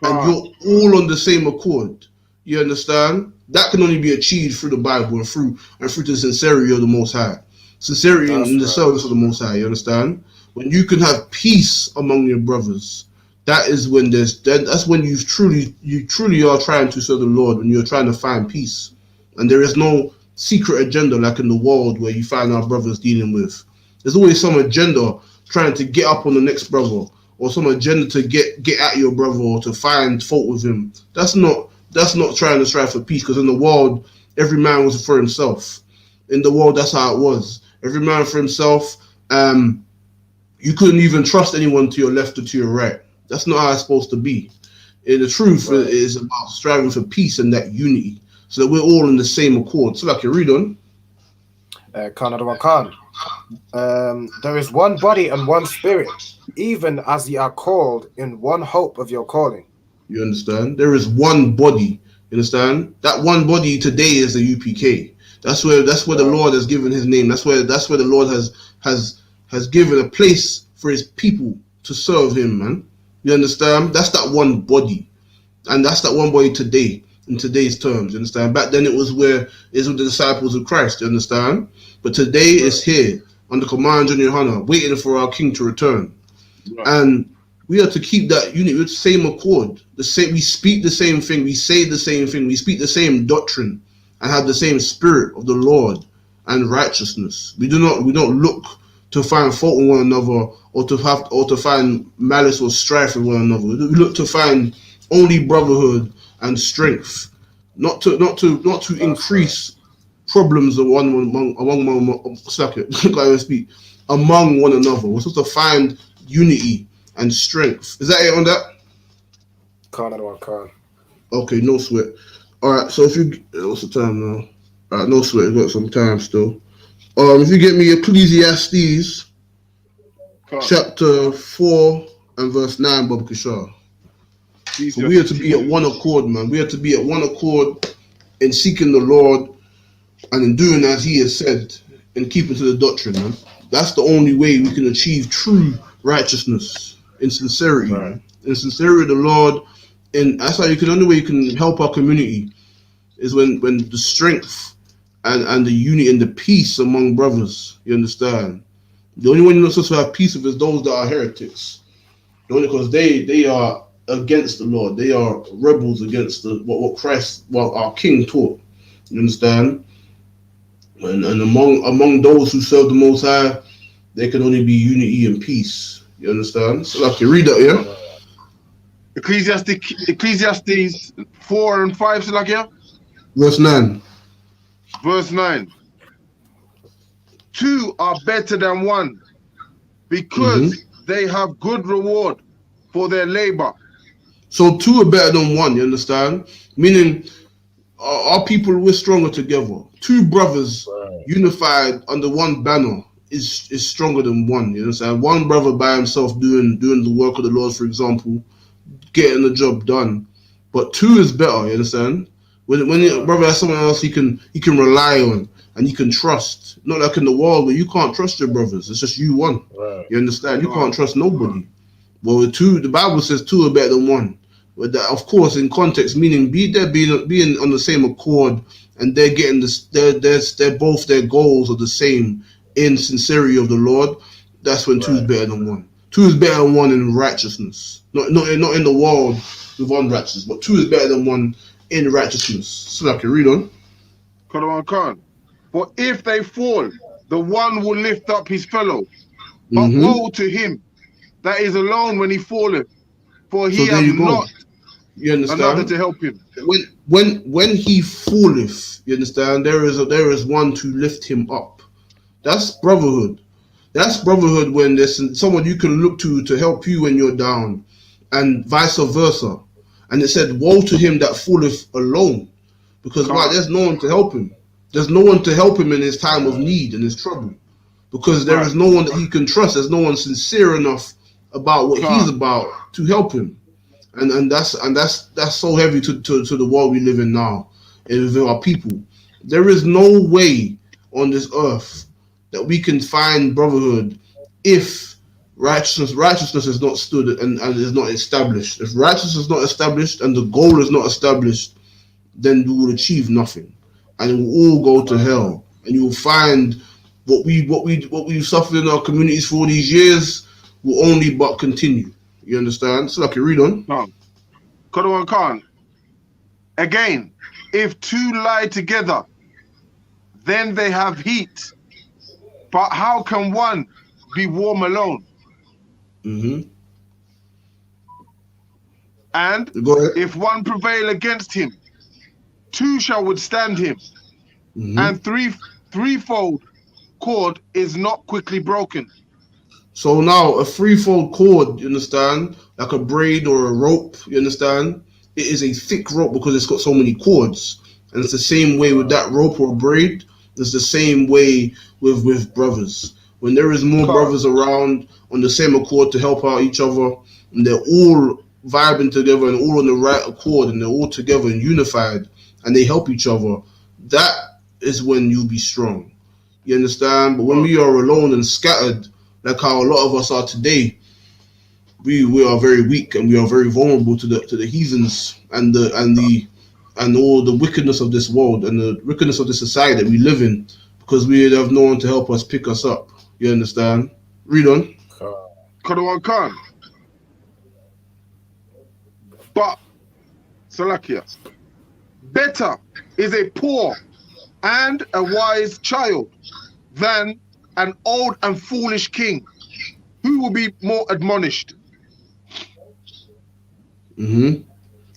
and you're all on the same accord. You understand? That can only be achieved through the Bible and through the sincerity of the Most High. Sincerity in the service of the Most High. You understand? When you can have peace among your brothers, that's when you truly are trying to serve the Lord. When you're trying to find peace, and there is no secret agenda like in the world where you find our brothers dealing with. There's always some agenda trying to get up on the next brother, or some agenda to get at your brother or to find fault with him. That's not trying to strive for peace, because in the world, every man was for himself. In the world, that's how it was. Every man for himself. You couldn't even trust anyone to your left or to your right. That's not how it's supposed to be. And the truth is about striving for peace and that unity, so that we're all in the same accord. So like you read on. There is one body and one Spirit, even as ye are called in one hope of your calling. You understand? There is one body. You understand? That one body today is the UPK. That's where the Lord has given his name. That's where the Lord has given a place for his people to serve him, man. You understand? That's that one body. And that's that one body today, in today's terms. You understand? Back then it was with the disciples of Christ. You understand? But today it's here under command of YAHANNA, waiting for our King to return. And we are to keep that unity with the same accord. We speak the same thing. We say the same thing. We speak the same doctrine and have the same spirit of the Lord and righteousness. We don't look to find fault in one another or to find malice or strife in one another. We look to find only brotherhood and strength, not to increase problems among one another. We're supposed to find unity and strength. Is that it on that? Khan. Okay, no sweat. All right, so what's the time now? All right, no sweat. We've got some time still. If you get me Ecclesiastes chapter 4 and verse 9, Bob Kishar. So we are to be at one accord, man. We are to be at one accord in seeking the Lord and in doing as He has said and keeping to the doctrine, man. That's the only way we can achieve true righteousness in sincerity, man. In sincerity of the Lord, and that's how you can. Only way you can help our community is when the strength and the unity and the peace among brothers. You understand? The only one you're not supposed to have peace with is those that are heretics. Only because they are against the Lord. They are rebels against what Christ, what our King taught. You understand? And among those who serve the Most High, there can only be unity and peace. You understand? So like you read that, yeah? Ecclesiastes 4 and 5, so like, yeah? Verse 9. Verse 9. 2 are better than 1 because they have good reward for their labor. So 2 are better than 1, you understand? Meaning, our people, we're stronger together. 2 brothers unified under one banner is stronger than 1, you understand? 1 brother by himself doing the work of the Lord, for example, getting the job done. But 2 is better, you understand? When your brother has someone else he can rely on and you can trust. Not like in the world where you can't trust your brothers. It's just you one. You understand? You can't trust nobody. Well, with 2, the Bible says 2 are better than 1. But that, of course, in context, meaning being on the same accord, and they're getting this. They're both their goals are the same in sincerity of the Lord. That's when 2 is better than 1. 2 is better than 1 in righteousness. Not in the world with unrighteousness, but 2 is better than 1 in righteousness. So I can read on. For if they fall, the one will lift up his fellow. But woe to him that is alone when he falleth, for he has not another to help him. When he falleth, you understand, there is one to lift him up. That's brotherhood. That's brotherhood when there's someone you can look to help you when you're down, and vice versa. And it said, woe to him that falleth alone. Because why? There's no one to help him. There's no one to help him in his time of need and his trouble. Because there is no one that he can trust. There's no one sincere enough about what he's about to help him. And that's so heavy to the world we live in now, and with our people. There is no way on this earth that we can find brotherhood if righteousness is not stood and is not established. If righteousness is not established and the goal is not established, then we will achieve nothing, and it will all go to hell. And you will find what we've suffered in our communities for all these years will only but continue. You understand? So I can read on. Khan. Again, if 2 lie together, then they have heat. But how can 1 be warm alone? And if 1 prevail against him, 2 shall withstand him. And threefold cord is not quickly broken. So now a threefold cord, you understand, like a braid or a rope, you understand? It is a thick rope because it's got so many cords. And it's the same way with that rope or braid. It's the same way with brothers. When there is more brothers around on the same accord to help out each other, and they're all vibing together and all on the right accord, and they're all together and unified, and they help each other, that is when you'll be strong. You understand? But when we are alone and scattered, like how a lot of us are today, we are very weak and we are very vulnerable to the heathens and all the wickedness of this world and the wickedness of the society that we live in, because we have no one to help us pick us up. You understand? Read on. Khan. But Salakia, better is a poor and a wise child than an old and foolish king. Who will be more admonished? Wait,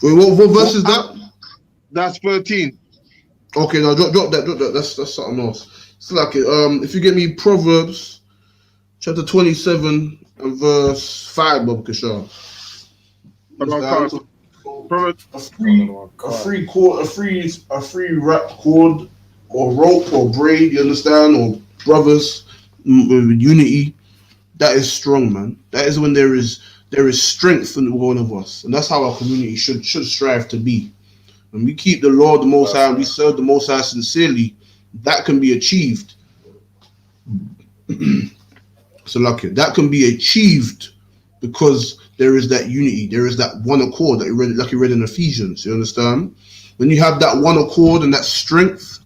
what verse is that? That's 13. Okay, now drop that. That's something else. It's like if you get me Proverbs chapter 27 and verse 5, Bob Kishar. A free cord or rope or braid, you understand, or brothers with unity. That is strong, man. That is when there is there is strength in one of us, and that's how our community should strive to be. When we keep the Lord the Most High and we serve the Most High sincerely, that can be achieved. So lucky that can be achieved because there is that unity, there is that one accord that you read in Ephesians. You understand? When you have that one accord and that strength,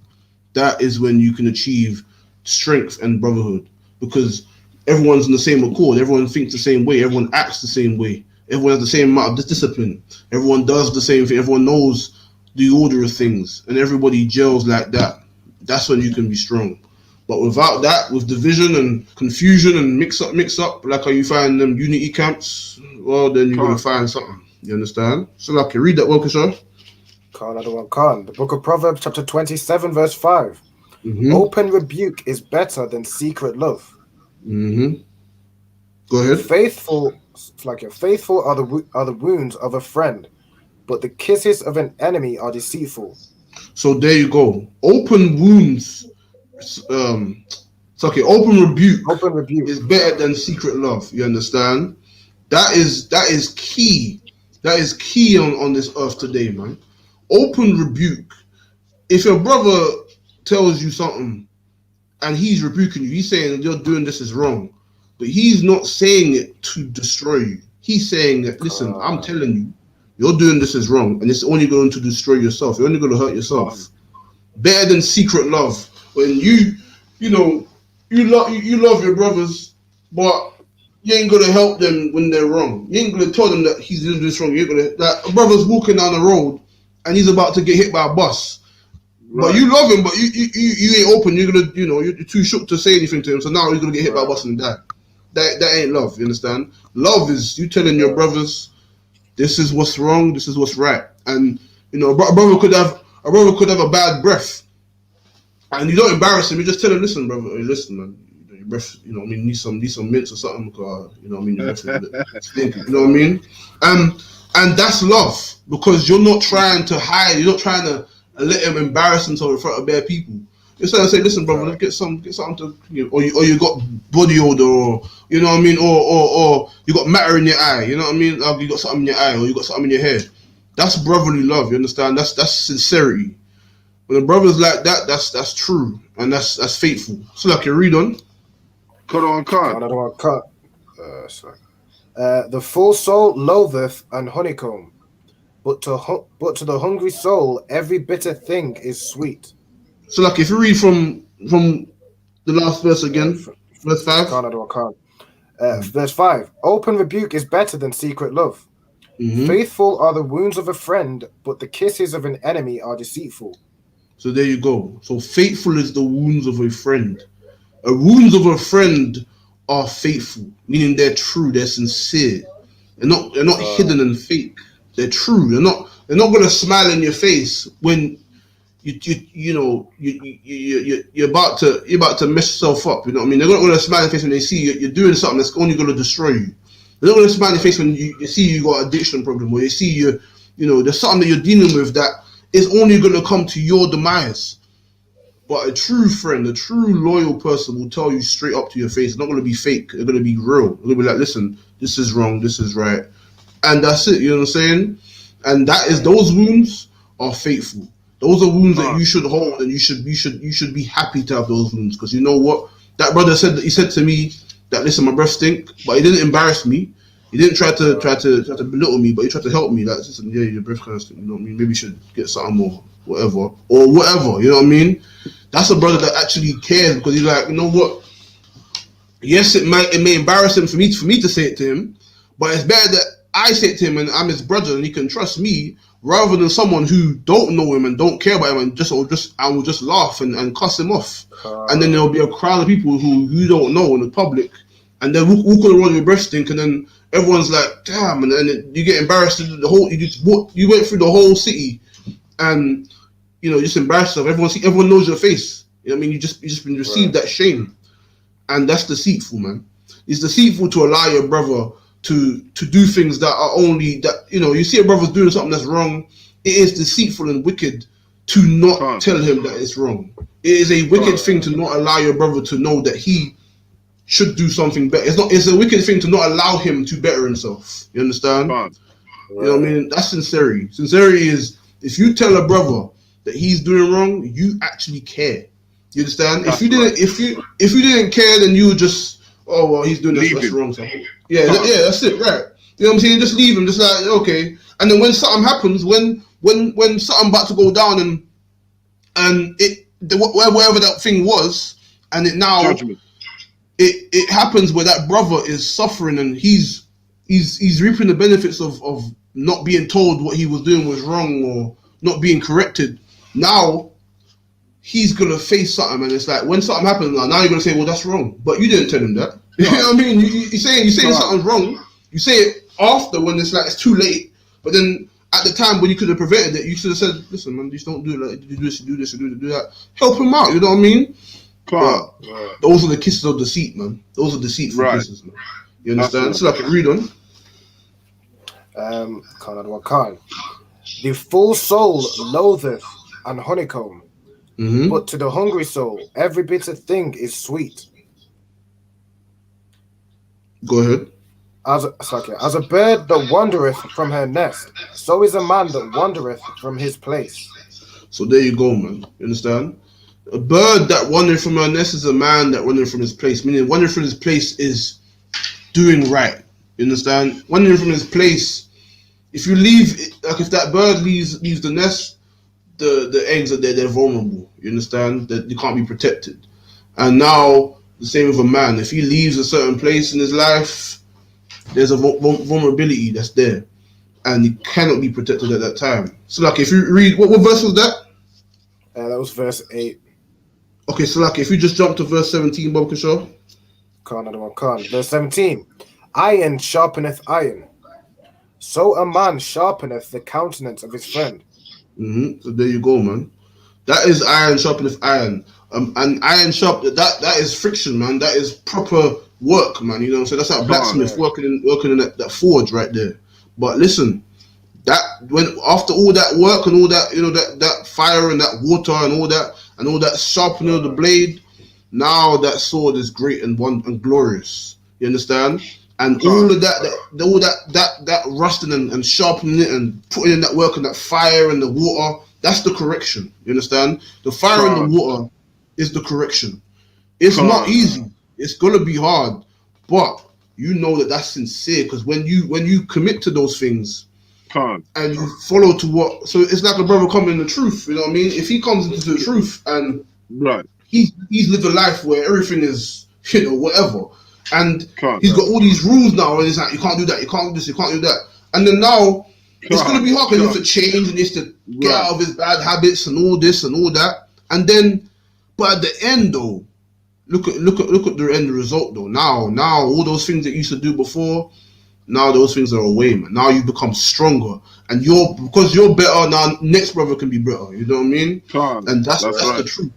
that is when you can achieve strength and brotherhood, because everyone's in the same accord, everyone thinks the same way, everyone acts the same way, everyone has the same amount of discipline, everyone does the same thing, everyone knows the order of things, and everybody gels like that. That's when you can be strong. But without that, with division and confusion and mix up, like how you find them unity camps, well, then you're going to find something. You understand? So, like, you read that one, Kishore? The book of Proverbs, chapter 27, verse 5. Open rebuke is better than secret love. Go ahead. Faithful are the wounds of a friend, but the kisses of an enemy are deceitful. So there you go. Open wounds. It's okay. Open rebuke is better than secret love. You understand? That is key. That is key on this earth today, man. Open rebuke. If your brother tells you something and he's rebuking you, he's saying you're doing this is wrong, but he's not saying it to destroy you. He's saying that, listen, I'm telling you, you're doing this is wrong, and it's only going to destroy yourself. You're only going to hurt yourself. Better than secret love. When you love your brothers, but you ain't gonna help them when they're wrong. You ain't gonna tell them that he's doing this wrong. You're gonna a brother's walking down the road and he's about to get hit by a bus. Right. But you love him, but you ain't open. You're gonna, you're too shook to say anything to him. So now he's gonna get hit by a bus and die. That ain't love. You understand? Love is you telling your brothers, this is what's wrong, this is what's right. And a brother could have a bad breath, and you don't embarrass him. You just tell him, listen, brother, listen, man. Your breath, need some mints or something. Your breath is stinking. You know what I mean? And that's love, because you're not trying to hide. You're not trying to let him embarrass himself in front of bare people. Instead of saying, listen, brother, let's get something to, or you got body odor, or you know what I mean, or you got matter in your eye. You know what I mean? Like you got something in your eye, or you got something in your hair. That's brotherly love. You understand? That's sincerity. When a brother's like that, that's true, and that's faithful. So like you read on. The full soul loatheth an honeycomb, but to the hungry soul every bitter thing is sweet. So like if you read from the last verse again, verse 5. Verse 5. Open rebuke is better than secret love. Faithful are the wounds of a friend, but the kisses of an enemy are deceitful. So there you go. So faithful is the wounds of a friend. Wounds of a friend are faithful, meaning they're true, they're sincere. They're not hidden and fake. They're true. They're not gonna smile in your face when you're about to mess yourself up. You know what I mean? They're not gonna smile in your face when they see you're doing something that's only gonna destroy you. They're not gonna smile in your face when you see you got an addiction problem, or you see there's something that you're dealing with that is only gonna come to your demise. But a true friend, a true loyal person will tell you straight up to your face. It's not going to be fake. They're going to be real. They're going to be like, listen, this is wrong, this is right. And that's it, you know what I'm saying? And those wounds are faithful. Those are wounds that you should hold, and you should be happy to have those wounds. Because you know what? That brother said to me that, listen, my breath stink, but he didn't embarrass me. He didn't try to belittle me, but he tried to help me. Like, listen, yeah, your breath kind of stink, you know what I mean? Maybe you should get something more, whatever, you know what I mean? That's a brother that actually cares, because he's like, you know what? Yes, it may embarrass him for me to say it to him, but it's better that I say it to him and I'm his brother and he can trust me, rather than someone who don't know him and don't care about him and will just laugh and cuss him off. And then there'll be a crowd of people who you don't know in the public, and then walk on the road with your breath stink, and then everyone's like, damn, and then you get embarrassed. You went through the whole city, and just embarrass yourself. Everyone knows your face. You know what I mean? You just been received that shame, and that's deceitful, man. It's deceitful to allow your brother to do things that are only that you see a brother's doing something that's wrong. It is deceitful and wicked to not tell him that it's wrong. It is a wicked thing to not allow your brother to know that he should do something better. It's a wicked thing to not allow him to better himself. You understand? Right. You know what I mean? That's sincerity. Sincerity is if you tell a brother that he's doing wrong, you actually care. You understand? That's if you didn't care, then you would just, oh well, he's doing this, that's wrong. So yeah, that's it, right? You know what I'm saying? Just leave him, just like okay. And then when something happens, when something about to go down and whatever that thing was, and it now Judgment. it happens where that brother is suffering and he's reaping the benefits of not being told what he was doing was wrong or not being corrected. Now he's gonna face something, and it's like when something happens, now you're gonna say, well, that's wrong, but you didn't tell him that. You know what I mean? You're saying something's wrong. You say it after when it's like it's too late, but then at the time when you could have prevented it, you should have said, listen, man, just don't do it. Like, you do this, you do this, you do that. Help him out. You know what I mean? Those are the kisses of deceit, man. Those are deceitful kisses, man. You understand? So I can read on. Khan. The full soul loatheth an honeycomb, but to the hungry soul, every bitter thing is sweet. Go ahead. As a bird that wandereth from her nest, so is a man that wandereth from his place. So there you go, man. You understand? A bird that wandered from her nest is a man that wandered from his place. Meaning, wandering from his place is doing right. You understand? Wandering from his place. If you leave, like if that bird leaves the nest, the eggs are there. They're vulnerable. You understand? That you can't be protected. And now the same with a man. If he leaves a certain place in his life, there's a vulnerability that's there, and he cannot be protected at that time. So, like, if you read, what verse was that? That was verse 8. Okay, so like, if you just jump to verse 17, Bob Kishaw. Khan. Verse 17. Iron sharpeneth iron, so a man sharpeneth the countenance of his friend. So there you go, man. That is iron sharpeneth iron. And iron sharp, that is friction, man. That is proper work, man. You know what I'm saying? That's like blacksmith working in that forge right there. But listen, that when after all that work and all that, you know, that fire and that water and all that sharpening of the blade, now that sword is great and glorious. You understand? And all of that rusting and sharpening it and putting in that work and that fire and the water, that's the correction. You understand? The fire and the water is the correction. It's not easy. It's gonna be hard, but you know that's sincere, because when you commit to those things and you follow to what, so it's like a brother coming in the truth. You know what I mean? If he comes into the truth and he's lived a life where everything is, you know, whatever, and he's got all these rules now, and it's like you can't do that, you can't do this, you can't do that, and then now it's gonna be hard because he has to change and he has to get out of his bad habits and all this and all that, and then, but at the end though. Look at the end result though. Now all those things that you used to do before, now those things are away, man. Now you become stronger, and because you're better now. Next brother can be better. You know what I mean? And that's the truth.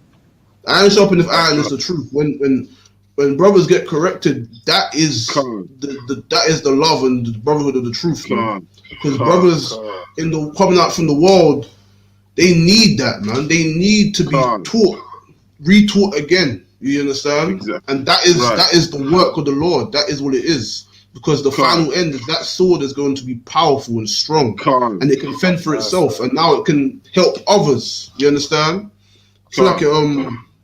Iron sharpeneth iron is the truth. When brothers get corrected, that is that is the love and the brotherhood of the truth, man. Because brothers coming out from the world, they need that, man. They need to be retaught again. You understand? Exactly. And that is the work of the Lord. That is what it is. Because the final end is that sword is going to be powerful and strong. And it can fend for itself. And now it can help others. You understand? So like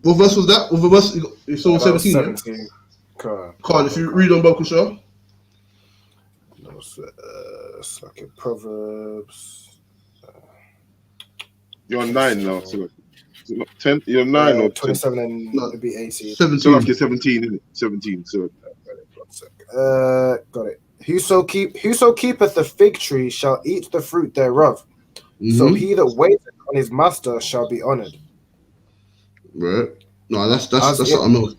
what verse was that? What verse? You saw 17. 17. Khan, if you read on Bob Kusha. It's like a Proverbs. You're on 9 now, so 10, you're 9 or 27 and it'd be 18. 17. So after 17, isn't it? 17. So got it. Whoso keepeth the fig tree shall eat the fruit thereof. So he that waiteth on his master shall be honored. Right. No, that's something else.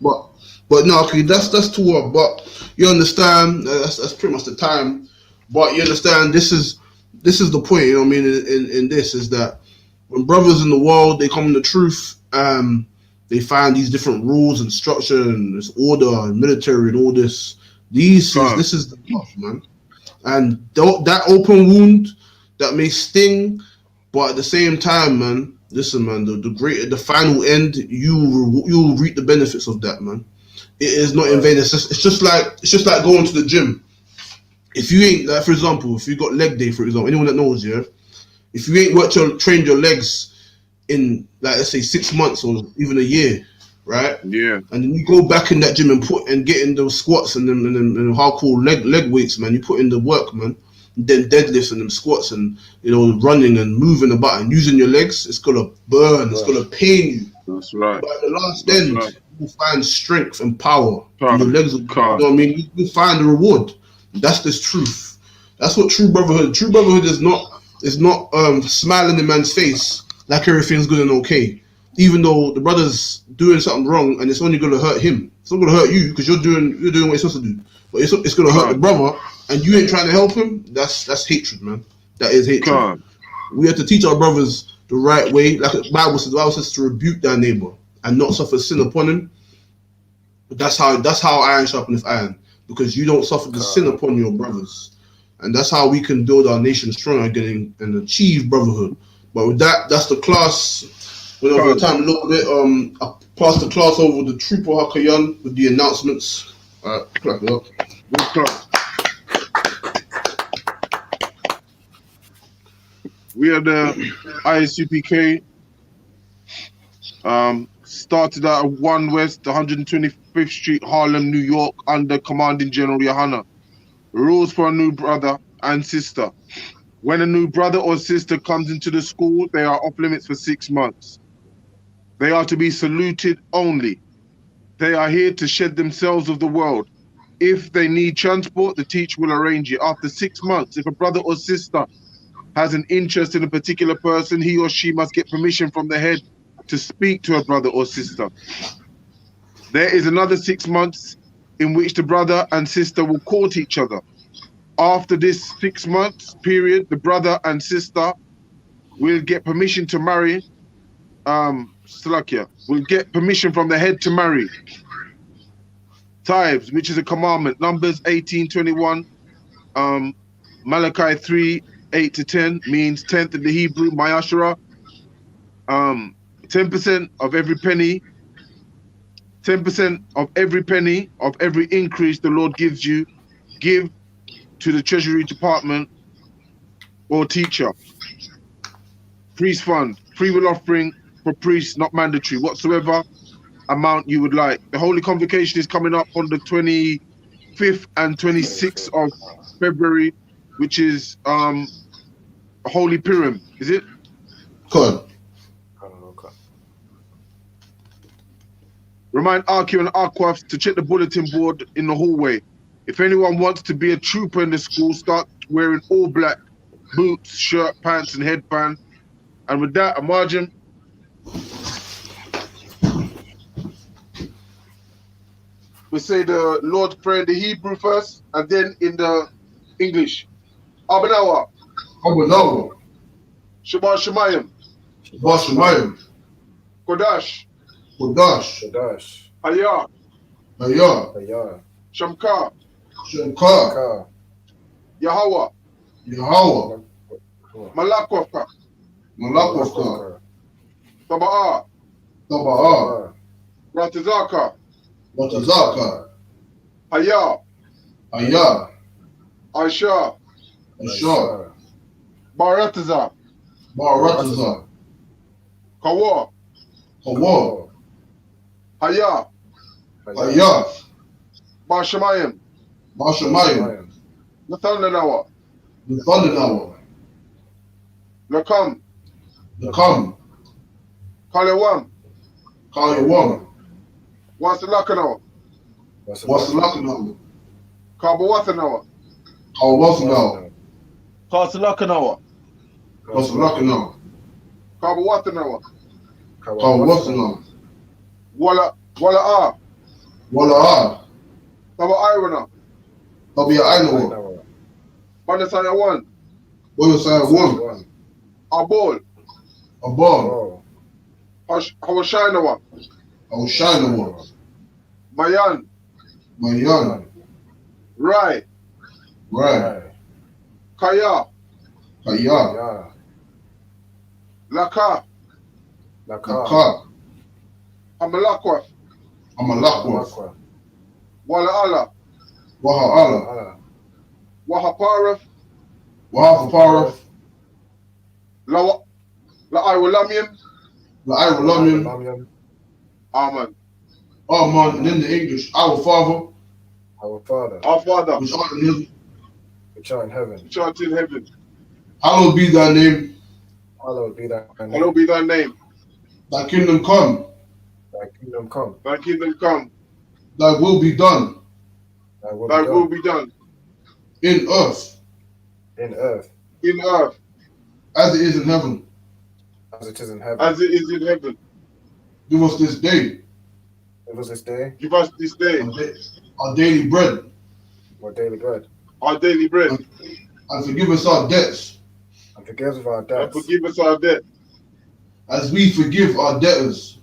But no, okay, that's to what. But you understand, that's pretty much the time. But you understand, this is the point. You know what I mean? In this is that. When brothers in the world, they come in the truth, they find these different rules and structure and this order and military and all this. This is the stuff, man. And that open wound, that may sting, but at the same time, man, listen, man, the final end, you'll reap the benefits of that, man. it is not in vain. It's just like going to the gym. If you ain't, like, for example, if you got leg day, for example, anyone that knows, yeah, if you ain't trained your legs in, like, let's say 6 months or even a year, right? Yeah. And then you go back in that gym and get in those squats and them hardcore leg weights, man. You put in the work, man. And then deadlifts and them squats and, you know, running and moving about and using your legs. It's gonna burn. It's gonna pain you. That's right. But at the last end, you'll find strength and power. And your legs will, you know what I mean? You'll find the reward. That's the truth. That's what true brotherhood. True brotherhood is not smiling in man's face like everything's good and okay. Even though the brother's doing something wrong and it's only gonna hurt him. It's not gonna hurt you because you're doing what you're supposed to do. But it's gonna hurt the brother and you ain't trying to help him. That's hatred, man. That is hatred. We have to teach our brothers the right way. Like the Bible says to rebuke thy neighbor and not suffer sin upon him. But that's how iron sharpeneth iron. Because you don't suffer the sin upon your brothers. And that's how we can build our nation strong again and achieve brotherhood. But with that's the class. Went over the time a little bit. I passed the class over the Trooper Hakayan with the announcements. Alright, clap it up. Good class. We are the I.S.U.P.K. Started at 1 West, 125th Street, Harlem, New York, under Commanding General YAHANNA. Rules for a new brother and sister. When a new brother or sister comes into the school, they are off limits for 6 months. They are to be saluted only. They are here to shed themselves of the world. If they need transport, the teacher will arrange it. After 6 months, if a brother or sister has an interest in a particular person, he or she must get permission from the head to speak to a brother or sister. There is another 6 months in which the brother and sister will court each other. After this 6 months period, the brother and sister will get permission to marry. Will get permission from the head to marry. Tithes, which is a commandment. Numbers 18:21. Malachi 3:8-10 means 10th in the Hebrew, Mayashara. 10% of every penny. 10% of every penny of every increase the Lord gives you, give to the Treasury Department or teacher. Priest fund, free will offering for priests, not mandatory, whatsoever amount you would like. The Holy Convocation is coming up on the 25th and 26th of February, which is Holy Purim, is it? Good. Remind Arky and Arkwaf to check the bulletin board in the hallway. If anyone wants to be a trooper in the school, start wearing all black boots, shirt, pants, and headband. And with that, Amarjam. We say the Lord's Prayer in the Hebrew first, and then in the English. Abanawa. Abanawa. Shabbat Shemayim. Shabbat Shemayim. Kodash. Kodash. Kodash. Hayah. Hayah. Hayah. Shamka. Shamka. Yahweh. Yahweh. Malakwafka. Malakwafka. Taba'a. Taba'a. Ratazaka. Ratazaka. Hayah. Hayah. Aisha. Aisha. Barataza. Barataza. Kawa. Kawa. Hayah. Hayah. Bashamayim. Bashamayim. Nathananawa. Nathananawa. Lakam. Lakam. Kalewam. Kalewam. Wasalakanawa. Wasalakanawa. Kabawathanawa. Kabawathanawa. Kasalakanawa. Kasalakanawa. Kabawathanawa. Kabawathanawa. Wala'a. Wala'a. Taba Irona. Tabi Ainawa. Banasaya 1. Banasaya 1. Abol. Abol. Hawashinawa. Hawashinawa. Mayan. Mayan. Rai. Rai. Kaya. Kaya. Laka. Laka. Amalakwa. Amalakwa. Wala Allah. Waha Allah. Wahaparaf. Waha Paraf. La Iwalamim. La Iwalamim. Amen. Amen. And in the English, our Father. Our Father. Our Father. Which art in heaven. Which art in heaven. Which art in heaven. Hallowed be thy name. Hallowed be thy name. Hallowed be thy name. Thy kingdom come. Thy kingdom come. Thy kingdom come. Thy will be done. Thy will Thy be will done. be done. In earth. In earth. In earth. As it is in heaven. As it is in heaven. As it is in heaven. Give us this day. Give us this day. Give us this day. Our daily bread. Our daily bread. Our daily bread. And forgive us our debts. And forgive us our debts. And forgive us our debt. As we forgive our debtors.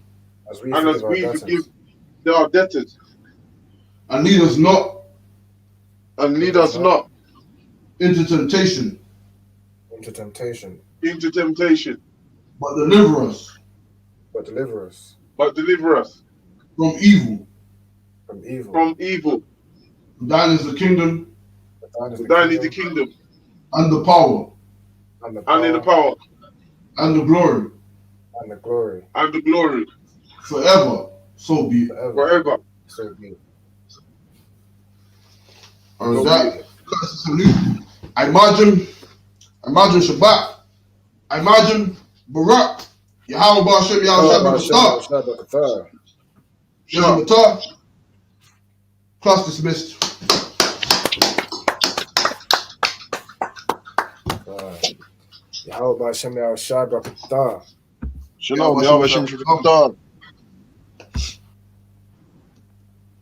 As we and as we forgive our debtors. And lead us not. And lead us not. Into temptation. Into temptation. Into temptation. But deliver us. But deliver us. But deliver us. From evil. From evil. From evil. For thine is the kingdom. For thine is the kingdom. And the power. And the power. And the glory. And the glory. And the glory. Forever. So be it. Forever. So be it. And with that, salute. I imagine Shabbat. I imagine Barak. Yahweh Ba'Shem Yahweh Shabbat. Shabbat. Class dismissed. Yahweh Ba'Shem Yahweh Shabbat. Shalom, Yahweh Shabbat.